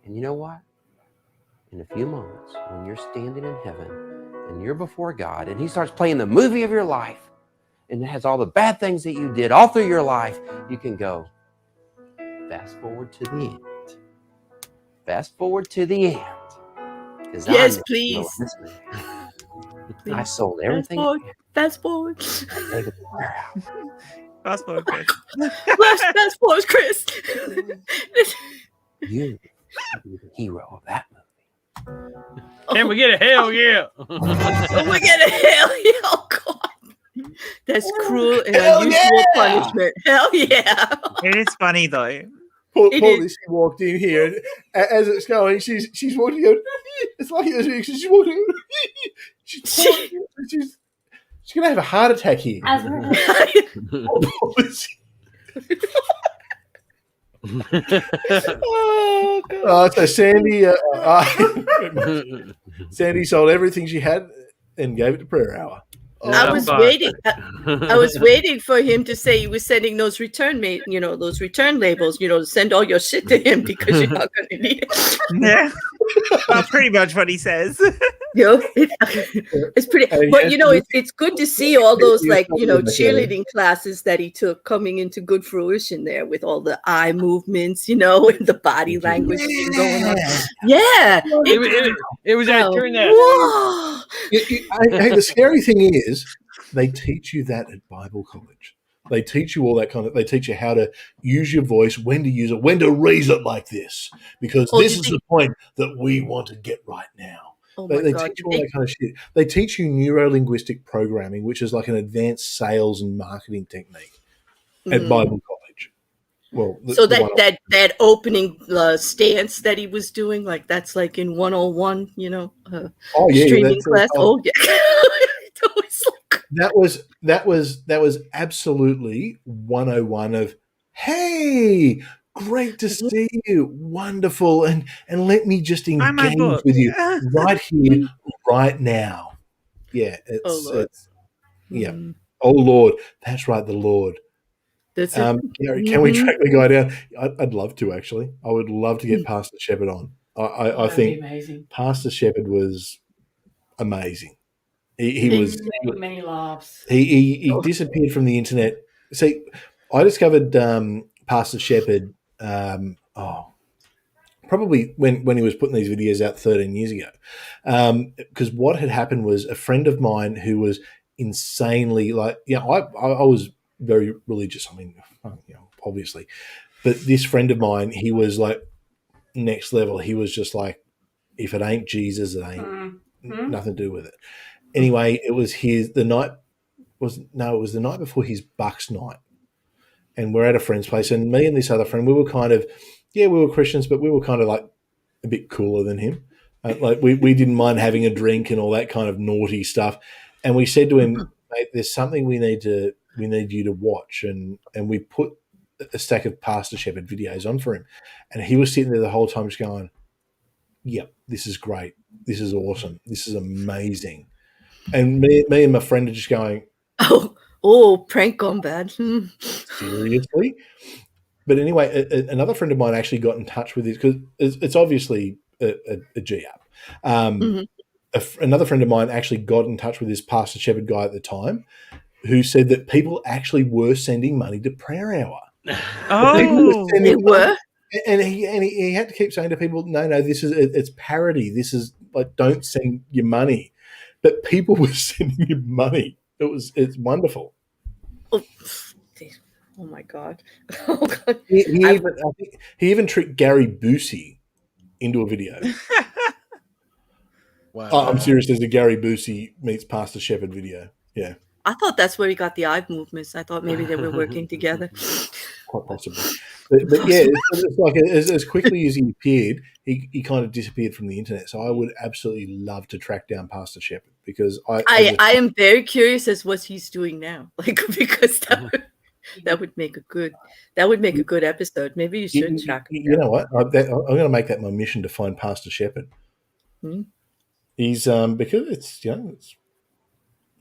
And you know what? In a few moments, when you're standing in heaven and you're before God and he starts playing the movie of your life, and it has all the bad things that you did all through your life, you can go, fast forward to the end. Fast forward to the end. Yes, please. I sold everything. Fast forward. Fast forward, Chris. Fast forward, Chris. You are the hero of that movie. Can we get a hell yeah? Oh, we get a hell yeah. Oh, God. That's cruel and unusual punishment. Hell yeah. It is funny, though. Poor Lizzie walked in here, and as it's going, she's walking out. It's like she's walking. She's gonna have a heart attack here. Oh, God. So Sandy, Sandy sold everything she had and gave it to Prayer Hour. I was waiting. I was waiting for him to say he was sending those return those return labels, to send all your shit to him because you're not going to need it. Yeah, well, pretty much what he says. It's pretty. But it's good to see all those cheerleading classes that he took coming into good fruition there with all the eye movements, and the body language going on. Yeah, it was during that. Hey, the scary thing is, they teach you that at Bible college. They teach you all that kind of. They teach you how to use your voice, when to use it, when to raise it like this, because this is the point that we want to get right now. Oh They, my they God. teach you all that kind of shit. They teach you neuro-linguistic programming, which is like an advanced sales and marketing technique at Bible College. Well, So that opening stance that he was doing, like that's like in 101, streaming class. Oh yeah. That was absolutely 101 of, hey, great to see you, wonderful, and let me just engage with you right here, right now. Yeah, it's yeah. Oh Lord, that's right, the Lord. That's it. Gary, can we track the guy down? I'd love to, actually. I would love to get Pastor Shepherd on. I think amazing. Pastor Shepherd was amazing. He was many laughs. He disappeared from the internet. See, I discovered Pastor Shepherd probably when he was putting these videos out 13 years ago. Because what had happened was a friend of mine who was insanely I was very religious. I mean, obviously, but this friend of mine, he was like next level. He was just like, if it ain't Jesus, it ain't nothing to do with it. Anyway, it was the night before his Bucks night, and we're at a friend's place, and me and this other friend, we were kind of, we were Christians, but we were kind of like a bit cooler than him. Like we didn't mind having a drink and all that kind of naughty stuff. And we said to him, mate, there's something we need you to watch, and we put a stack of Pastor Shepherd videos on for him, and he was sitting there the whole time just going, "Yep, this is great. This is awesome. This is amazing." And me and my friend are just going, "Oh, prank gone bad." Seriously? But anyway, another friend of mine actually got in touch with this because it's obviously a G app. Another friend of mine actually got in touch with this Pastor Shepherd guy at the time, who said that people actually were sending money to Prayer Hour. Oh, they were. And he had to keep saying to people, "No, it's parody. This is like, don't send your money." But people were sending him money. It's wonderful. Oh my God! He even tricked Gary Busey into a video. Wow! I'm serious. There's a Gary Busey meets Pastor Shepherd video. Yeah, I thought that's where he got the eye movements. I thought maybe they were working together. Quite possibly. But yeah, it's like as quickly as he appeared, he kind of disappeared from the internet. So I would absolutely love to track down Pastor Shepherd because I am very curious as what he's doing now. Like, because that would make a good episode. Maybe you should track him down. You know what? I'm going to make that my mission to find Pastor Shepherd. He's because it's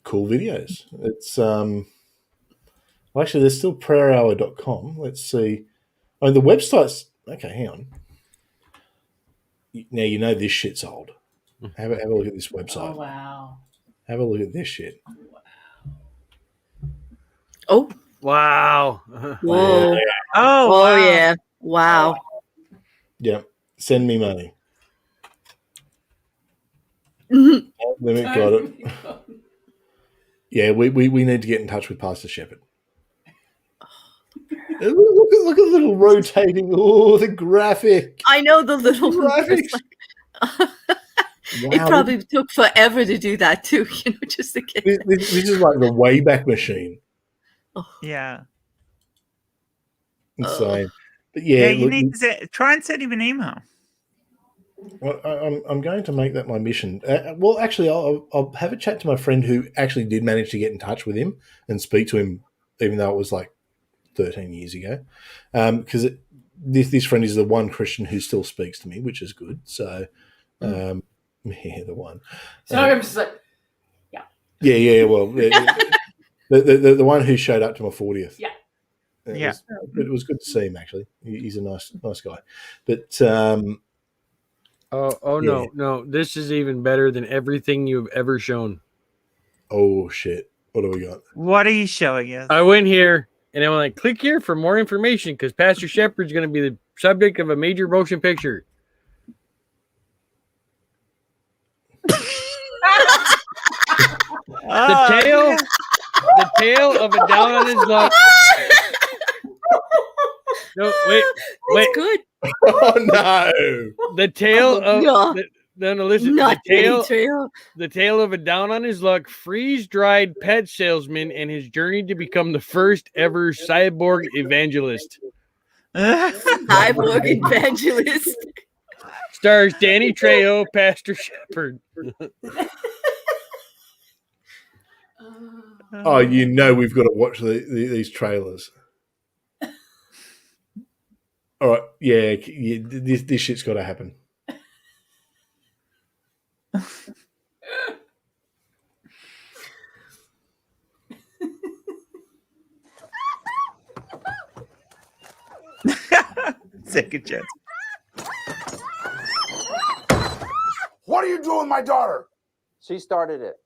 cool videos. It's well, actually, there's still prayerhour.com. Let's see. Oh, the website's okay. Hang on. Now you know this shit's old. Have a look at this website. Oh wow! Have a look at this shit. Oh wow! Whoa! Yeah. Oh yeah! Wow! Yeah. Send me money. Let me got it. Yeah, we need to get in touch with Pastor Shepherd. Look at the little rotating. Oh, the graphic. I know the little graphics. It probably took forever to do that too, just to get this is like the Wayback Machine. Yeah. Insane. But yeah, you need to try and send him an email. Well, I'm going to make that my mission. Well, actually, I'll have a chat to my friend who actually did manage to get in touch with him and speak to him, even though it was like 13 years ago. Because this friend is the one Christian who still speaks to me, which is good. So, yeah, the one. So I'm just like, yeah. Well, the one who showed up to my 40th. Yeah. It was good to see him. Actually, he's a nice guy. But no! This is even better than everything you've ever shown. Oh shit! What do we got? What are you showing us? I went here and I went like, click here for more information because Pastor Shepherd's going to be the subject of a major motion picture. The the tail of a down on his luck. No, wait. Good. Oh no! The tail of no. No, listen. Not the tail. The tale of a down on his luck, freeze-dried pet salesman, and his journey to become the first ever cyborg evangelist. Cyborg evangelist. Stars Danny Trejo, Pastor Shepherd. Oh, you know we've got to watch these trailers. All right, yeah, this shit's got to happen. Second chance. What are you doing, my daughter? She started it.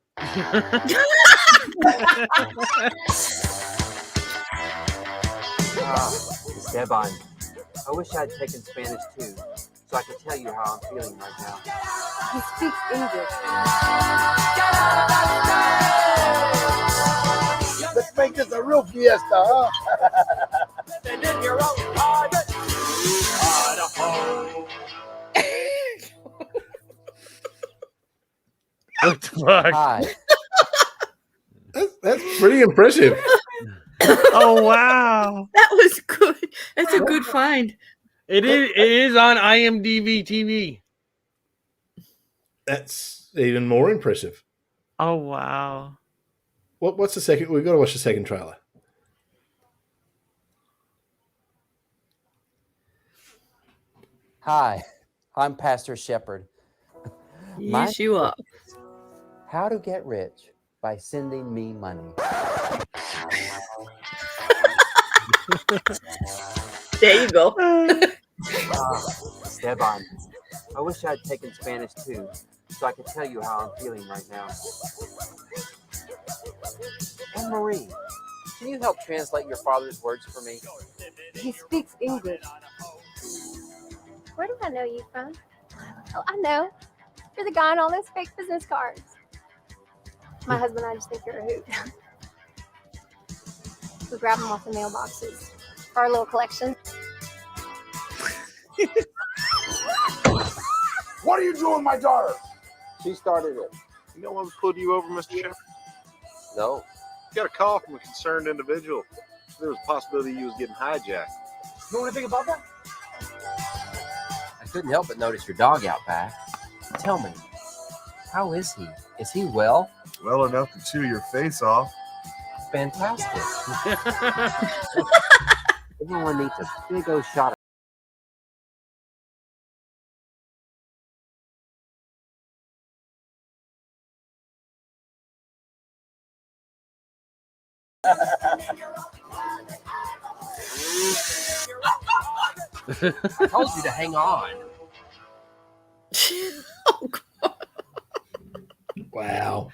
Esteban, I wish I'd taken Spanish too, so I could tell you how I'm feeling right now. He speaks English. Let's make this a real fiesta, huh? What the fuck? Hi. That's pretty impressive. Oh wow, that was good. That's a good find. It is on IMDb TV. That's even more impressive. Oh wow. What's the second? We've got to watch the second trailer. Hi, I'm Pastor Shepherd. Yes, you are. How to get rich by sending me money. There you go. Esteban, I wish I'd taken Spanish too, so I could tell you how I'm feeling right now. And Marie, can you help translate your father's words for me? He speaks English. Where do I know you from? Oh, I know. You're the guy on all those fake business cards. My husband and I just think you're a hoot. We grab them off the mailboxes for our little collection. What are you doing, my daughter? She started it. No one pulled you over, Mr. Shepherd? No. You got a call from a concerned individual. There was a possibility you was getting hijacked. You know anything about that? I couldn't help but notice your dog out back. Tell me, how is he? Is he well? Well enough to chew your face off. Fantastic. Everyone needs a big old shot of I told you to hang on. Oh, God. Wow.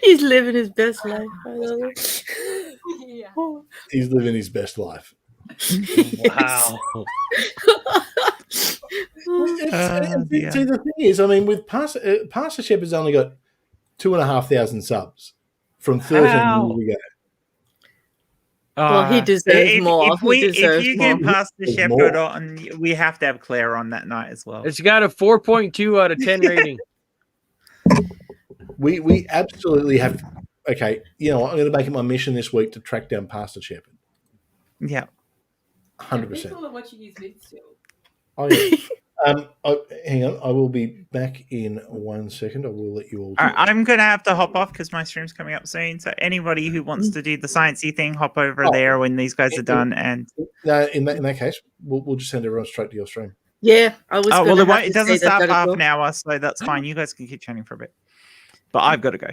He's living his best life. I love it. Yeah. He's living his best life. Wow. See, the thing is, I mean, with Pastor Shepherd's only got 2,500 subs from 13 years ago. Well, he deserves more. If you get Pastor Shepherd on, we have to have Claire on that night as well. It's got a 4.2 out of 10 rating. We absolutely have to. Okay, you know what? I'm going to make it my mission this week to track down Pastor Shepherd. Yeah. 100%. People are watching his vids still. Oh, yeah. Hang on. I will be back in 1 second. I will let you all. All right, I'm going to have to hop off because my stream's coming up soon. So anybody who wants to do the sciencey thing, hop over there when these guys are done. And in that case, we'll just send everyone straight to your stream. Yeah, I was. Oh well, it doesn't start for half an hour, so that's fine. You guys can keep chatting for a bit, but I've got to go.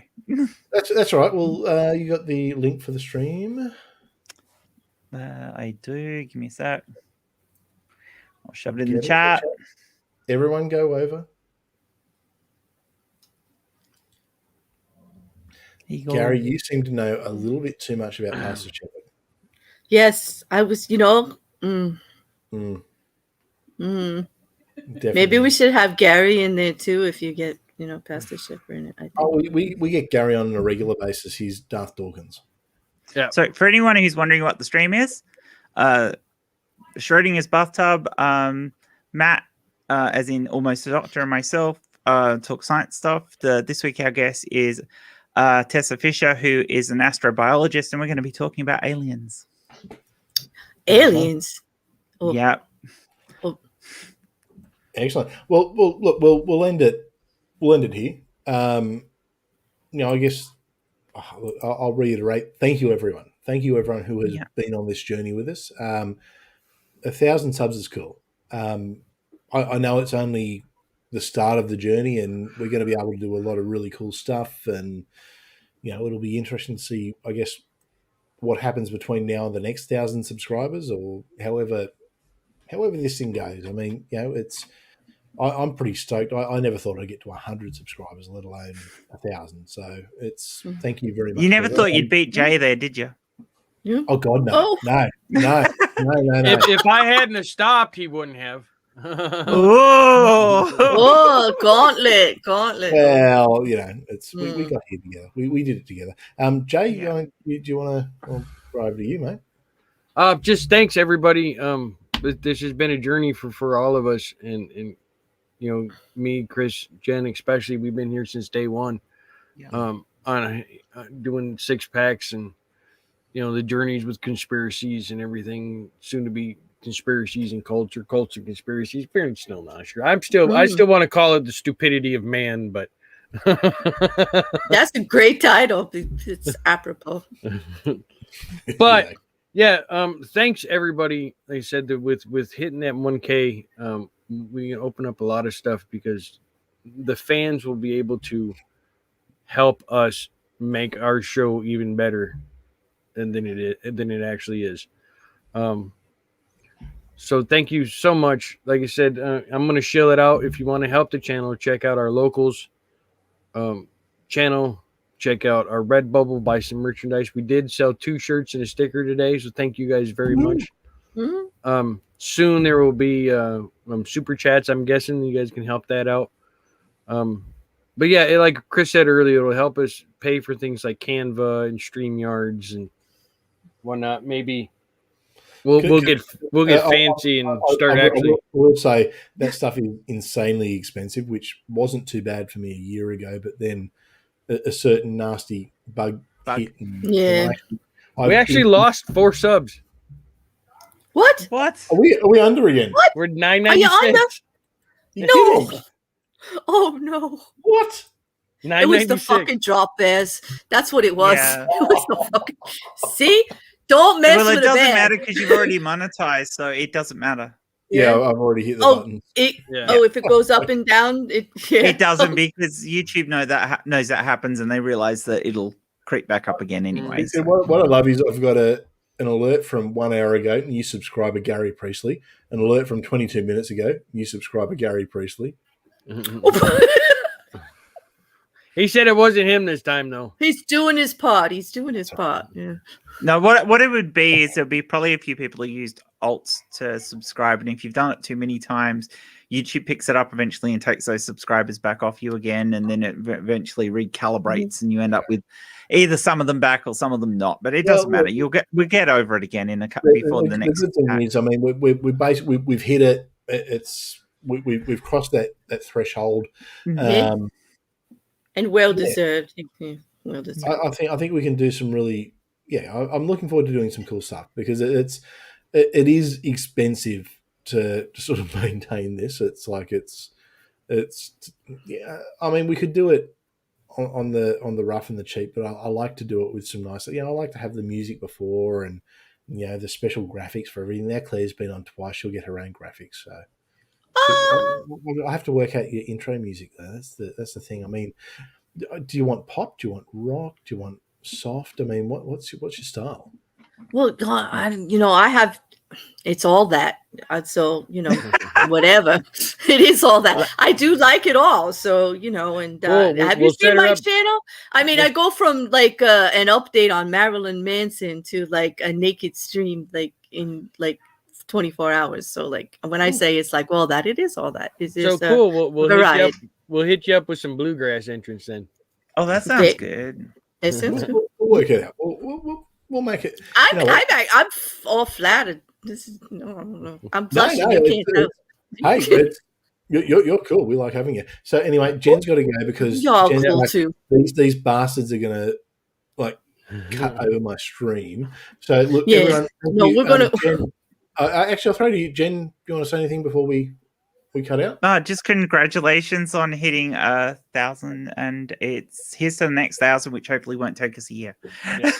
That's all right. Well, you got the link for the stream. I do. Give me a sec. I'll shove it in the chat. Everyone go over. Gary, you seem to know a little bit too much about Pastor Shepherd. Yes, I was. Maybe we should have Gary in there too. If you get Pastor Shepherd in it. I think. Oh, we get Gary on a regular basis. He's Darth Dawkins. Yeah. So for anyone who's wondering what the stream is, Schrodinger's bathtub, Matt, as in almost a doctor, and myself talk science stuff. This week our guest is Tessa Fisher, who is an astrobiologist, and we're going to be talking about aliens. Aliens. Oh. Yeah. Oh. Excellent. Well, look, we'll end it. We'll end it here. I guess I'll reiterate. Thank you, everyone. Thank you, everyone who has been on this journey with us. 1,000 subs is cool. I know it's only the start of the journey, and we're going to be able to do a lot of really cool stuff. And it'll be interesting to see, I guess, what happens between now and the next 1,000 subscribers, or however this thing goes. I mean, I'm pretty stoked. I never thought I'd get to 100 subscribers, let alone 1,000. So thank you very much. You never thought you'd beat Jay there, did you? Oh God, no, no. If I hadn't have stopped, he wouldn't have. Oh, gauntlet. Well, it's we got here together. We did it together. Jay, do you want to go over to you, mate? Just thanks everybody. This has been a journey for all of us, and me, Chris, Jen, especially. We've been here since day one. On doing 6-packs and the journeys with conspiracies and everything, soon to be conspiracies and culture conspiracies. Parents still not sure. I still want to call it the stupidity of man, but that's a great title. It's apropos. But thanks everybody. Like I said, that with hitting that 1K, we can open up a lot of stuff because the fans will be able to help us make our show even better than it actually is. So thank you so much. Like I said, I'm going to shill it out. If you want to help the channel, check out our locals channel. Check out our Redbubble, buy some merchandise. We did sell 2 shirts and a sticker today, so thank you guys very much. Soon there will be super chats. I'm guessing you guys can help that out. But yeah, like Chris said earlier, it'll help us pay for things like Canva and StreamYards and whatnot. Maybe we'll get fancy and start actually. I will say that stuff is insanely expensive, which wasn't too bad for me a year ago, but then a certain nasty bug hit. Yeah, we actually lost 4 subs. What? Are we under again? What? We're Are you 996. under? No. Oh no. What? It was the fucking drop bears. That's what it was. Yeah. It was the fucking. See, don't mess Well, with it a doesn't bear. matter because you've already monetized, so it doesn't matter. Yeah, I've already hit the button. If it goes up and down, It doesn't because YouTube knows that happens, and they realize that it'll creep back up again anyway. So what I love is I've got an alert from 1 hour ago, new subscriber Gary Priestley. An alert from 22 minutes ago, new subscriber Gary Priestley. He said it wasn't him this time, though. He's doing his part. Yeah. No, what it would be is there'll be probably a few people who used alts to subscribe, and if you've done it too many times, YouTube picks it up eventually and takes those subscribers back off you again, and then it eventually recalibrates, and you end up with either some of them back or some of them not. But it doesn't matter. We'll get over it again in a couple before the next. The good thing is, I mean, we've hit it. We've crossed that threshold. And well deserved. Yeah, well deserved. I think we can do some really. Yeah, I'm looking forward to doing some cool stuff because it is expensive to sort of maintain this. It's like it's yeah. I mean, we could do it on the rough and the cheap, but I like to do it with some nice. I like to have the music before and the special graphics for everything. Now Claire's been on twice; she'll get her own graphics. So I have to work out your intro music though. That's the thing. I mean, do you want pop? Do you want rock? Do you want soft? I mean, what's your style? Well, God, I have. It's all that. So whatever. It is all that. I do like it all. So and have you seen my channel? I mean, I go from like an update on Marilyn Manson to like a naked stream, like in like 24 hours. So like when I say it's like, well, that it is all that. Is so cool. We'll hit you up with some bluegrass entrance then. Oh, that sounds good. It sounds good. We'll work it out. we'll make it. I'm all flattered. This is no. I'm blushing. No, you can't tell. Hey, you're cool. We like having you. So anyway, Jen's got to go because Y'all Jen's cool like, too. These bastards are gonna like cut over my stream. So look, Yeah. everyone. No, we're gonna. Jen, actually, I'll throw to you, Jen. Do you want to say anything before we cut out? Just congratulations on hitting 1,000, and here's to the next 1,000, which hopefully won't take us a year. Yeah.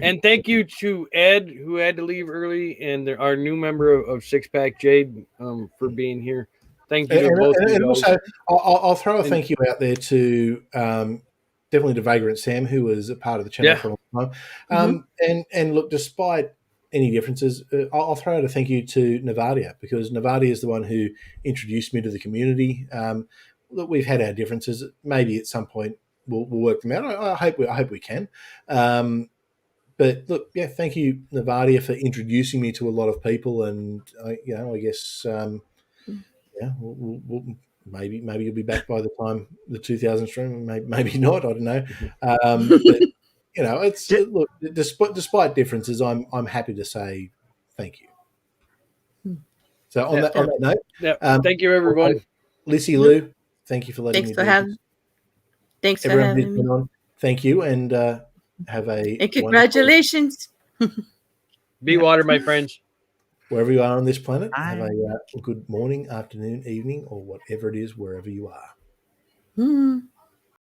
And thank you to Ed, who had to leave early, and our new member of Six Pack, Jade, for being here. Thank you to both of you and guys. also, I'll throw a thank you out there to definitely to Vagrant Sam, who was a part of the channel for a long time. And look, despite any differences, I'll throw out a thank you to Navadia, because Navadia is the one who introduced me to the community. Look, we've had our differences. Maybe at some point we'll work them out. I hope we can. But look, yeah, thank you, Navadia, for introducing me to a lot of people, and I guess maybe you'll be back by the time the 2,000 stream. Maybe not. I don't know. But it's look, despite differences, I'm happy to say thank you. So on that note, thank you, everyone. Lissy Lou, thank you for letting me. Thanks for having me. On. Thank you, and have a and congratulations. Be water, my friends. Wherever you are on this planet, have a good morning, afternoon, evening, or whatever it is, wherever you are.